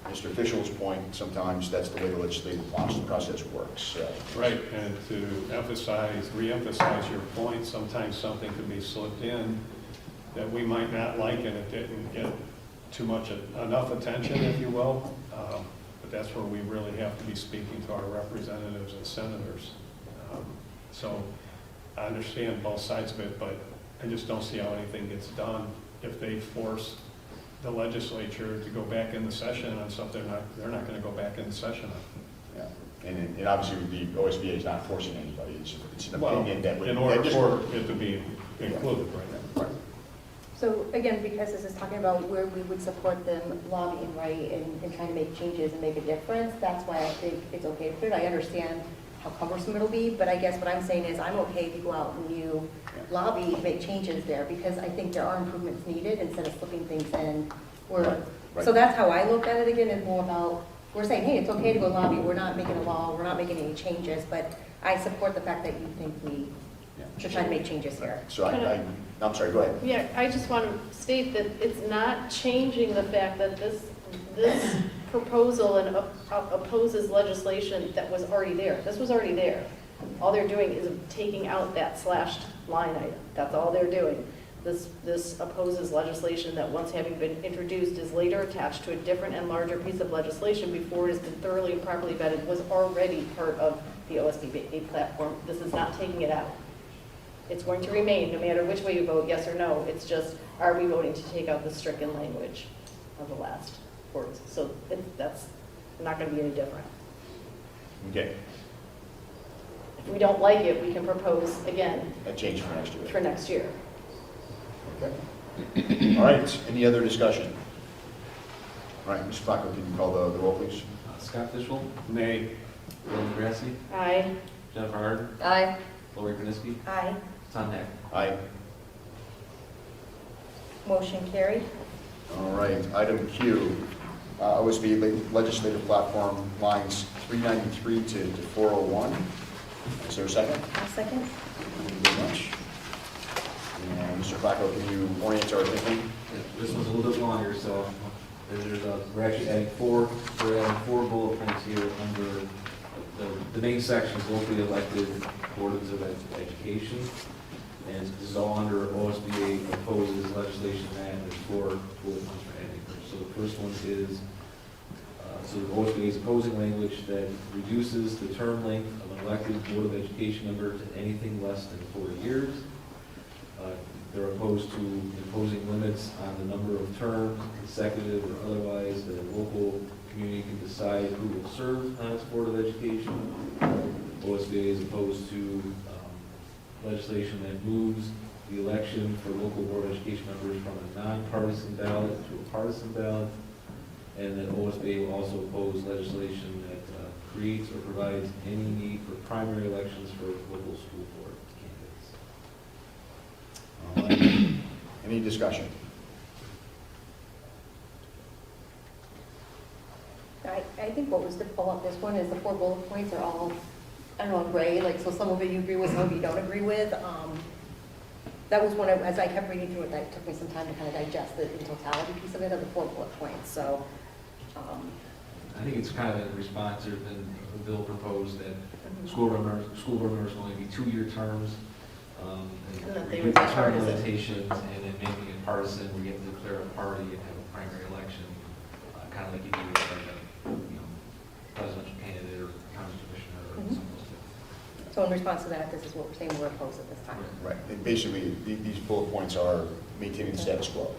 Mr. Fischel's point, sometimes that's the way the legislative process works. Right, and to re-emphasize your point, sometimes something could be slipped in that we might not like, and it didn't get enough attention, if you will. But that's where we really have to be speaking to our representatives and senators. So I understand both sides of it, but I just don't see how anything gets done if they force the legislature to go back into session on something they're not going to go back into session on. Yeah, and obviously the OSBA is not forcing anybody. It's an opinion that would. In order for it to be included, right? So again, because this is talking about where we would support them lobbying, right, and trying to make changes and make a difference, that's why I think it's okay to put it. I understand how cumbersome it'll be, but I guess what I'm saying is I'm okay to go out and you lobby, make changes there, because I think there are improvements needed instead of slipping things in. So that's how I look at it again, is more about, we're saying, hey, it's okay to go lobby, we're not making a law, we're not making any changes, but I support the fact that you think we should try to make changes here. So I'm sorry, go ahead. Yeah, I just want to state that it's not changing the fact that this proposal and opposes legislation that was already there. This was already there. All they're doing is taking out that slashed line item. That's all they're doing. This opposes legislation that once having been introduced is later attached to a different and larger piece of legislation before it has been thoroughly and properly vetted, was already part of the OSBA platform. This is not taking it out. It's going to remain, no matter which way you vote, yes or no. It's just, are we voting to take out the stricken language of the last words? So that's not going to be any different. Okay, If we don't like it, we can propose again a change for next year. for next year. Okay. All right, any other discussion? All right, Mr. Flacco, can you call the roll, please? Scott Fishel, Nay. Bill Grassi, Aye. Jennifer Harden, Aye. Lori Kniske, Aye. Tom Heck. Aye. Motion carried. All right, item Q, OSBA legislative platform lines 393 to 401. Is there a second? I'll second. Thank you very much. And Mr. Flacco, can you orient our thinking? This one's a little bit longer, so we're actually adding four bullet points here under the main section is locally elected boards of education. And this is all under OSBA opposes legislation and there's four bullet points for adding. So the first one is, so the OSBA is opposing language that reduces the term length of an elected board of education member to anything less than 4 years. They're opposed to imposing limits on the number of terms, consecutive or otherwise, that a local community can decide who will serve on its Board of Education. OSBA is opposed to legislation that moves the election for local Board of Education members from a nonpartisan ballot to a partisan ballot. And then OSBA will also oppose legislation that creates or provides any need for primary elections for local school board candidates. All right. Any discussion? I think what was difficult on this one is the 4 bullet points are all, I don't know, gray, like, so some of it you agree with, some of it you don't agree with. That was one of, as I kept reading through it, that took me some time to kind of digest the totality piece of it, of the 4 bullet points, so. I think it's kind of in response to the bill proposed that school board members can only be 2-year terms. And that they reduce would the be term partisan. limitations, and then making it partisan, we get to declare a party and have a primary election, kind of like you do with like a presidential candidate or county commissioner or something like that. So in response to that, this is what we're saying we're opposed at this time. Right, and basically, these bullet points are maintaining the status quo.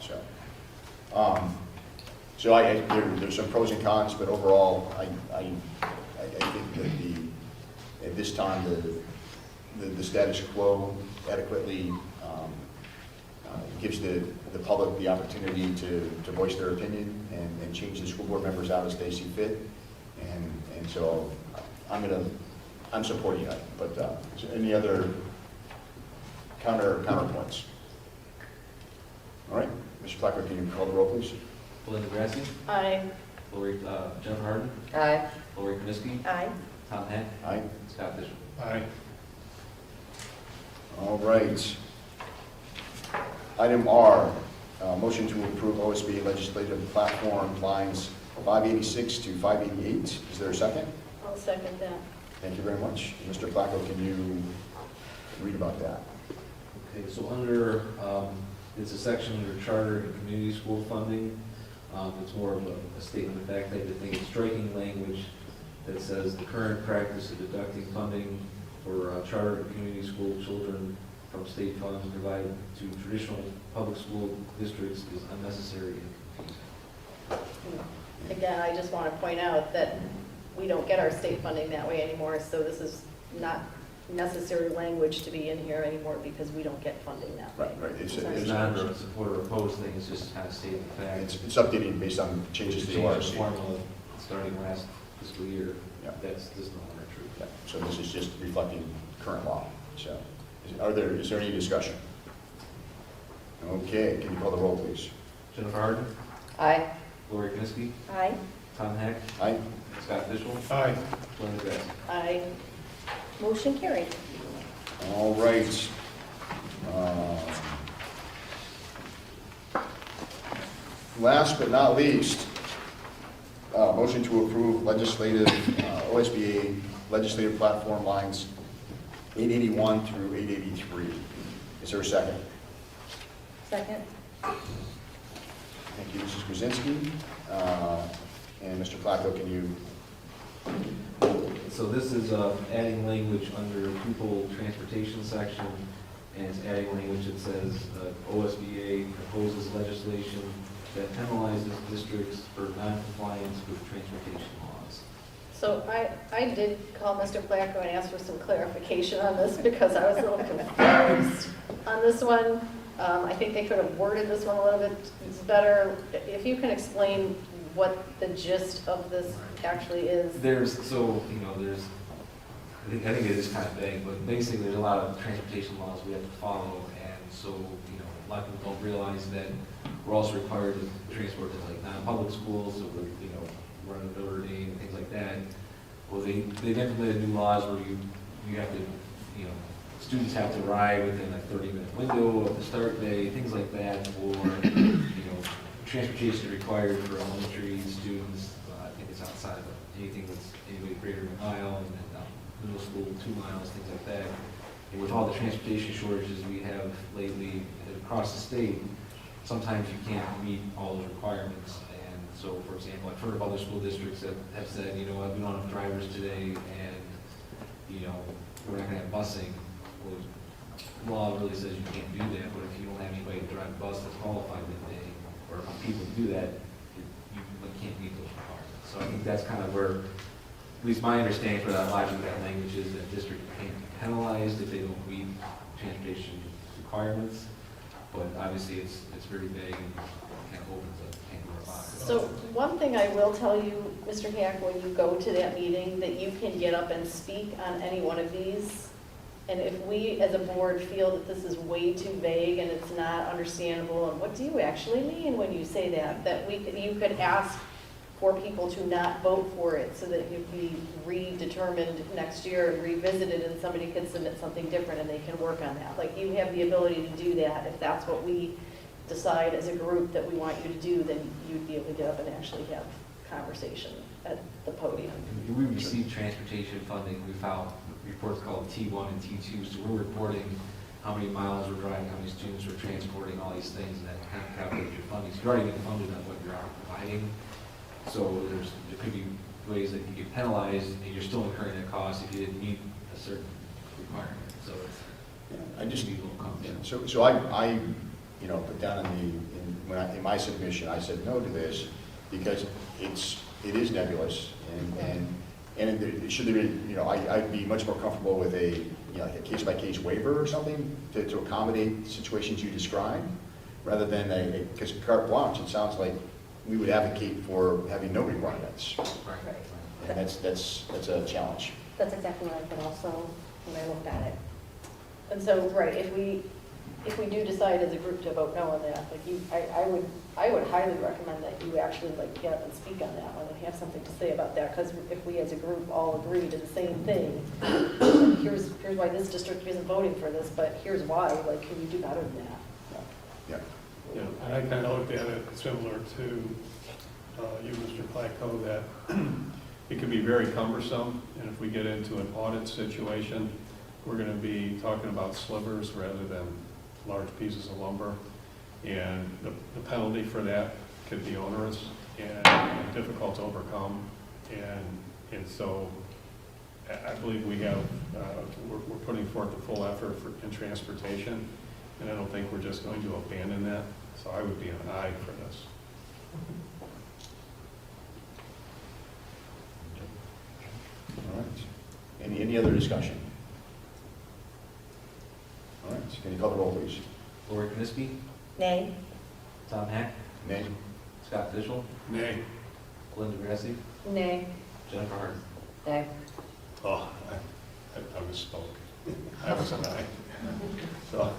So, there's some pros and cons, but overall, I think that at this time, the status quo adequately gives the public the opportunity to voice their opinion and change the school board members out as they see fit. And so I'm supporting that, but is there any other counterpoints? All right, Mr. Flacco, can you call the roll, please? Belinda Grassi, Aye. Jennifer Harden, Aye. Lori Kniske, Aye. Tom Heck, Aye. Scott Fishel. Aye. All right. Item R, motion to approve OSBA legislative platform lines 586 to 588. Is there a second? I'll second that. Thank you very much. Mr. Flacco, can you read about that? Okay, so under, it's a section under charter and community school funding. It's more of a statement of fact type of thing. It's striking language that says the current practice of deducting funding for charter and community school children from state funds provided to traditional public school districts is unnecessary and confusing. Again, I just want to point out that we don't get our state funding that way anymore, so this is not necessary language to be in here anymore because we don't get funding that way. Right. It's not a support or oppose thing, it's just kind of stating the fact. It's updating based on changes to the Change ORC. the formula starting last fiscal year. Yeah. That's just no longer true. Yeah, so this is just reflecting current law. So, is there any discussion? Okay, can you call the roll, please? Jennifer Harden, Aye. Lori Kniske, Aye. Tom Heck, Aye. Scott Fishel, Aye. Belinda Grassi. Aye. Motion carried. All right. Last but not least, motion to approve legislative, OSBA legislative platform lines 881 through 883. Is there a second? Second. Thank you, Mrs. Krasinski. And Mr. Placco, can you? So this is adding language under pupil transportation section, and it's adding language that says OSBA proposes legislation that penalizes districts for non-compliance with transportation laws. So I did call Mr. Placco and ask for some clarification on this because I was a little confused on this one. I think they could have worded this one a little bit better. If you can explain what the gist of this actually is. I think it is kind of vague, but basically there's a lot of transportation laws we have to follow, and so, a lot of people don't realize that we're also required to transport to like non-public schools, so we're, running Notre Dame and things like that. Well, they've implemented new laws where you have to, students have to ride within a 30-minute window of the start day, things like that, or, transportation required for elementary students. I think it's outside of anything that's anybody greater than a mile, and then middle school 2 miles, things like that. And with all the transportation shortages we have lately across the state, sometimes you can't meet all those requirements. And so, for example, I've heard of other school districts that have said, we don't have enough drivers today, and, we're not gonna have busing. Well, law really says you can't do that, but if you don't have anybody to drive a bus that's qualified that day, or people to do that, you can't meet those requirements. So I think that's kind of where, at least my understanding for that logic of that language is that district can't be penalized if they don't meet transportation requirements. But obviously it's very vague and kind of opens a can of worms. So one thing I will tell you, Mr. Hack, when you go to that meeting, that you can get up and speak on any one of these. And if we as a board feel that this is way too vague and it's not understandable, and what do you actually mean when you say that you could ask for people to not vote for it so that it could be redetermined next year and revisited, and somebody could submit something different and they can work on that. Like, you have the ability to do that. If that's what we decide as a group that we want you to do, then you'd be able to get up and actually have conversation at the podium. We receive transportation funding. We file reports called T1 and T2, so we're reporting how many miles we're driving, how many students we're transporting, all these things, and that kind of calculates your funding. So you're already getting funded on what you're providing. So there could be ways that you get penalized and you're still incurring that cost if you didn't meet a certain requirement. So it's So I put down in my submission, I said no to this because it is nebulous, and it should be, I'd be much more comfortable with a case-by-case waiver or something to accommodate situations you described, rather than because carte blanche, it sounds like we would advocate for having no requirements. Right. And that's a challenge. That's exactly what I thought also when I looked at it. And so, right, if we do decide as a group to vote no on that, I would highly recommend that you actually get up and speak on that one and have something to say about that, because if we as a group all agree to the same thing, here's why this district isn't voting for this, but here's why, can you do better than that? Yeah, and I kind of looked at it similar to you, Mr. Placco, that it can be very cumbersome, and if we get into an audit situation, we're going to be talking about slivers rather than large pieces of lumber, and the penalty for that could be onerous and difficult to overcome, and so I believe we're putting forth the full effort in transportation, and I don't think we're just going to abandon that. So I would be an aye for this. All right. Any other discussion? All right. Can you call the roll, please? Lori Knispy, Nay. Tom Hack, Nay. Scott Fishel, Nay. Linda Grassi, Nay. Jennifer Hart. Nay. Oh, I misspoke. I was an aye. So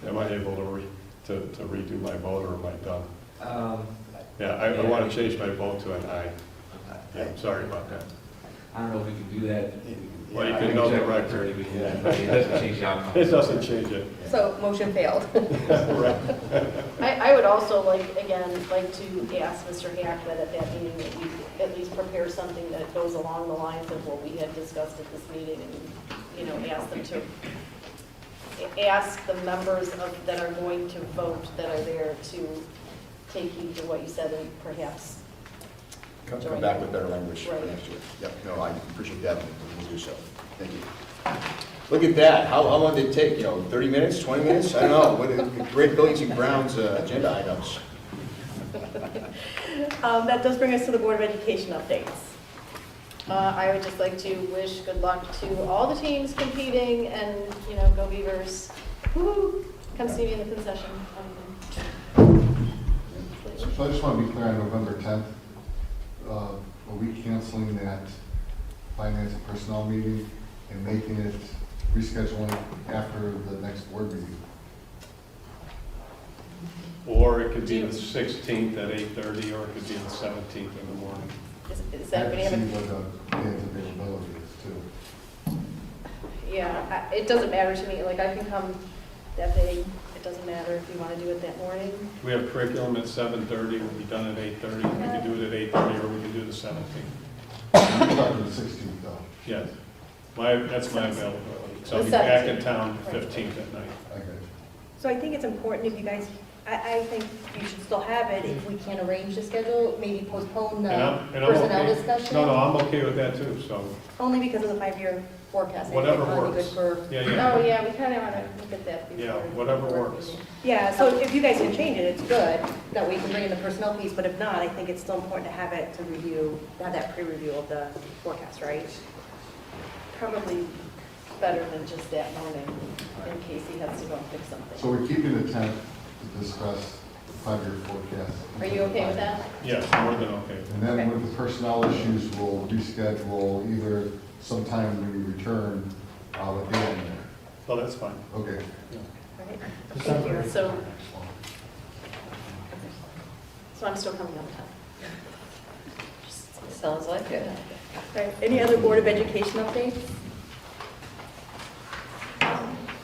am I able to redo my vote, or am I done? Yeah, I want to change my vote to an aye. Yeah, I'm sorry about that. I don't know if we can do that. Well, you can know the record. It doesn't change the outcome. It doesn't change it. So motion failed. Right. I would also like to ask Mr. Hack that at that meeting that we at least prepare something that goes along the lines of what we had discussed at this meeting, and, ask them to ask the members that are going to vote that are there to take heed to what you said and perhaps Come back with better language for Right. next year. Yep, no, I appreciate that, and we'll do so. Thank you. Look at that, how long did it take, 30 minutes, 20 minutes? I don't know, what great buildings and grounds agenda items. That does bring us to the Board of Education updates. I would just like to wish good luck to all the teams competing and, go Beavers. Woo! Come see me in the concession. So I just want to be clear on November 10th, are we canceling that finance and personnel meeting and making it, rescheduling after the next board meeting? Or it could be the 16th at 8:30, or it could be the 17th in the morning. Is everybody I have have to see what the day's availability is too. Yeah, it doesn't matter to me. Like, I can come that day. It doesn't matter if you want to do it that morning. We have curriculum at 7:30, we'll be done at 8:30. We could do it at 8:30, or we could do the 17th. You're talking the 16th though. Yes, that's my availability. So I'll be The back 17th. in town the 15th at night. I got you. So I think it's important if you guys, I think you should still have it if we can arrange the schedule, maybe postpone the And I'm personnel okay. discussion. No, I'm okay with that too, so Only because of the 5-year forecast. I think whatever it'd probably be works. good for- Yeah. Oh, yeah, we kind of want to look at that before. Yeah, whatever the board works. meeting. Yeah, so if you guys can change it, it's good, that we can bring in the personnel piece, but if not, I think it's still important to have it to review, have that pre-review of the forecast, right? Probably better than just that morning, in case he has to go and fix something. So we're keeping the 10th to discuss the 5-year forecast. Are you okay with that? Yes, more than okay. And then Okay. with the personnel issues, we'll reschedule either sometime when we return with Dan there. Well, that's fine. Okay. Right. Thank you. So I'm still coming on time. Sounds like it. Right. Any other Board of Education updates?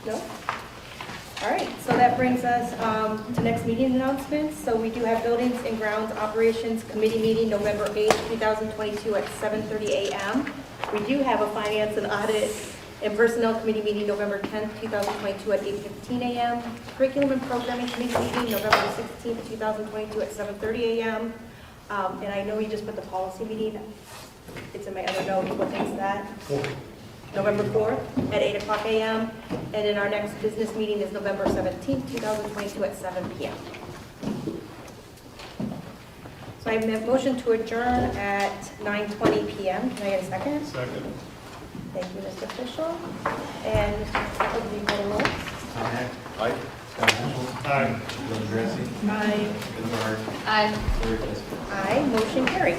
No? All right, so that brings us to next meeting announcements. So we do have Buildings and Grounds Operations Committee meeting November 8th, 2022 at 7:30 a.m. We do have a Finance and Audit and Personnel Committee meeting November 10th, 2022 at 8:15 a.m. Curriculum and Programming Committee meeting November 16th, 2022 at 7:30 a.m. And I know you just put the policy meeting, it's in my other note, what date's that? November 4th at 8 o'clock a.m. And then our next business meeting is November 17th, 2022 at 7 p.m. So I have a motion to adjourn at 9:20 p.m. Can I get a second? Second. Thank you, Mr. Fischel. And would you go to roll? Tom Heck. Aye. Scott Fishel. Aye. Bill Grassi. Aye. Ed Barr. Aye. Larry Tesler. Aye, motion carried.